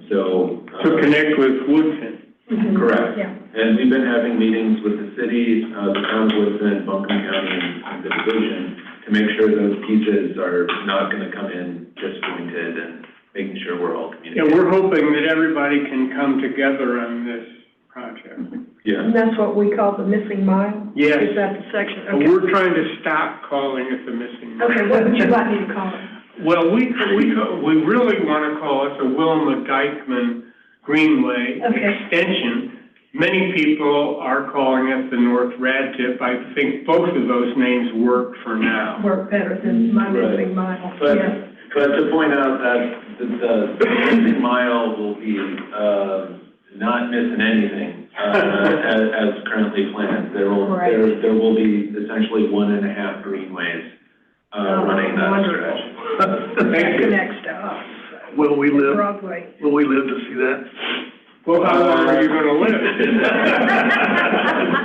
To connect with Woodfin. Correct. Yeah. And we've been having meetings with the city, the town of Woodfin, Buncombe County, and the division to make sure those pieces are not going to come in disjointed and making sure we're all communicating. Yeah, we're hoping that everybody can come together on this project. Yeah. And that's what we call the missing mile? Yes. Is that the section? And Okay. we're trying to stop calling it the missing mile. Okay, what would you like me to call it? Well, we really want to call it the Wilma-Dykeman Greenway extension. Many people are calling it the North Rad Tip. I think both of those names work for now. Work better than my missing mile, yes. But to point out that the missing mile will be not missing anything as currently planned. There will be essentially 1.5 greenways running that stretch. That connects to us. Will we live? Broadway. Will we live to see that? Well, how long are you going to live?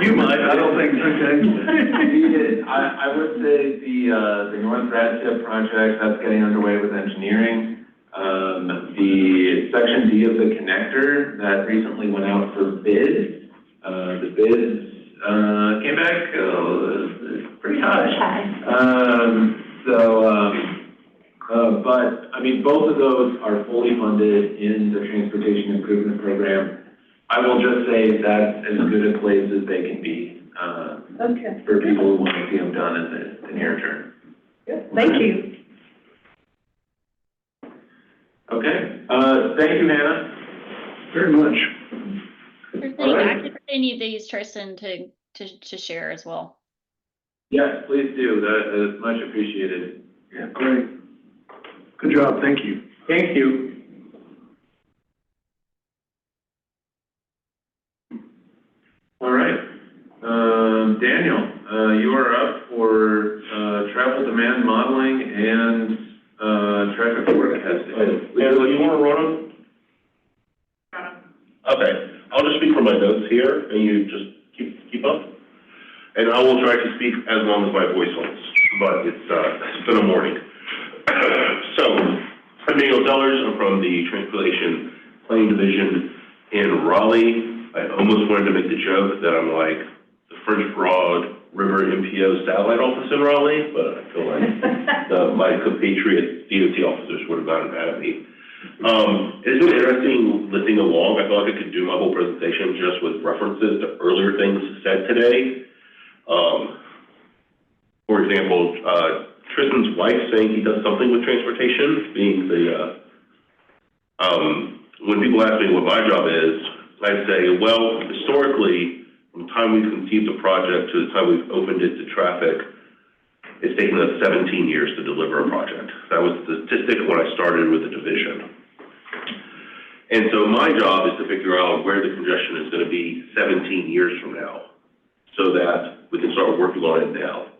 You might, I don't think, okay. I would say the North Rad Tip project, that's getting underway with engineering. The section D of the connector that recently went out for bid, the bids came back pretty high. But I mean, both of those are fully funded in the Transportation Improvement Program. I will just say that's as good a place as they can be for people who want to see them done in the near term. Good. Thank you. Okay. Thank you, Hannah. Very much. Sure thing. I can continue these, Tristan, to share as well. Yes, please do. That is much appreciated. Yeah, great. Good job, thank you. Thank you. All right. Daniel, you are up for travel demand modeling and traffic forecasting. Angela, you want to run them? Okay, I'll just speak from my notes here, and you just keep up. And I will try to speak as long as my voice holds, but it's been a morning. So, I'm Daniel Zellers. I'm from the Transportation Planning Division in Raleigh. I almost wanted to make the joke that I'm like the French Broad River MPO satellite office in Raleigh, but I feel like my compatriot DOT officers would have gotten mad at me. It's been interesting listening along. I feel like I could do my whole presentation just with references to earlier things said today. For example, Tristan's wife saying he does something with transportation, being the, when people ask me what my job is, I say, well, historically, from the time we've conceived the project to the time we've opened it to traffic, it's taken us 17 years to deliver a project. That was the statistic when I started with the division. And so my job is to figure out where the congestion is going to be 17 years from now so that we can start working on it now.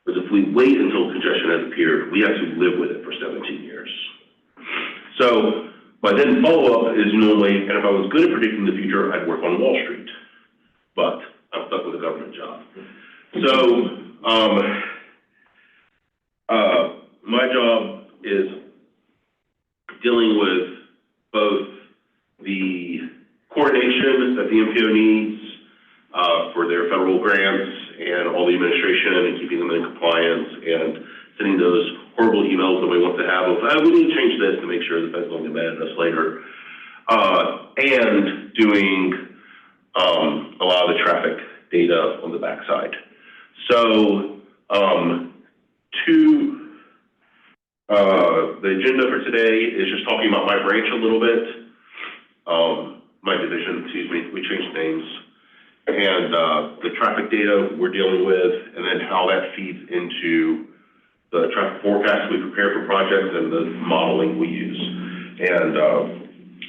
Because if we wait until congestion has appeared, we have to live with it for 17 years. So my then follow-up is normally, and if I was good at predicting the future, I'd work on Wall Street. But I'm stuck with a government job. So my job is dealing with both the coordination that the MPO needs for their federal grants and all the administration and keeping them in compliance and sending those horrible emails that we want to have of, we need to change this to make sure the Fed's going to get mad at us later, and doing a lot of the traffic data on the backside. So the agenda for today is just talking about my branch a little bit, my division, excuse me, we changed names, and the traffic data we're dealing with, and then how that feeds into the traffic forecast we prepare for projects and the modeling we use. And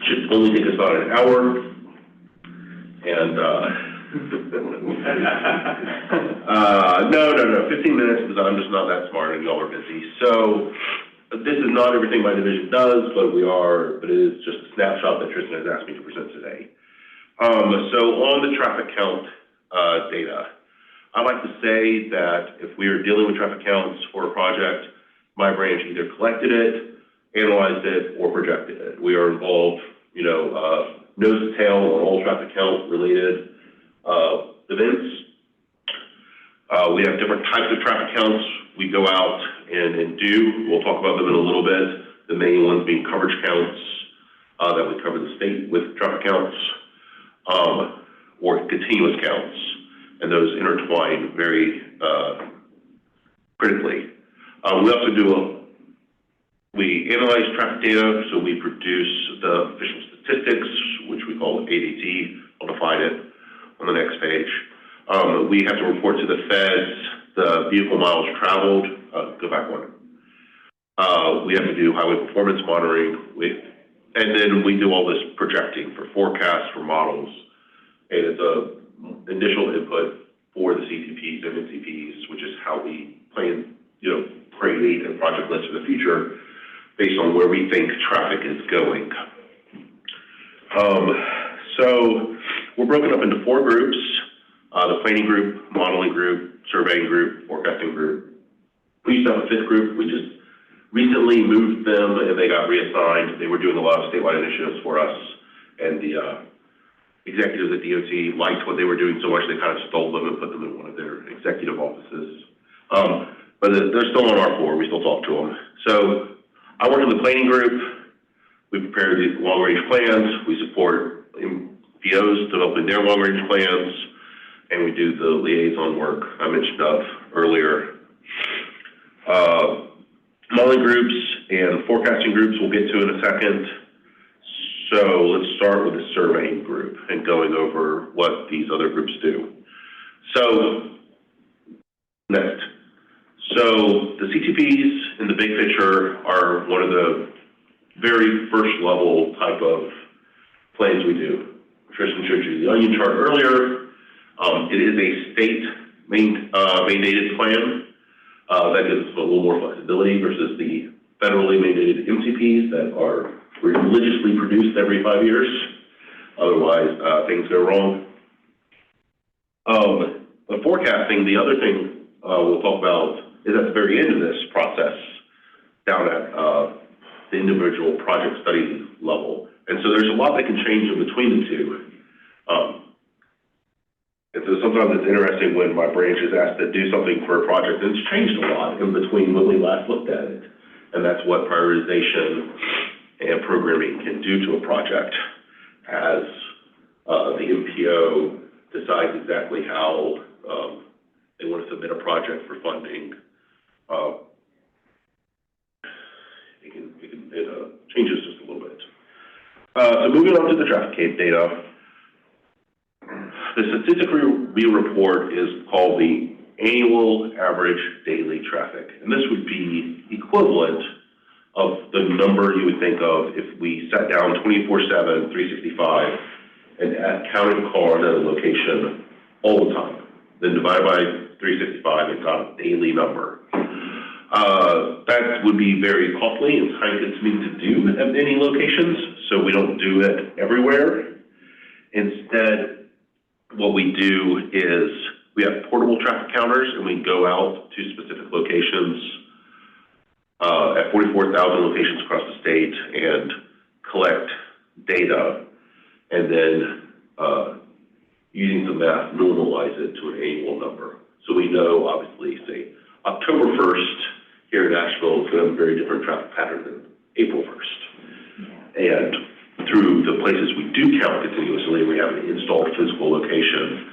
should only take us about an hour. And no, 15 minutes because I'm just not that smart and y'all are busy. So this is not everything my division does, but it is just a snapshot that Tristan has asked me to present today. So on the traffic count data, I like to say that if we are dealing with traffic counts for a project, my branch either collected it, analyzed it, or projected it. We are involved, nose to tail on all traffic count related events. We have different types of traffic counts we go out and do. We'll talk about them in a little bit. The main ones being coverage counts, that we cover the state with traffic counts, or continuous counts, and those intertwine very critically. We analyze traffic data, so we produce the official statistics, which we call ADT. I'll define it on the next page. We have to report to the feds the vehicle miles traveled. Go back one. We have to do highway performance monitoring, and then we do all this projecting for forecasts, for models, and it's a initial input for the CTPs and NCPs, which is how we plan, create a project list for the future based on where we think traffic is going. So we're broken up into 4 groups: the planning group, modeling group, surveying group, forecasting group. We used to have a 5th group. We just recently moved them and they got reassigned. They were doing a lot of statewide initiatives for us, and the executives at DOT liked what they were doing so much they kind of stole them and put them in one of their executive offices. But they're still on our floor. We still talk to them. So I work in the planning group. We prepare the long-range plans. We support MPOs developing their long-range plans, and we do the liaison work I mentioned earlier. Modeling groups and forecasting groups we'll get to in a second. So let's start with the surveying group and going over what these other groups do. So next. So the CTPs in the big picture are one of the very first level type of plans we do. Tristan showed you the onion chart earlier. It is a state mandated plan that gives us a little more flexibility versus the federally mandated MCPs that are religiously produced every 5 years. Otherwise, things go wrong. But forecasting, the other thing we'll talk about is at the very end of this process, down at the individual project study level. And so there's a lot that can change in between the two. And so sometimes it's interesting when my branch is asked to do something for a project, and it's changed a lot in between when we last looked at it. And that's what prioritization and programming can do to a project as the MPO decides exactly how they want to submit a project for funding. It changes just a little bit. So moving on to the traffic data. The statistical we report is called the annual average daily traffic. And this would be equivalent of the number you would think of if we sat down 24/7, 365, and counted cars at a location all the time. Then divide by 365 and got a daily number. That would be very costly and time-consuming to do at many locations, so we don't do it everywhere. Instead, what we do is we have portable traffic counters, and we go out to specific locations at 44,000 locations across the state and collect data, and then using some math, normalize it to an annual number. So we know, obviously, say, October 1st here in Asheville is going to have a very different traffic pattern than April 1st. And through the places we do count continuously, we have an installed physical location.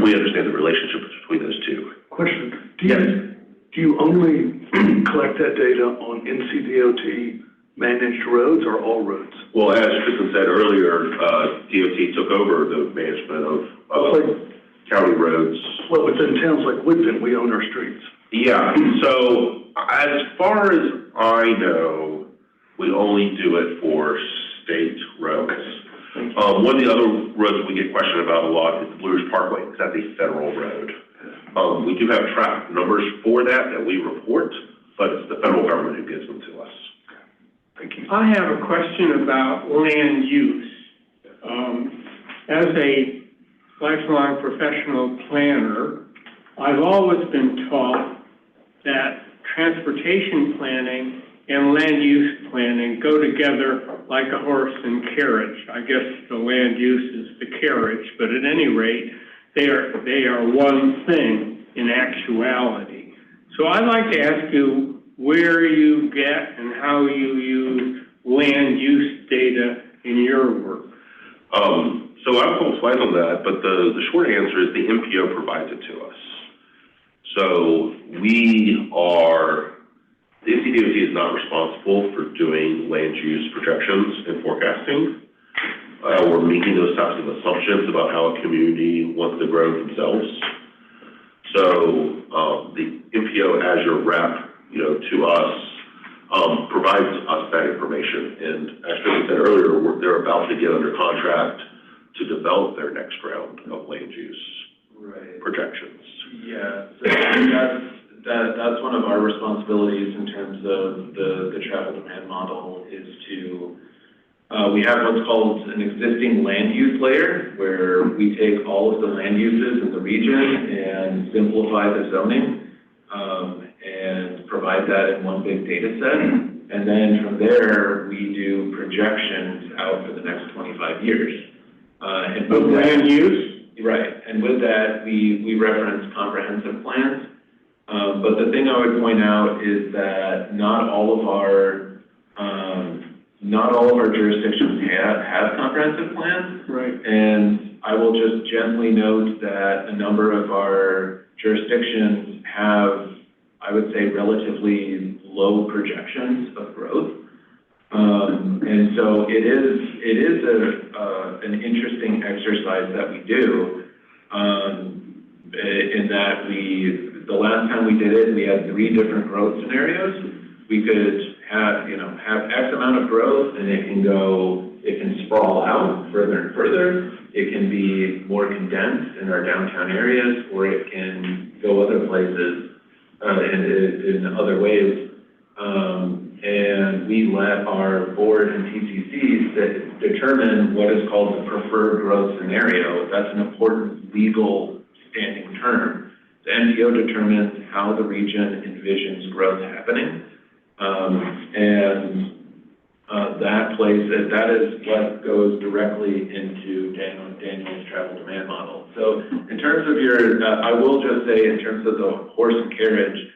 We understand the relationship between those two. Question, do you only collect that data on NCDOT managed roads or all roads? Well, as Kristen said earlier, DOT took over the management of county roads. Well, within towns like Woodfin, we own our streets. Yeah, so as far as I know, we only do it for state roads. One of the other roads we get questioned about a lot is the Blue Ridge Parkway, because that's a federal road. We do have traffic numbers for that we report, but it's the federal government who gives them to us. Thank you. I have a question about land use. As a lifelong professional planner, I've always been taught that transportation planning and land use planning go together like a horse and carriage. I guess the land use is the carriage, but at any rate, they are one thing in actuality. So I'd like to ask you where you get and how you use land use data in your work. So I'll call slides on that, but the short answer is the MPO provides it to us. So the NCDOT is not responsible for doing land use projections and forecasting. We're making those types of assumptions about how a community wants to grow themselves. So the MPO as your rep, to us, provides us that information. And as Kristen said earlier, they're about to get under contract to develop their next round of land use projections. Yeah, so that's one of our responsibilities in terms of the travel demand model is to, we have what's called an existing land use layer, where we take all of the land uses in the region and simplify the zoning, and provide that in one big data set. And then from there, we do projections out for the next 25 years. And with land use? Right, and with that, we reference comprehensive plans. But the thing I would point out is that not all of our jurisdictions have comprehensive plans. Right. And I will just gently note that a number of our jurisdictions have, I would say, relatively low projections of growth. And so it is an interesting exercise that we do, in that the last time we did it, we had 3 different growth scenarios. We could have X amount of growth, and it can sprawl out further and further. It can be more condensed in our downtown areas, or it can go other places, in other ways. And we let our board and TCCs determine what is called the preferred growth scenario. That's an important legal standing term. The MPO determines how the region envisions growth happening. That is what goes directly into Daniel's travel demand model. So in terms of I will just say in terms of the horse and carriage,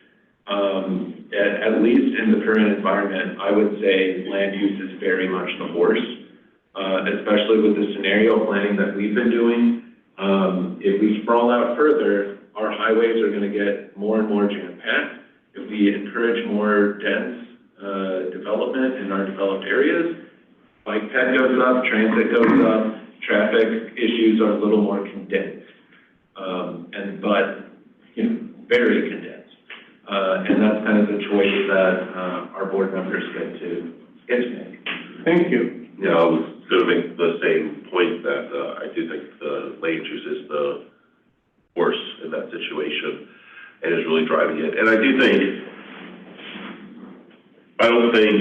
at least in the current environment, I would say land use is very much the horse, especially with the scenario planning that we've been doing. If we sprawl out further, our highways are going to get more and more jam-packed. If we encourage more dense development in our developed areas, bike ped goes up, transit goes up, traffic issues are a little more condensed. but, very condensed. And that's kind of the choice that, our board members get to make. Thank you. Yeah, I was gonna make the same point that, I do think the land use is the worst in that situation and is really driving it. And I don't think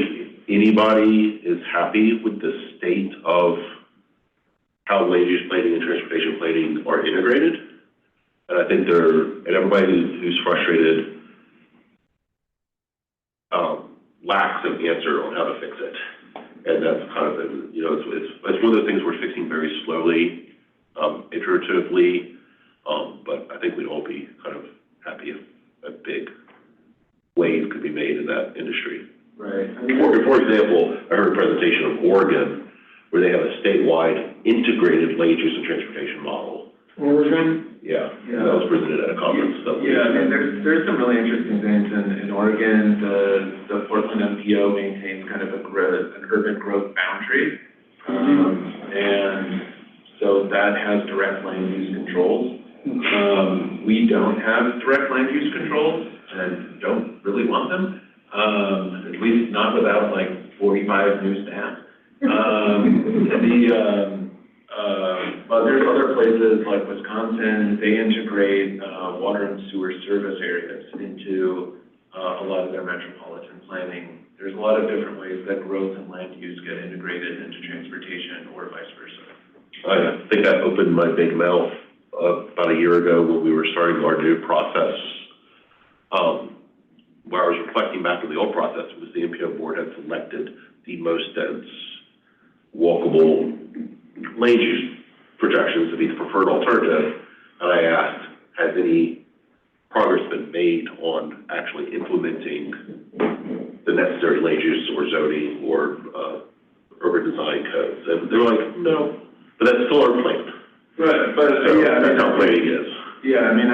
anybody is happy with the state of how land use planning and transportation planning are integrated. And I think everybody who's frustrated, lacks an answer on how to fix it. And that's kind of, it's one of the things we're fixing very slowly, iteratively, but I think we'd all be kind of happy if a big wave could be made in that industry. Right. For example, I heard a presentation of Oregon where they have a statewide integrated land use and transportation model. Oregon? Yeah, that was presented at a conference. Yeah, I mean, there's some really interesting things in Oregon. The Portland MPO maintains kind of an urban growth boundary. And so that has direct land use controls. We don't have direct land use controls and don't really want them, at least not without like 45 new staff. But there's other places like Wisconsin, they integrate water and sewer service areas into a lot of their metropolitan planning. There's a lot of different ways that growth and land use get integrated into transportation or vice versa. I think I opened my big mouth about a year ago when we were starting our new process, where I was reflecting back on the old process was the MPO board had selected the most dense walkable land use projections to be the preferred alternative. And I asked, has any progress been made on actually implementing the necessary land use or zoning or urban design codes? And they're like, no, but that's still our plan. Right, but So yeah, that's how planning is. Yeah, I mean,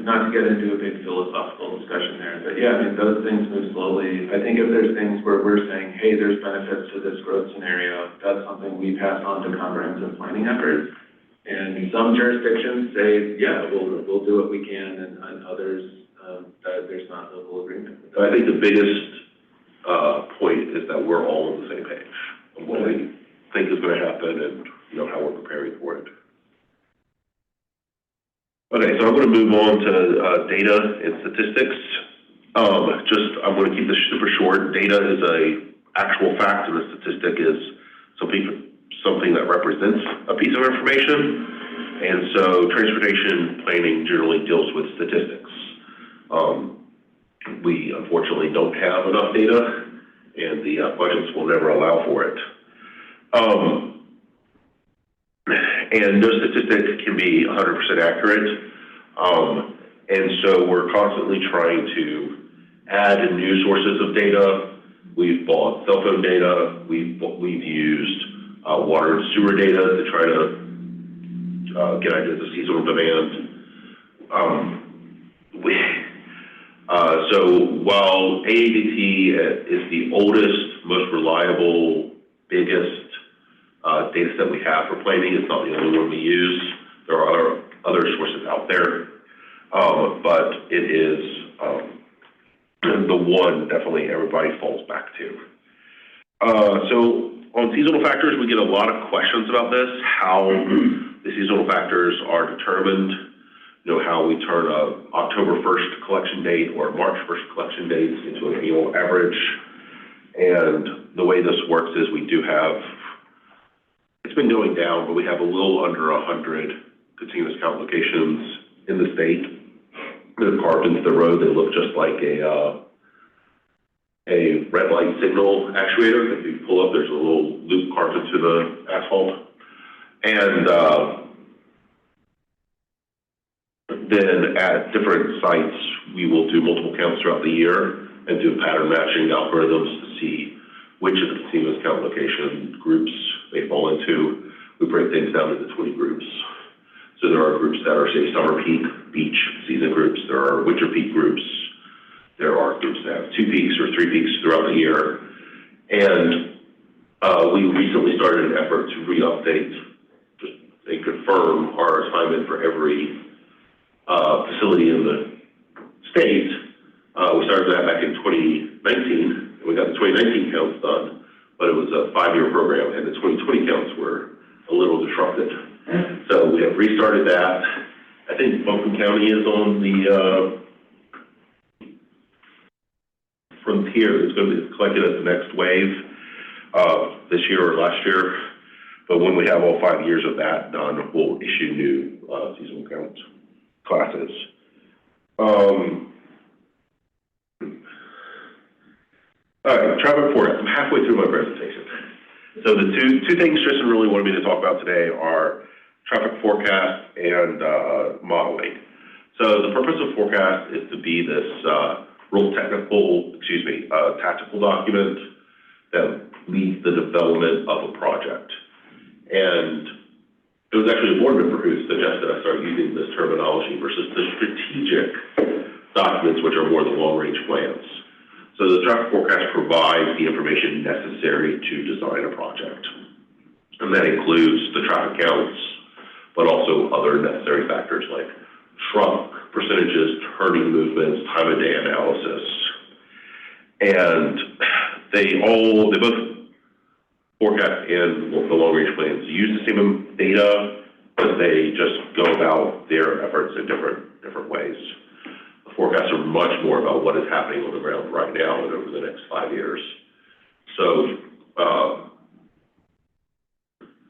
not to get into a big philosophical discussion there, but yeah, I mean, those things move slowly. I think if there's things where we're saying, hey, there's benefits to this growth scenario, that's something we pass on to comprehensive planning efforts. And some jurisdictions say, yeah, we'll do what we can, and others, there's not local agreement. I think the biggest point is that we're all on the same page on what we think is going to happen and how we're preparing for it. Okay, so I'm going to move on to data and statistics. I'm going to keep this super short. Data is a actual fact, and a statistic is something that represents a piece of information. And so transportation planning generally deals with statistics. We unfortunately don't have enough data, and the budgets will never allow for it. And no statistic can be 100% accurate. And so we're constantly trying to add new sources of data. We've bought cell phone data. We've used water and sewer data to try to get ideas of seasonal demand. So while AADT is the oldest, most reliable, biggest data set we have for planning, it's not the only one we use. There are other sources out there, but it is the one definitely everybody falls back to. So on seasonal factors, we get a lot of questions about this, how the seasonal factors are determined, how we turn a October 1st collection date or March 1st collection dates into an annual average. And the way this works is we do have, it's been going down, but we have a little under 100 continuous count locations in the state. They're carved into the road. They look just like a red light signal actuator. If you pull up, there's a little loop carved into the asphalt. And then at different sites, we will do multiple counts throughout the year and do pattern matching algorithms to see which of the continuous count location groups they fall into. We break things down into 20 groups. So there are groups that are, say, summer peak, beach season groups. There are winter peak groups. There are groups that have 2 peaks or 3 peaks throughout the year. And we recently started an effort to re-update and confirm our assignment for every facility in the state. We started that back in 2019. We got the 2019 counts done, but it was a 5-year program, and the 2020 counts were a little disrupted. So we have restarted that. I think Buncombe County is on the frontier. It's going to be collected at the next wave this year or last year. But when we have all 5 years of that done, we'll issue new seasonal count classes. All right, traffic forecast. I'm halfway through my presentation. So the two things Tristan really wanted me to talk about today are traffic forecast and modeling. So the purpose of forecast is to be this real tactical document that leads the development of a project. And it was actually a board member who suggested I start using this terminology versus the strategic documents, which are more the long-range plans. So the traffic forecast provides the information necessary to design a project. And that includes the traffic counts, but also other necessary factors like truck percentages, turning movements, time of day analysis. And they both forecast and the long-range plans use the same data, but they just go about their efforts in different ways. Forecasts are much more about what is happening on the ground right now and over the next 5 years. So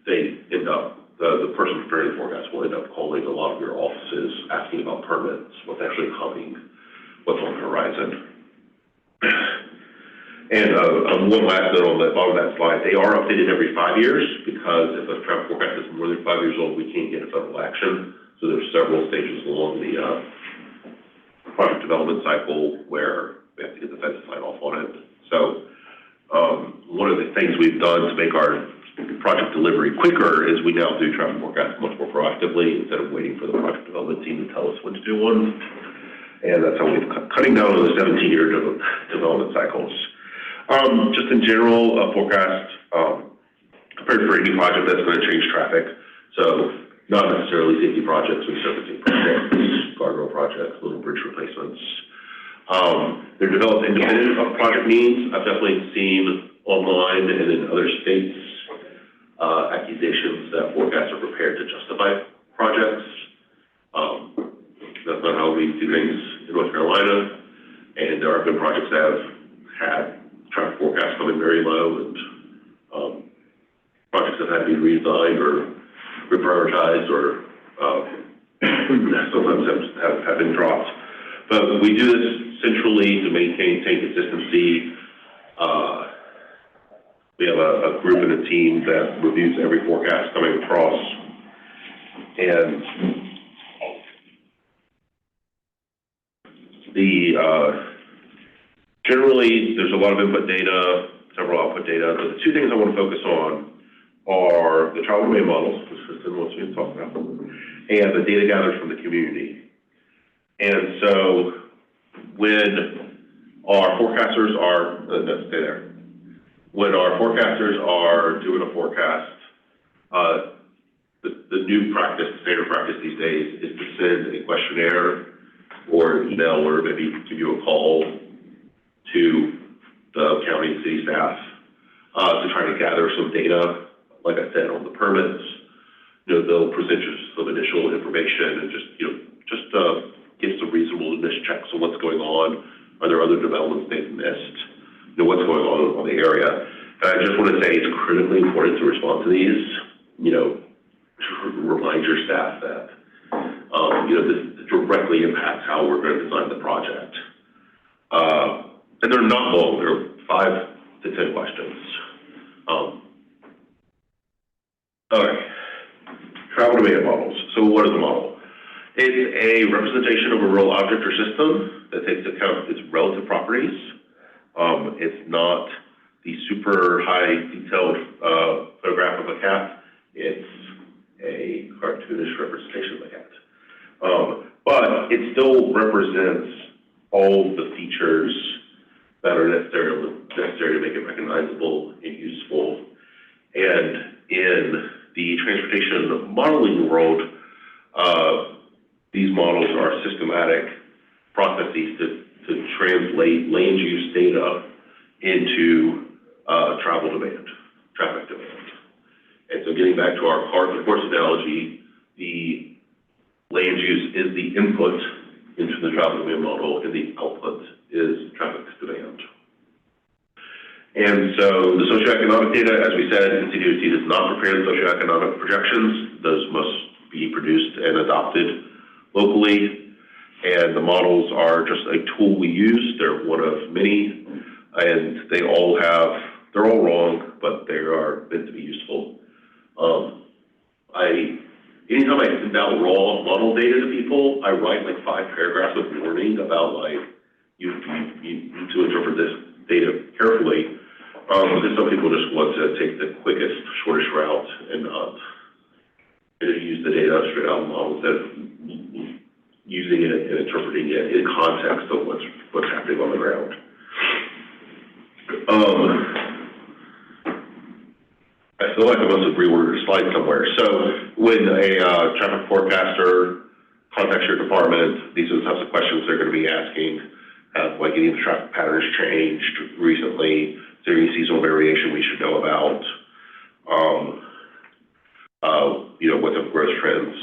they end up, the person preparing the forecast will end up calling a lot of your offices, asking about permits, what's actually coming, what's on the horizon. And one last note on the bottom of that slide, they are updated every 5 years because if a traffic forecast is more than 5 years old, we can't get a federal action. So there's several stages along the project development cycle where we have to get the feds to sign off on it. So one of the things we've done to make our project delivery quicker is we now do traffic forecasts much more proactively instead of waiting for the project development team to tell us when to do one. And that's how we've cutting down on the 17-year development cycles. Just in general, a forecast prepared for any project that's going to change traffic. So not necessarily safety projects, resurfacing projects, guardrail projects, little bridge replacements. They're developed independent of project needs. I've definitely seen online and in other states accusations that forecasts are prepared to justify projects. That's not how we do things in North Carolina. And there have been projects that have had traffic forecasts coming very low and projects that had to be redesigned or reprioritized or sometimes have been dropped. But we do this centrally to maintain consistency. We have a group and a team that reviews every forecast coming across. And generally, there's a lot of input data, several output data. But the two things I want to focus on are the travel domain models, which Kristen wants me to talk about, and the data gathered from the community. And so when our forecasters are, let's stay there. When our forecasters are doing a forecast, the new practice, standard practice these days is to send a questionnaire or email or maybe give you a call to the county and city staff to try to gather some data. Like I said, on the permits, they'll present you some initial information and just give some reasonable initial checks on what's going on. Are there other developments they've missed? What's going on the area? And I just want to say it's critically important to respond to these. Remind your staff that this directly impacts how we're going to design the project. And they're not long; they're 5 to 10 questions. All right, travel domain models. So what is a model? It's a representation of a real object or system that takes account its relative properties. It's not the super high detailed photograph of a cat. It's a cartoonish representation of a cat. But it still represents all the features that are necessary to make it recognizable and useful. And in the transportation modeling world, these models are systematic processes to translate land use data into travel demand, traffic demand. And so getting back to our cart and horse analogy, the land use is the input into the travel demand model, and the output is traffic demand. And so the socioeconomic data, as we said, NCDOT does not prepare the socioeconomic projections. Those must be produced and adopted locally. And the models are just a tool we use. They're one of many, and they're all wrong, but they are meant to be useful. Anytime I send out raw model data to people, I write like 5 paragraphs of warning about like, you need to interpret this data carefully, because some people just want to take the quickest, shortest route and use the data straight out of the model instead of using it and interpreting it in context of what's happening on the ground. I feel like I must have reordered a slide somewhere. So when a traffic forecaster contacts your department, these are the types of questions they're going to be asking. Have like any of the traffic patterns changed recently? Is there any seasonal variation we should know about? What's the growth trends?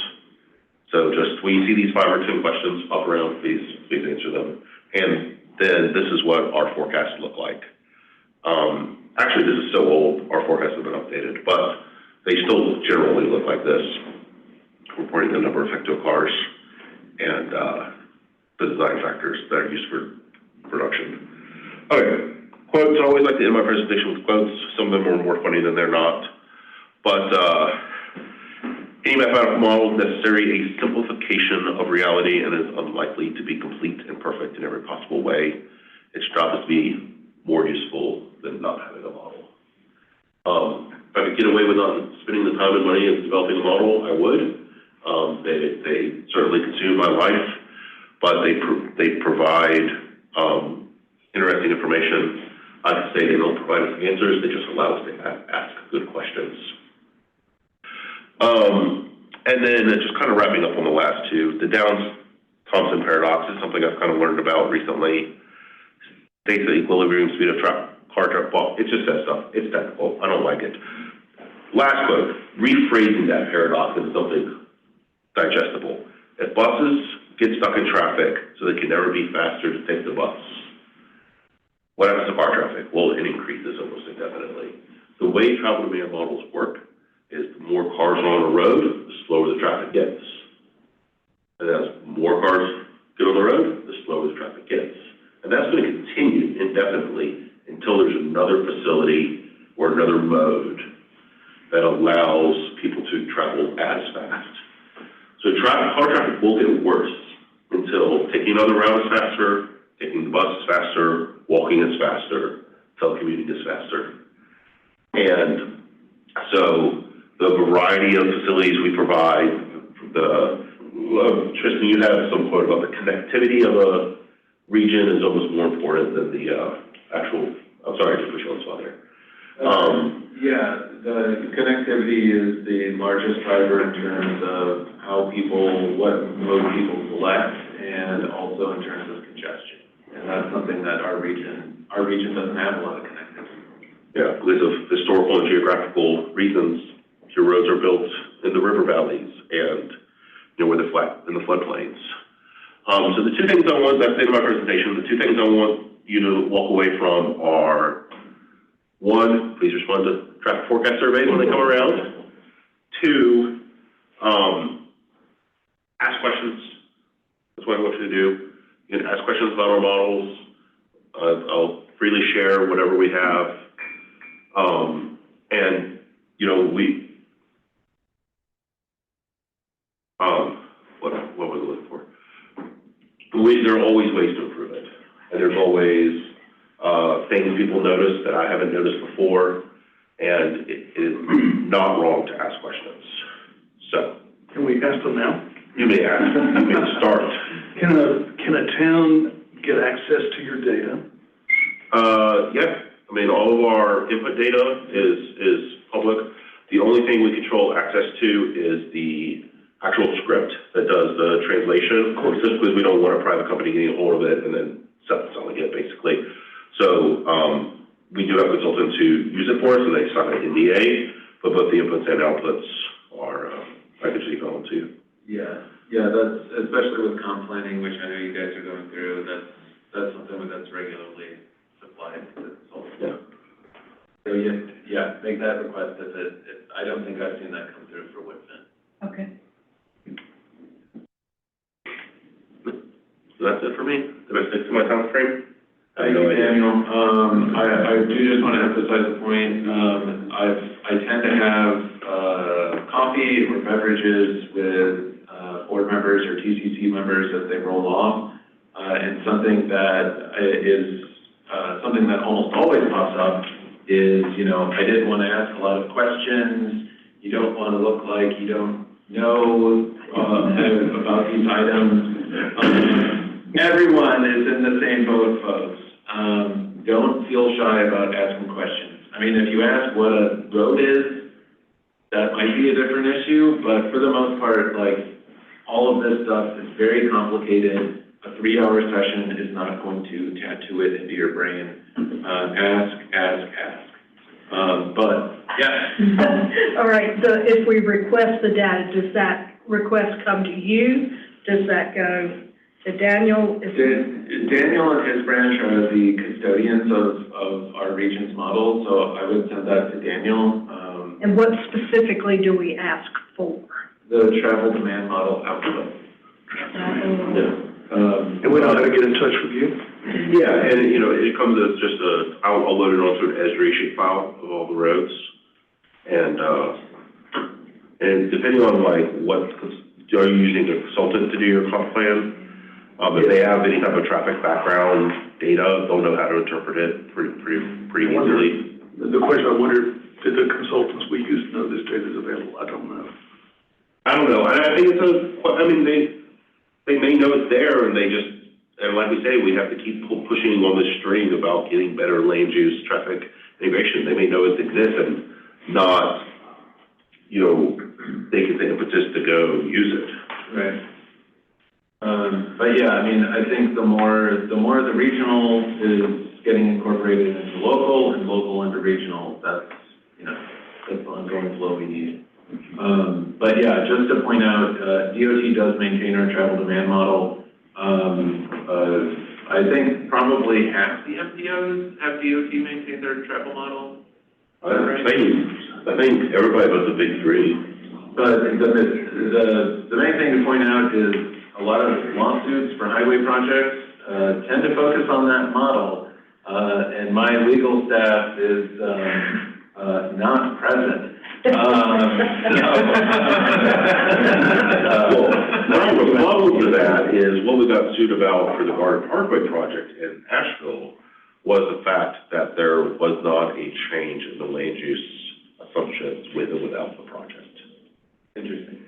So just when you see these 5 or 10 questions pop around, please answer them. And then this is what our forecasts look like. Actually, this is so old, our forecasts have been updated, but they still generally look like this, reporting the number of hecto cars and the design factors that are used for production. Okay, quotes. I always like to end my presentation with quotes. Some of them are more funny than they're not. But any mathematical model is necessary a simplification of reality and is unlikely to be complete and perfect in every possible way. Its job is to be more useful than not having a model. If I could get away with not spending the time and money in developing a model, I would. They certainly consume my life, but they provide interesting information. I can say they don't provide us answers, they just allow us to ask good questions. And then just kind of wrapping up on the last two, the Downs-Thompson paradox is something I've kind of learned about recently. States the equilibrium speed of car truck. Well, it just says stuff. It's technical. I don't like it. Last quote, rephrasing that paradox into something digestible. If buses get stuck in traffic so they can never be faster to take the bus, what happens to car traffic? Well, it increases almost indefinitely. The way travel demand models work is the more cars are on the road, the slower the traffic gets. And as more cars get on the road, the slower the traffic gets. And that's going to continue indefinitely until there's another facility or another mode that allows people to travel as fast. So car traffic will get worse until taking another route is faster, taking the bus is faster, walking is faster, telecommuting is faster. And so the variety of facilities we provide, Tristan, you had some quote about the connectivity of a region is almost more important than the actual, I'm sorry, I just put you on the spot there. The connectivity is the largest driver in terms of what mode people select, and also in terms of congestion. And that's something that our region doesn't have a lot of connectivity. Yeah, because of historical and geographical reasons, your roads are built in the river valleys and where in the floodplains. So the two things I want, that's the end of my presentation, the two things I want you to walk away from are, one, please respond to traffic forecast surveys when they come around. Two, ask questions. That's what I want you to do. You can ask questions about our models. I'll freely share whatever we have. And, what was I looking for? There are always ways to improve it. And there's always things people notice that I haven't noticed before. And it is not wrong to ask questions. So. Can we ask them now? You may ask. You may start. Can a town get access to your data? Yeah. I mean, all of our input data is public. The only thing we control access to is the actual script that does the translation, just because we don't want a private company getting a hold of it and then selling it, basically. So, we do have consultants who use it for us, and they sign an NDA, but both the inputs and outputs are packaged equivalent too. Yeah, that's, especially with comp planning, which I know you guys are going through, that's something that's regularly supplied to the consultants. Yeah. So, yeah, make that request if I don't think I've seen that come through for Woodfin. Okay. So that's it for me. Did I stick to my time frame? Thank you, Daniel. I do just want to emphasize the point, I tend to have, coffee or beverages with, board members or TCC members as they roll off. And something that is, something that almost always pops up is, I didn't want to ask a lot of questions. You don't want to look like you don't know, about these items. Everyone is in the same boat, folks. Don't feel shy about asking questions. I mean, if you ask what a road is, that might be a different issue, but for the most part, like, all of this stuff is very complicated. A 3-hour session is not going to tattoo it into your brain. Ask. But, yeah. All right, if we request the data, does that request come to you? Does that go to Daniel? Daniel and his branch are the custodians of our region's model, so I would send that to Daniel. And what specifically do we ask for? The travel demand model output. And we know how to get in touch with you? Yeah, and it comes as just I'll load it onto an ESRI sheet file of all the roads. And depending on like are you using a consultant to do your comp plan? If they have any type of traffic background data, they'll know how to interpret it pretty easily. The question I wonder, did the consultants we use know this data is available? I don't know. And I think they may know it's there, and and like we say, we have to keep pushing on the string about getting better land use traffic integration. They may know it exists and not, they can take impetus to go use it. Right. But yeah, I mean, I think the more the regional is getting incorporated into local and local into regional, that's the ongoing flow we need. But yeah, just to point out, DOT does maintain our travel demand model. I think probably half the MPOs have DOT maintain their travel model. I think everybody but the big three. But the main thing to point out is a lot of lawsuits for highway projects tend to focus on that model, and my legal staff is not present. One of the problems with that is what we got sued about for the Garden Parkway project in Asheville was the fact that there was not a change in the land use assumptions with or without the project. Interesting.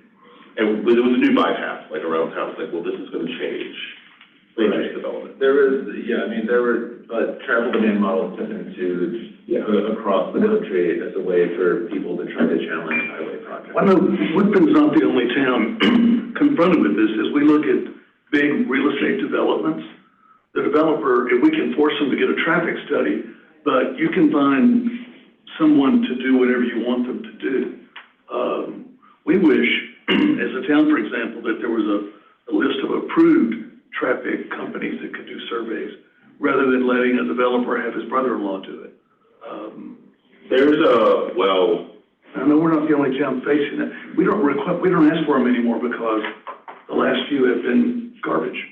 And it was a new bypass, like around town, it's like, well, this is going to change land use development. But travel demand models have been sued across the country as a way for people to try to challenge highway projects. I know Woodfin's not the only town confronted with this. As we look at big real estate developments, the developer, if we can force them to get a traffic study, but you can find someone to do whatever you want them to do. We wish, as a town, for example, that there was a list of approved traffic companies that could do surveys, rather than letting a developer have his brother-in-law do it. I know we're not the only town facing that. We don't ask for them anymore because the last few have been garbage.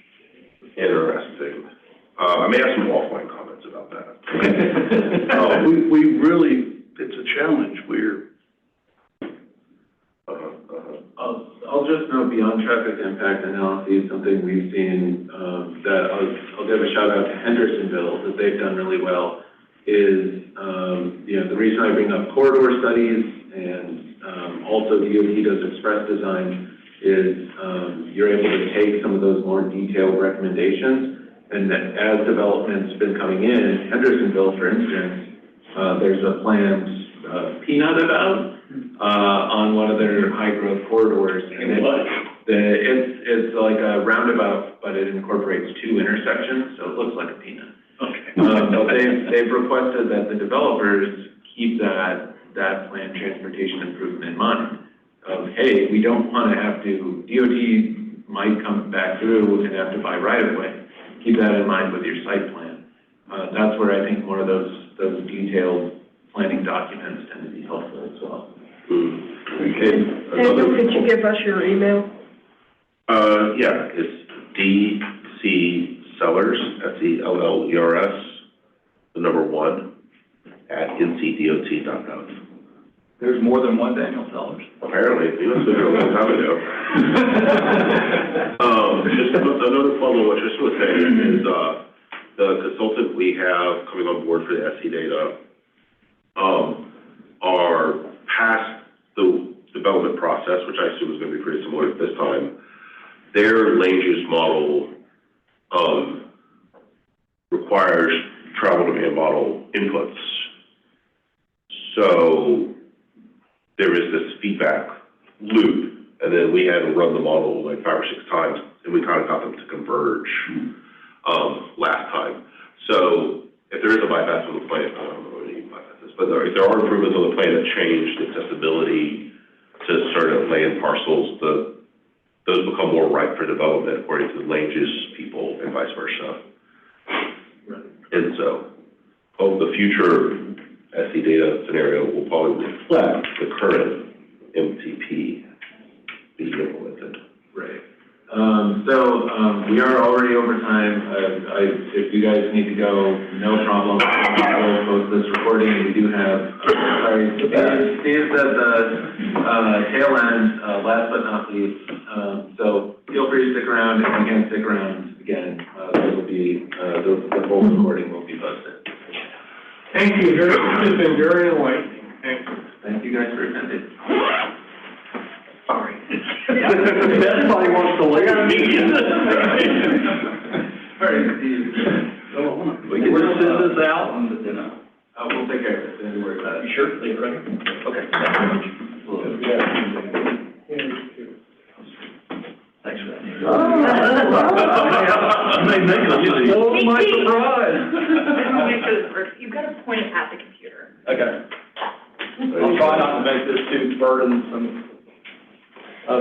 Interesting. I may have some offline comments about that. We really, it's a challenge. I'll just note beyond traffic impact analysis, something we've seen that I'll give a shout out to Hendersonville, that they've done really well, is the reason I bring up corridor studies and also DOT does express design is you're able to take some of those more detailed recommendations, and that as development's been coming in, Hendersonville, for instance, there's a planned peanut about, on one of their high-growth corridors. And it's like a roundabout, but it incorporates 2 intersections, so it looks like a peanut. Okay. But they've requested that the developers keep that planned transportation improvement in mind. Of, hey, we don't want to have to, DOT might come back through and have to buy right-of-way. Keep that in mind with your site plan. That's where I think more of those detailed planning documents tend to be helpful as well. Okay. Daniel, could you give us your email? Yeah, it's DC Sellers, SELLERS, the number 1, at ncdot.gov. There's more than one Daniel Sellers. Apparently, he must have been here a long time ago. Just another follow on what Tristan was saying is, the consultant we have coming on board for the SC data, are past the development process, which I assume is going to be pretty similar at this time. Their land use model, requires travel demand model inputs. So there is this feedback loop, and then we had to run the model like 5 or 6 times, and we kind of got them to converge last time. So if there is a bypass on the plan, I don't know what any bypass is, but if there are improvements on the plan that change the accessibility to certain land parcels, those become more ripe for development according to the land use people and vice versa. And so, the future SC data scenario will probably reflect the current MTP being implemented. Right. We are already over time. If you guys need to go, no problem. We'll post this recording. We do have, Steve said the tail end, last but not least. So feel free to stick around. If you can't stick around, again, there will be, the full recording will be posted. Thank you, this has been very enlightening. Thank you guys for attending. Sorry. Everybody wants to leave. Sorry, Steve. We can just send this out and, We'll take care of it. Don't worry about it. You sure? Leave it ready? Okay. Thanks for that. You may make it. Oh, my surprise. I just want to make sure this works. You've got to point it at the computer. Okay. I'll try not to make this too burdensome.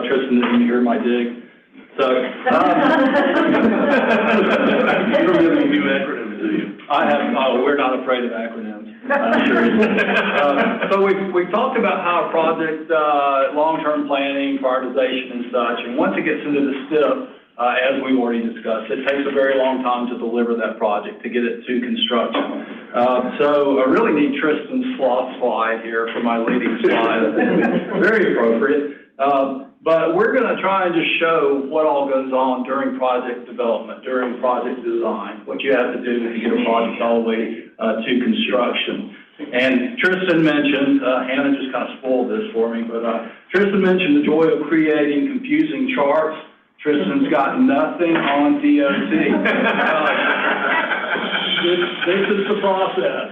Tristan didn't hear my dig. So, You don't have any new acronyms, do you? I have, we're not afraid of acronyms. I'm sure. So we talked about how a project, long-term planning, prioritization and such, and once it gets into the STIP, as we've already discussed, it takes a very long time to deliver that project, to get it to construction. So I really need Tristan's sloth slide here for my leading slide. Very appropriate. But we're going to try and just show what all goes on during project development, during project design, what you have to do to get a project all the way to construction. And Tristan mentioned, Hannah just kind of spoiled this for me, but Tristan mentioned the joy of creating confusing charts. Tristan's got nothing on DOT. This is the process.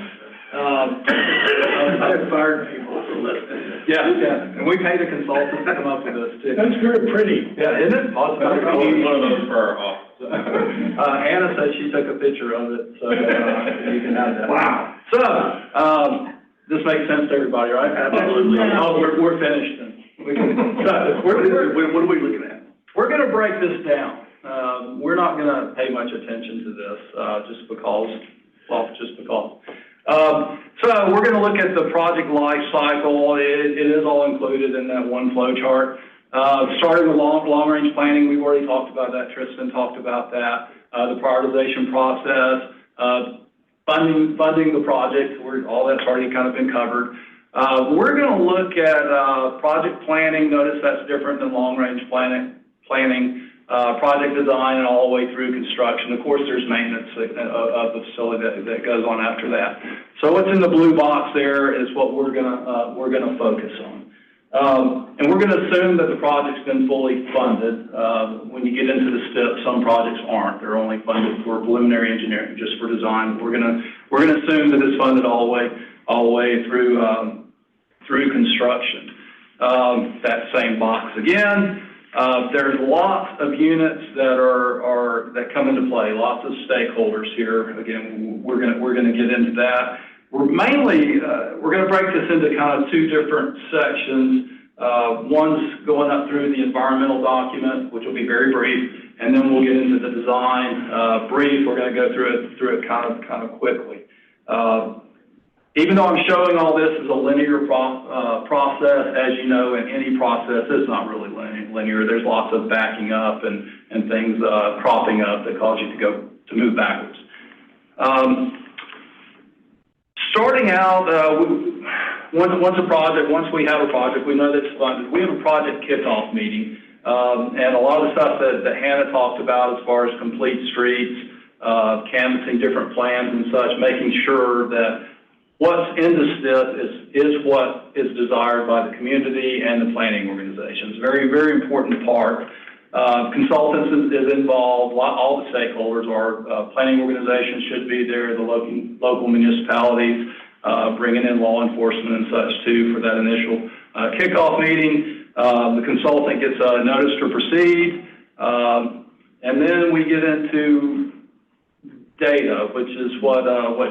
I have fired people for listening. Yeah, and we paid a consultant to come up with this too. That's very pretty. Yeah, isn't it? One of those for our office. Hannah said she took a picture of it, so you can have that. Wow. So, this makes sense to everybody, right? Absolutely. Oh, we're finished then. What are we looking at? We're going to break this down. We're not going to pay much attention to this, just because. So we're going to look at the project life cycle. It is all included in that one flow chart. Starting with long-range planning, we've already talked about that. Tristan talked about that. The prioritization process, funding the project, all that's already kind of been covered. We're going to look at project planning. Notice that's different than long-range planning. Project design and all the way through construction. Of course, there's maintenance of the facility that goes on after that. So what's in the blue box there is what we're gonna focus on. And we're gonna assume that the project's been fully funded. When you get into the STIP, some projects aren't. They're only funded for preliminary engineering, just for design. We're gonna assume that it's funded all the way through through construction. That same box again. There's lots of units that come into play, lots of stakeholders here. Again, we're gonna get into that. We're gonna break this into kind of two different sections. One's going up through the environmental document, which will be very brief, and then we'll get into the design brief. We're gonna go through it kind of quickly. Even though I'm showing all this as a linear process, as you know, in any process, it's not really linear. There's lots of backing up and things cropping up that cause you to move backwards. Starting out, once we have a project, we know that it's funded. We have a project kickoff meeting, and a lot of the stuff that Hannah talked about as far as complete streets, canvassing different plans and such, making sure that what's in the STIP is what is desired by the community and the planning organizations. Very, very important part. Consultants is involved, all the stakeholders are, planning organizations should be there, the local municipalities, bringing in law enforcement and such too for that initial kickoff meeting. The consultant gets a notice to proceed, and then we get into data, which is what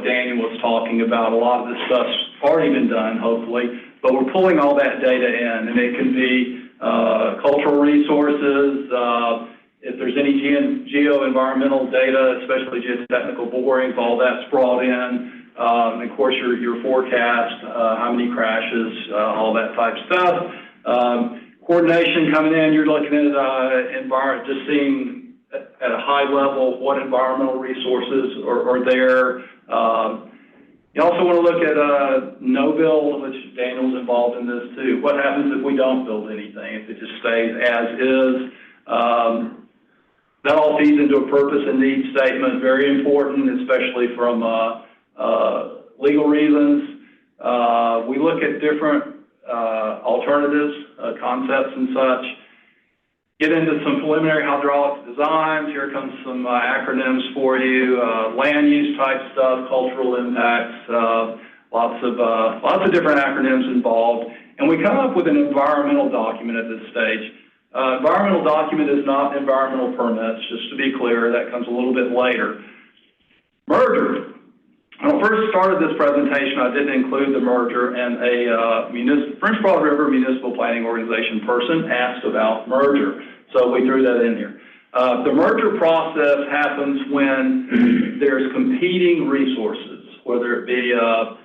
Daniel was talking about. A lot of this stuff's already been done, hopefully, but we're pulling all that data in, and it can be cultural resources, if there's any geo-environmental data, especially geotechnical borings, all that's brought in. Of course, your forecast, how many crashes, all that type of stuff. Coordination coming in, you're looking at just seeing at a high level what environmental resources are there. You also want to look at no build, which Daniel's involved in this too. What happens if we don't build anything, if it just stays as is? That all feeds into a purpose and need statement, very important, especially from legal reasons. We look at different alternatives, concepts and such. Get into some preliminary hydraulic designs. Here comes some acronyms for you. Land use type stuff, cultural impacts, lots of different acronyms involved. And we come up with an environmental document at this stage. Environmental document is not environmental permits, just to be clear. That comes a little bit later. Merger. When I first started this presentation, I didn't include the merger, and a French Broad River Municipal Planning Organization person asked about merger, so we threw that in here. The merger process happens when there's competing resources, whether it be a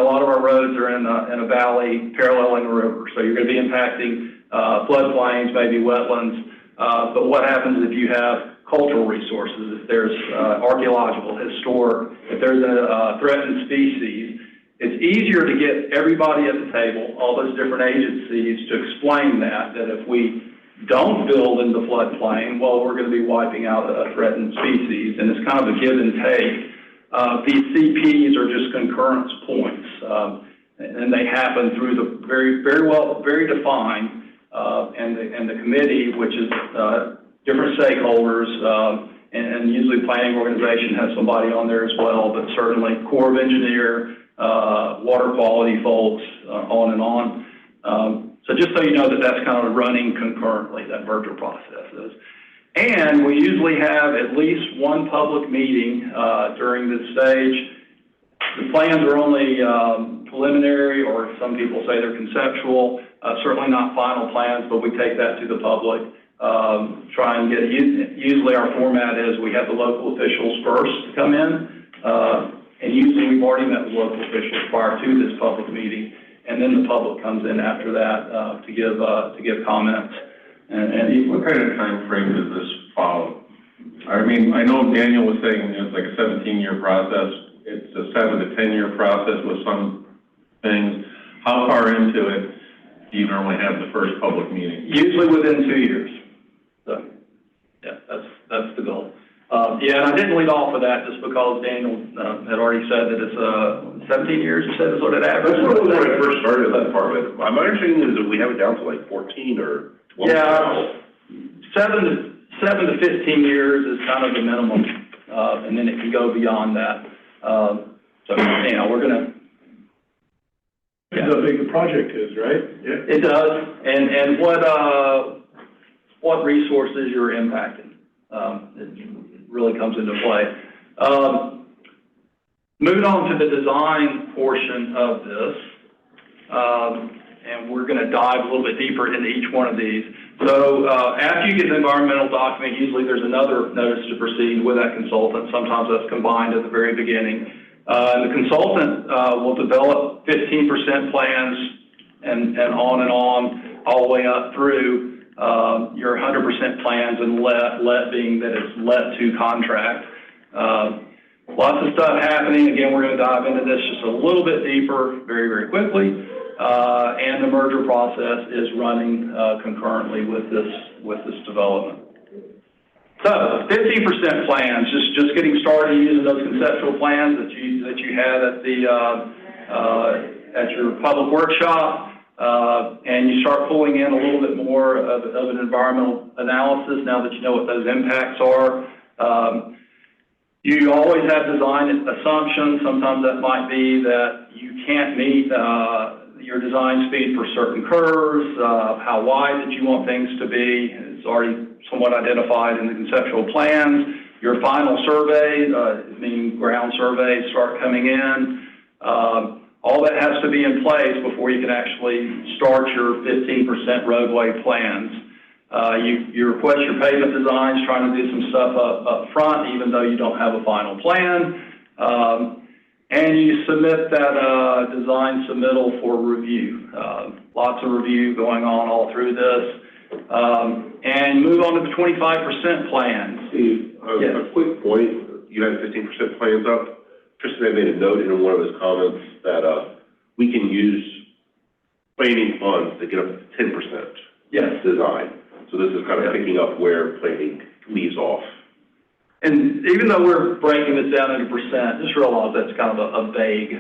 lot of our roads are in a valley paralleling a river, so you're going to be impacting floodplains, maybe wetlands. But what happens if you have cultural resources, if there's archaeological, historic, if there's a threatened species? It's easier to get everybody at the table, all those different agencies, to explain that if we don't build in the floodplain, well, we're going to be wiping out a threatened species, and it's kind of a give and take. These CPs are just concurrence points, and they happen through the very defined, and the committee, which is different stakeholders, and usually planning organization has somebody on there as well, but certainly Corps of Engineer, water quality folks, on and on. So just so you know that that's kind of running concurrently, that merger process is. And we usually have at least one public meeting during this stage. The plans are only preliminary, or some people say they're conceptual, certainly not final plans, but we take that to the public. Try and get, usually our format is we have the local officials first come in, and usually we've already met with local officials prior to this public meeting, and then the public comes in after that to give comments. And what kind of time frame does this follow? I mean, I know Daniel was saying it's like a 17-year process. It's a 7 to 10-year process with some things. How far into it do you normally have the first public meeting? Usually within 2 years. So, yeah, that's the goal. And I didn't lead off with that just because Daniel had already said that it's 17 years, you said is what it averages. That's what it was when I first started that part of it. My understanding is that we have it down to like 14 or 12. Yeah, 7 to 15 years is kind of the minimum, and then it can go beyond that. So, we're going to... How big the project is, right? It does, and what resources you're impacting, it really comes into play. Moving on to the design portion of this, and we're gonna dive a little bit deeper into each one of these. So, after you get the environmental document, usually there's another notice to proceed with that consultant. Sometimes that's combined at the very beginning. The consultant will develop 15% plans and on, all the way up through your 100% plans and let being that it's let to contract. Lots of stuff happening. Again, we're going to dive into this just a little bit deeper very, very quickly. And the merger process is running concurrently with this development. So 15% plans, just getting started using those conceptual plans that you had at your public workshop, and you start pulling in a little bit more of an environmental analysis now that you know what those impacts are. You always have design assumptions. Sometimes that might be that you can't meet your design speed for certain curves, how wide that you want things to be. It's already somewhat identified in the conceptual plans. Your final survey, meaning ground surveys, start coming in. All that has to be in place before you can actually start your 15% roadway plans. You request your pavement designs, trying to do some stuff up front, even though you don't have a final plan. And you submit that design submittal for review. Lots of review going on all through this. And move on to the 25% plans. Steve, yes. A quick point. You had 15% plans up. Tristan made a note in one of his comments that we can use planning funds to get up to 10% yes. design. So this is kind of picking up where planning leaves off. And even though we're breaking this down into percent, just realize that's kind of a vague,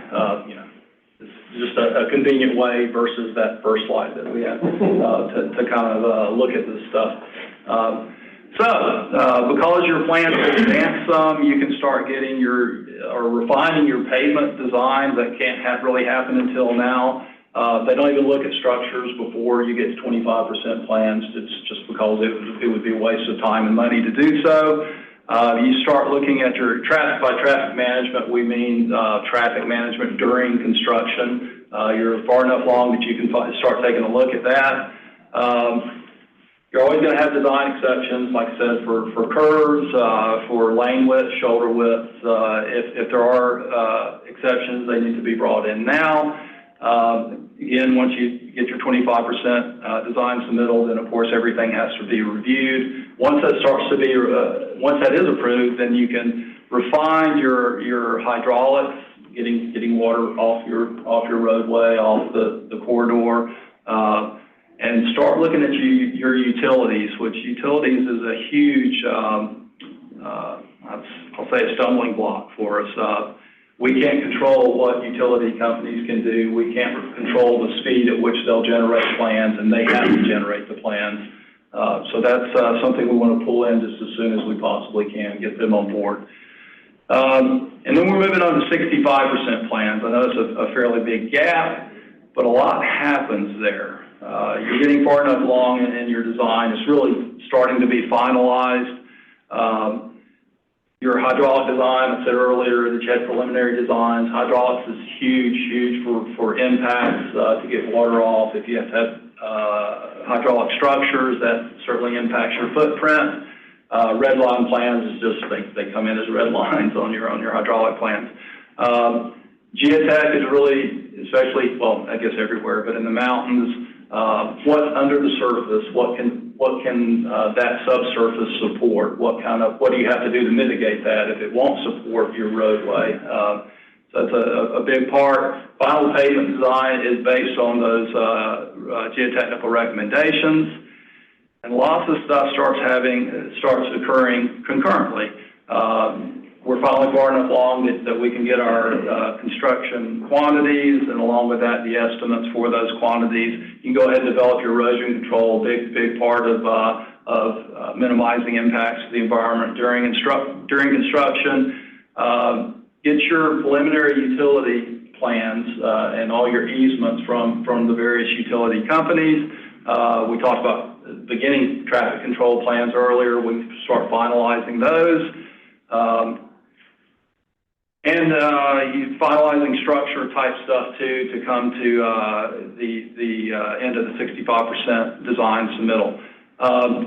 it's just a convenient way versus that first slide that we had to kind of look at this stuff. Because your plans have advanced some, you can start getting or refining your pavement designs. That can't really happen until now. They don't even look at structures before you get to 25% plans. It's just because it would be a waste of time and money to do so. You start looking at your by traffic management, we mean traffic management during construction. You're far enough along that you can start taking a look at that. You're always going to have design exceptions, like I said, for curves, for lane width, shoulder width. If there are exceptions, they need to be brought in now. Again, once you get your 25% design submittal, then of course everything has to be reviewed. Once that once that is approved, then you can refine your hydraulics, getting water off your roadway, off the corridor, and start looking at your utilities, which utilities is a huge, I'll say a stumbling block for us. We can't control what utility companies can do. We can't control the speed at which they'll generate plans, and they have to generate the plans. So that's something we want to pull in just as soon as we possibly can, get them on board. And then we're moving on to 65% plans. I know it's a fairly big gap, but a lot happens there. You're getting far enough along in your design. It's really starting to be finalized. Your hydraulic design, I said earlier that you had preliminary designs. Hydraulics is huge for impacts to get water off. If you have to have hydraulic structures, that certainly impacts your footprint. Red line plans is just, they come in as red lines on your hydraulic plans. Geotech is really, especially, well, I guess everywhere, but in the mountains, what's under the surface? What can that subsurface support? What do you have to do to mitigate that if it won't support your roadway? So that's a big part. Final pavement design is based on those geotechnical recommendations, and lots of stuff starts occurring concurrently. We're finally far enough along that we can get our construction quantities, and along with that, the estimates for those quantities. You can go ahead and develop your erosion control, big part of minimizing impacts to the environment during construction. Get your preliminary utility plans and all your easements from the various utility companies. We talked about beginning traffic control plans earlier. We start finalizing those. And you finalizing structure type stuff too to come to the end of the 65% design submittal.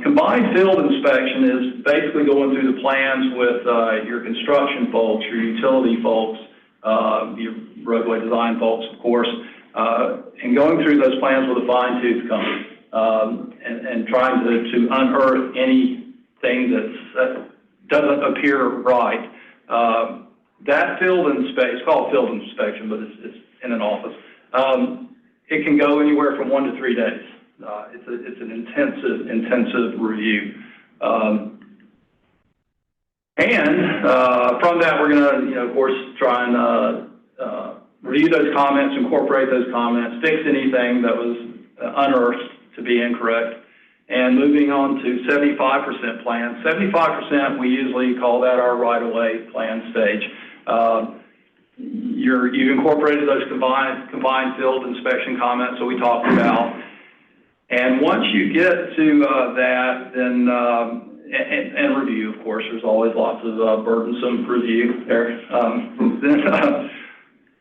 Combined field inspection is basically going through the plans with your construction folks, your utility folks, your roadway design folks, of course, and going through those plans with a fine-tooth comb, and trying to unearth anything that doesn't appear right. That field inspection, it's called field inspection, but it's in an office. It can go anywhere from 1 to 3 days. It's an intensive review. From that, we're going to, of course, try and review those comments, incorporate those comments, fix anything that was unearthed to be incorrect. And moving on to 75% plans. 75%, we usually call that our right-of-way plan stage. You've incorporated those combined field inspection comments that we talked about. And once you get to that, then, and review, of course, there's always lots of burdensome review there.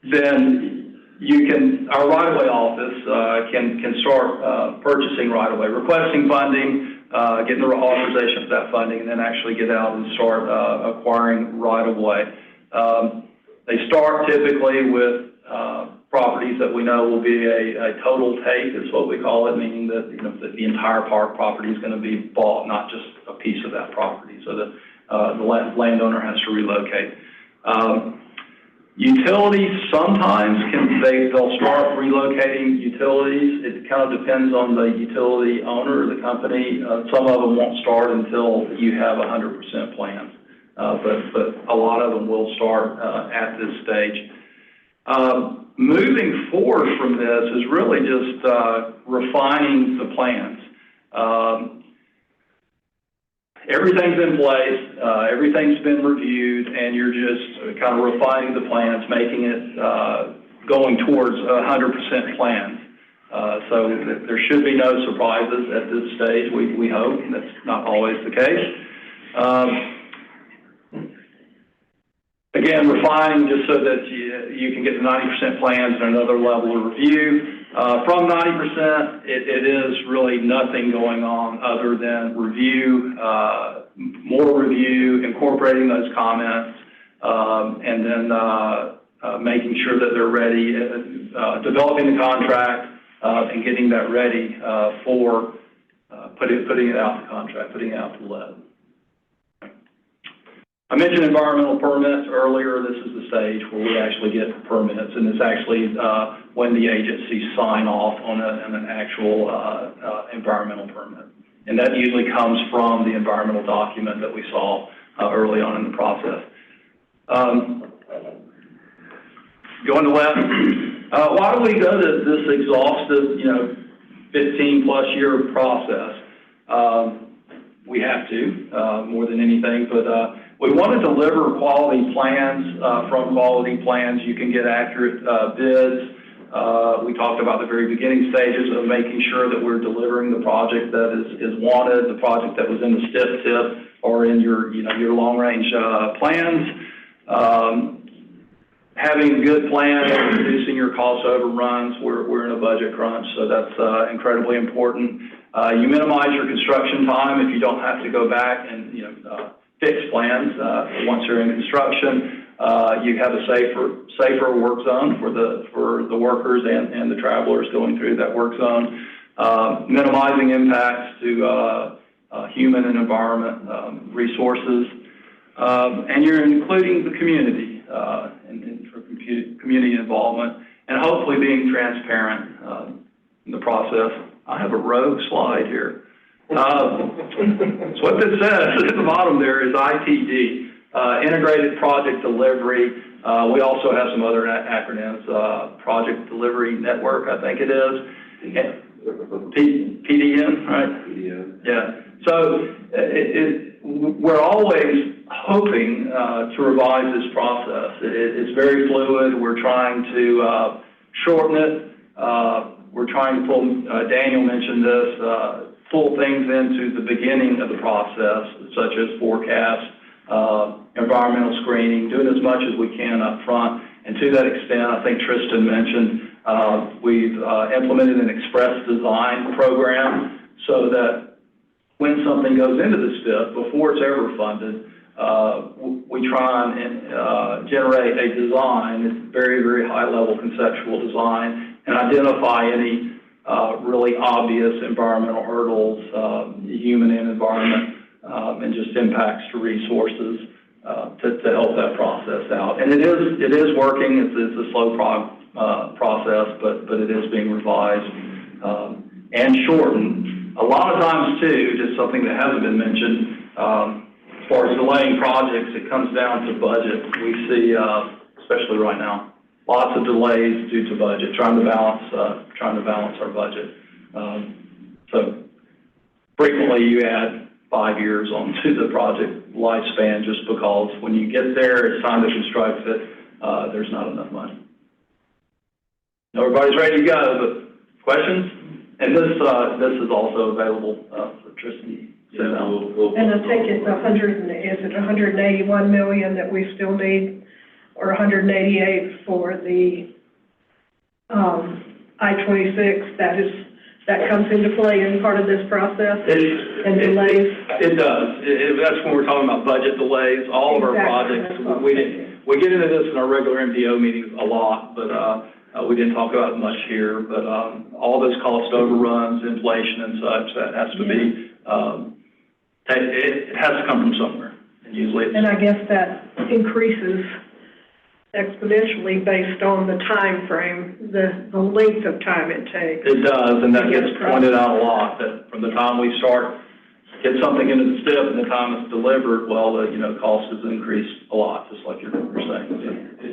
Then you can, our right-of-way office can start purchasing right-of-way, requesting funding, getting the authorization for that funding, and then actually get out and start acquiring right-of-way. They start typically with properties that we know will be a total take, is what we call it, meaning that, that the entire park property is going to be bought, not just a piece of that property. So that the landowner has to relocate. Utilities sometimes they'll start relocating utilities. It kind of depends on the utility owner or the company. Some of them won't start until you have 100% plans, but a lot of them will start at this stage. Moving forward from this is really just refining the plans. Everything's in place, everything's been reviewed, and you're just kind of refining the plans, making it going towards 100% plans. So there should be no surprises at this stage, we hope. That's not always the case. Again, refining just so that you can get the 90% plans and another level of review. From 90%, it is really nothing going on other than review, more review, incorporating those comments, and then making sure that they're ready, developing the contract, and getting that ready for putting it out to contract, putting it out to lead. I mentioned environmental permits earlier. This is the stage where we actually get permits, and it's actually when the agencies sign off on an actual environmental permit. And that usually comes from the environmental document that we saw early on in the process. Going to left, why do we go to this exhaustive, 15-plus year process? We have to, more than anything, but we want to deliver quality plans. From quality plans, you can get accurate bids. We talked about the very beginning stages of making sure that we're delivering the project that is wanted, the project that was in the STIP tip or in your long-range plans. Having good plans, reducing your cost overruns. We're in a budget crunch, so that's incredibly important. You minimize your construction time if you don't have to go back and fix plans once you're in construction. You have a safer work zone for the workers and the travelers going through that work zone. Minimizing impacts to human and environment resources, and you're including the community and for community involvement, and hopefully being transparent in the process. I have a rogue slide here. So what this says at the bottom there is ITD, Integrated Project Delivery. We also have some other acronyms, Project Delivery Network, I think it is. PDN, right? PDN. Yeah. So we're always hoping to revise this process. It's very fluid. We're trying to shorten it. We're trying to pull, Daniel mentioned this, pull things into the beginning of the process, such as forecast, environmental screening, doing as much as we can up front. And to that extent, I think Tristan mentioned, we've implemented an express design program so that when something goes into the STIP, before it's ever funded, we try and generate a design, very, very high-level conceptual design, and identify any really obvious environmental hurdles, human and environment, and just impacts to resources to help that process out. And it is working. It's a slow process, but it is being revised and shortened. A lot of times, too, just something that hasn't been mentioned, as far as delaying projects, it comes down to budget. We see, especially right now, lots of delays due to budget, trying to balance our budget. So frequently you add 5 years onto the project lifespan just because when you get there, it's time to construct it, there's not enough money. Everybody's ready to go, but questions? And this is also available for Tristan. And I take it is it 181 million that we still need, or 188 for the I-26? That comes into play in part of this process and delays? It does. That's when we're talking about budget delays. All of our projects, we get into this in our regular MPO meetings a lot, but we didn't talk about it much here. But all those cost overruns, inflation and such, that has to be, it has to come from somewhere. And usually And I guess that increases exponentially based on the time frame, the length of time it takes. It does, and that gets pointed out a lot, that from the time we start, get something into the STIP and the time it's delivered, well, cost has increased a lot, just like you're saying.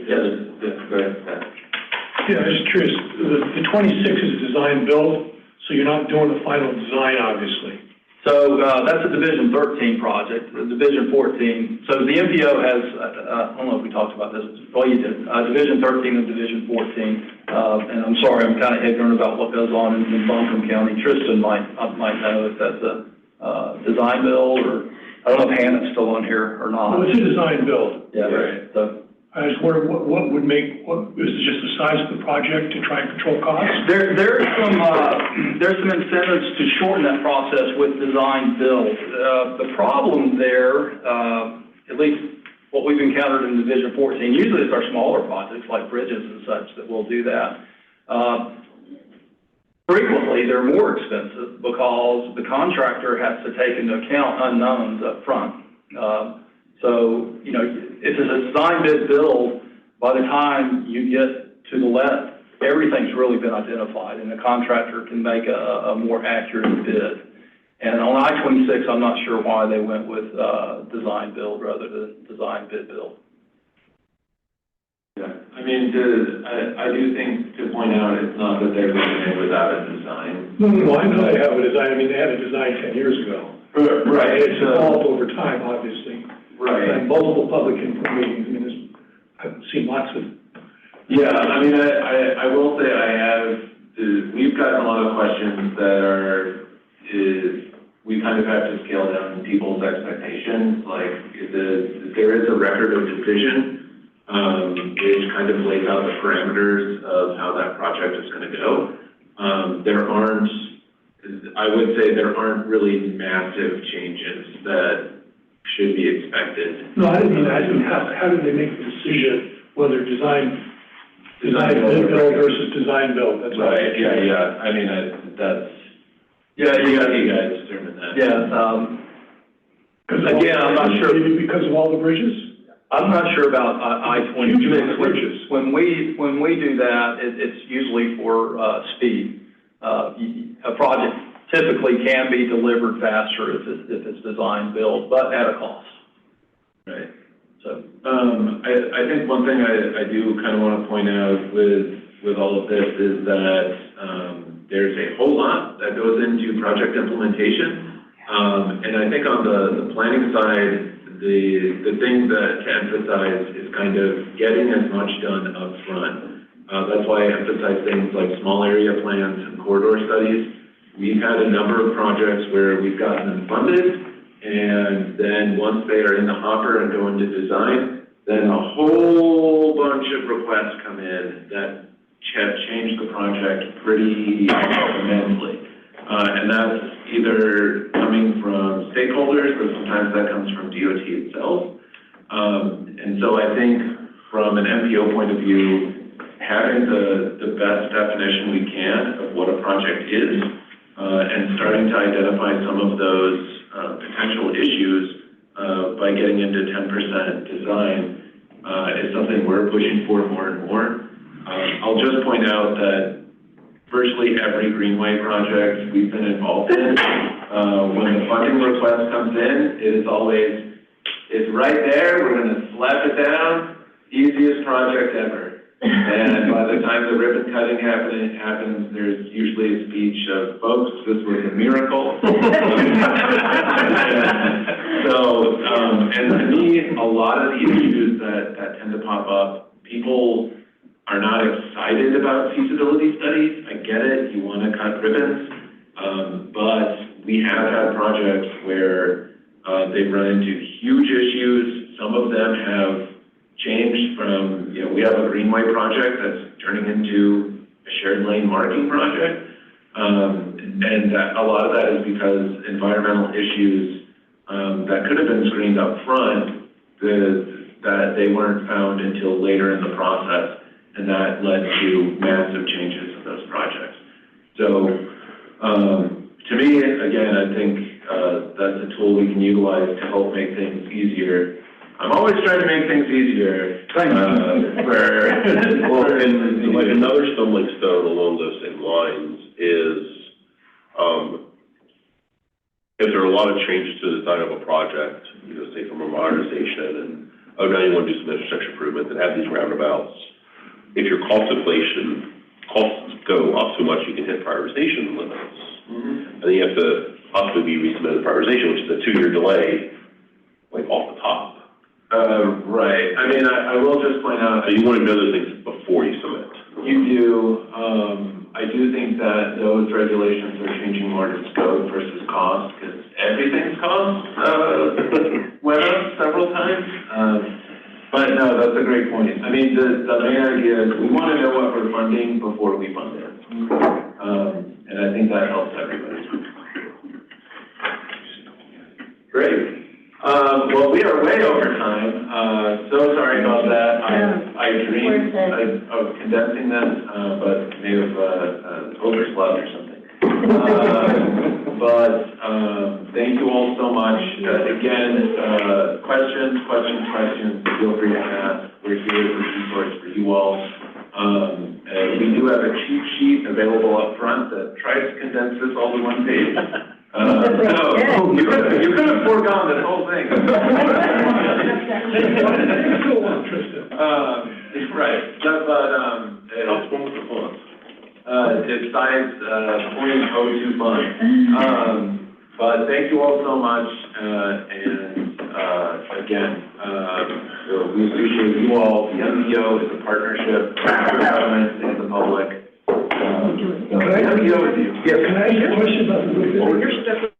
Go ahead. Yeah, I'm just curious, the 26 is a design build, so you're not doing the final design, obviously. So that's a Division 13 project, Division 14. So the MPO has, I don't know if we talked about this, well, you did, Division 13 and Division 14. And I'm sorry, I'm kind of ignorant about what goes on in Buncombe County. Tristan might know if that's a design build, or I don't know if Hannah's still on here or not. Well, it's a design build. Yeah, right. So I just wonder what is it just the size of the project to try and control costs? There's some incentives to shorten that process with design build. The problem there, at least what we've encountered in Division 14, usually it's our smaller projects like bridges and such that will do that. Frequently, they're more expensive because the contractor has to take into account unknowns up front. So, if it's a design bid build, by the time you get to the let, everything's really been identified and the contractor can make a more accurate bid. And on I-26, I'm not sure why they went with design build rather than design bid build. Yeah, I mean, I do think to point out, it's not that they're going in without a design. No, I know they have a design. I mean, they had a design 10 years ago. Right. It's evolved over time, obviously. Right. And multiple public input meetings. I mean, I've seen lots of. Yeah, I mean, I will say we've gotten a lot of questions that we kind of have to scale down people's expectations. Like, there is a record of decision, which kind of lays out the parameters of how that project is going to go. I would say there aren't really massive changes that should be expected. No, I didn't mean that. I mean, how do they make the decision whether design build versus design build? That's right. Yeah. I mean, you guys determine that. Yeah. Again, I'm not sure. Maybe because of all the bridges? I'm not sure about I-26. Bridges. When we do that, it's usually for speed. A project typically can be delivered faster if it's design build, but at a cost. Right. So I think one thing I do kind of want to point out with all of this is that there's a whole lot that goes into project implementation, and I think on the planning side, the thing that to emphasize is kind of getting as much done up front That's why I emphasize things like small area plans and corridor studies. We've had a number of projects where we've gotten them funded, and then once they are in the hopper and go into design, then a whole bunch of requests come in that have changed the project pretty immensely. And that's either coming from stakeholders, or sometimes that comes from DOT itself. And so I think from an MPO point of view, having the best definition we can of what a project is, and starting to identify some of those potential issues by getting into 10% design is something we're pushing for more and more. I'll just point out that virtually every Greenway project we've been involved in, when the funding request comes in, it is always, it's right there, we're gonna slap it down, easiest project ever. And by the time the ribbon cutting happens, there's usually a speech of, folks, this was a miracle. So, and to me, a lot of the issues that tend to pop up, people are not excited about feasibility studies. I get it, you want to cut ribbons, but we have had projects where they've run into huge issues. Some of them have changed from, we have a Greenway project that's turning into a shared lane marking project, and a lot of that is because environmental issues that could have been screened up front, that they weren't found until later in the process. And that led to massive changes in those projects. So, to me, again, I think that's a tool we can utilize to help make things easier. I'm always trying to make things easier. Well, and like another stumbling stone along those same lines is, if there are a lot of changes to the design of a project, say from a modernization, and now you want to do some infrastructure improvement and have these roundabouts. If your costs go up so much, you can hit prioritization limits. And then you have to possibly be resubmitted prioritization, which is a 2-year delay, like off the top. Right. I mean, I will just point out. So you want to know those things before you submit. You do. I do think that those regulations are changing more to scope versus cost, because everything's cost went up several times. But no, that's a great point. I mean, the main idea is we want to know what we're funding before we fund it. And I think that helps everybody. Great. Well, we are way over time. So sorry about that. I dreamed of condensing this, but may have overslept or something. But thank you all so much. Again, questions, feel free to ask. We're here as a resource for you all. We do have a cheat sheet available up front that tries to condense this all to one page. So you could have foregone this whole thing. Right, but it helps one with the fun. It's size 0.02 fun. But thank you all so much, and again, we appreciate you all. The MPO is a partnership with the government and the public. The MPO is you. Yeah, can I ask you a question about the, your step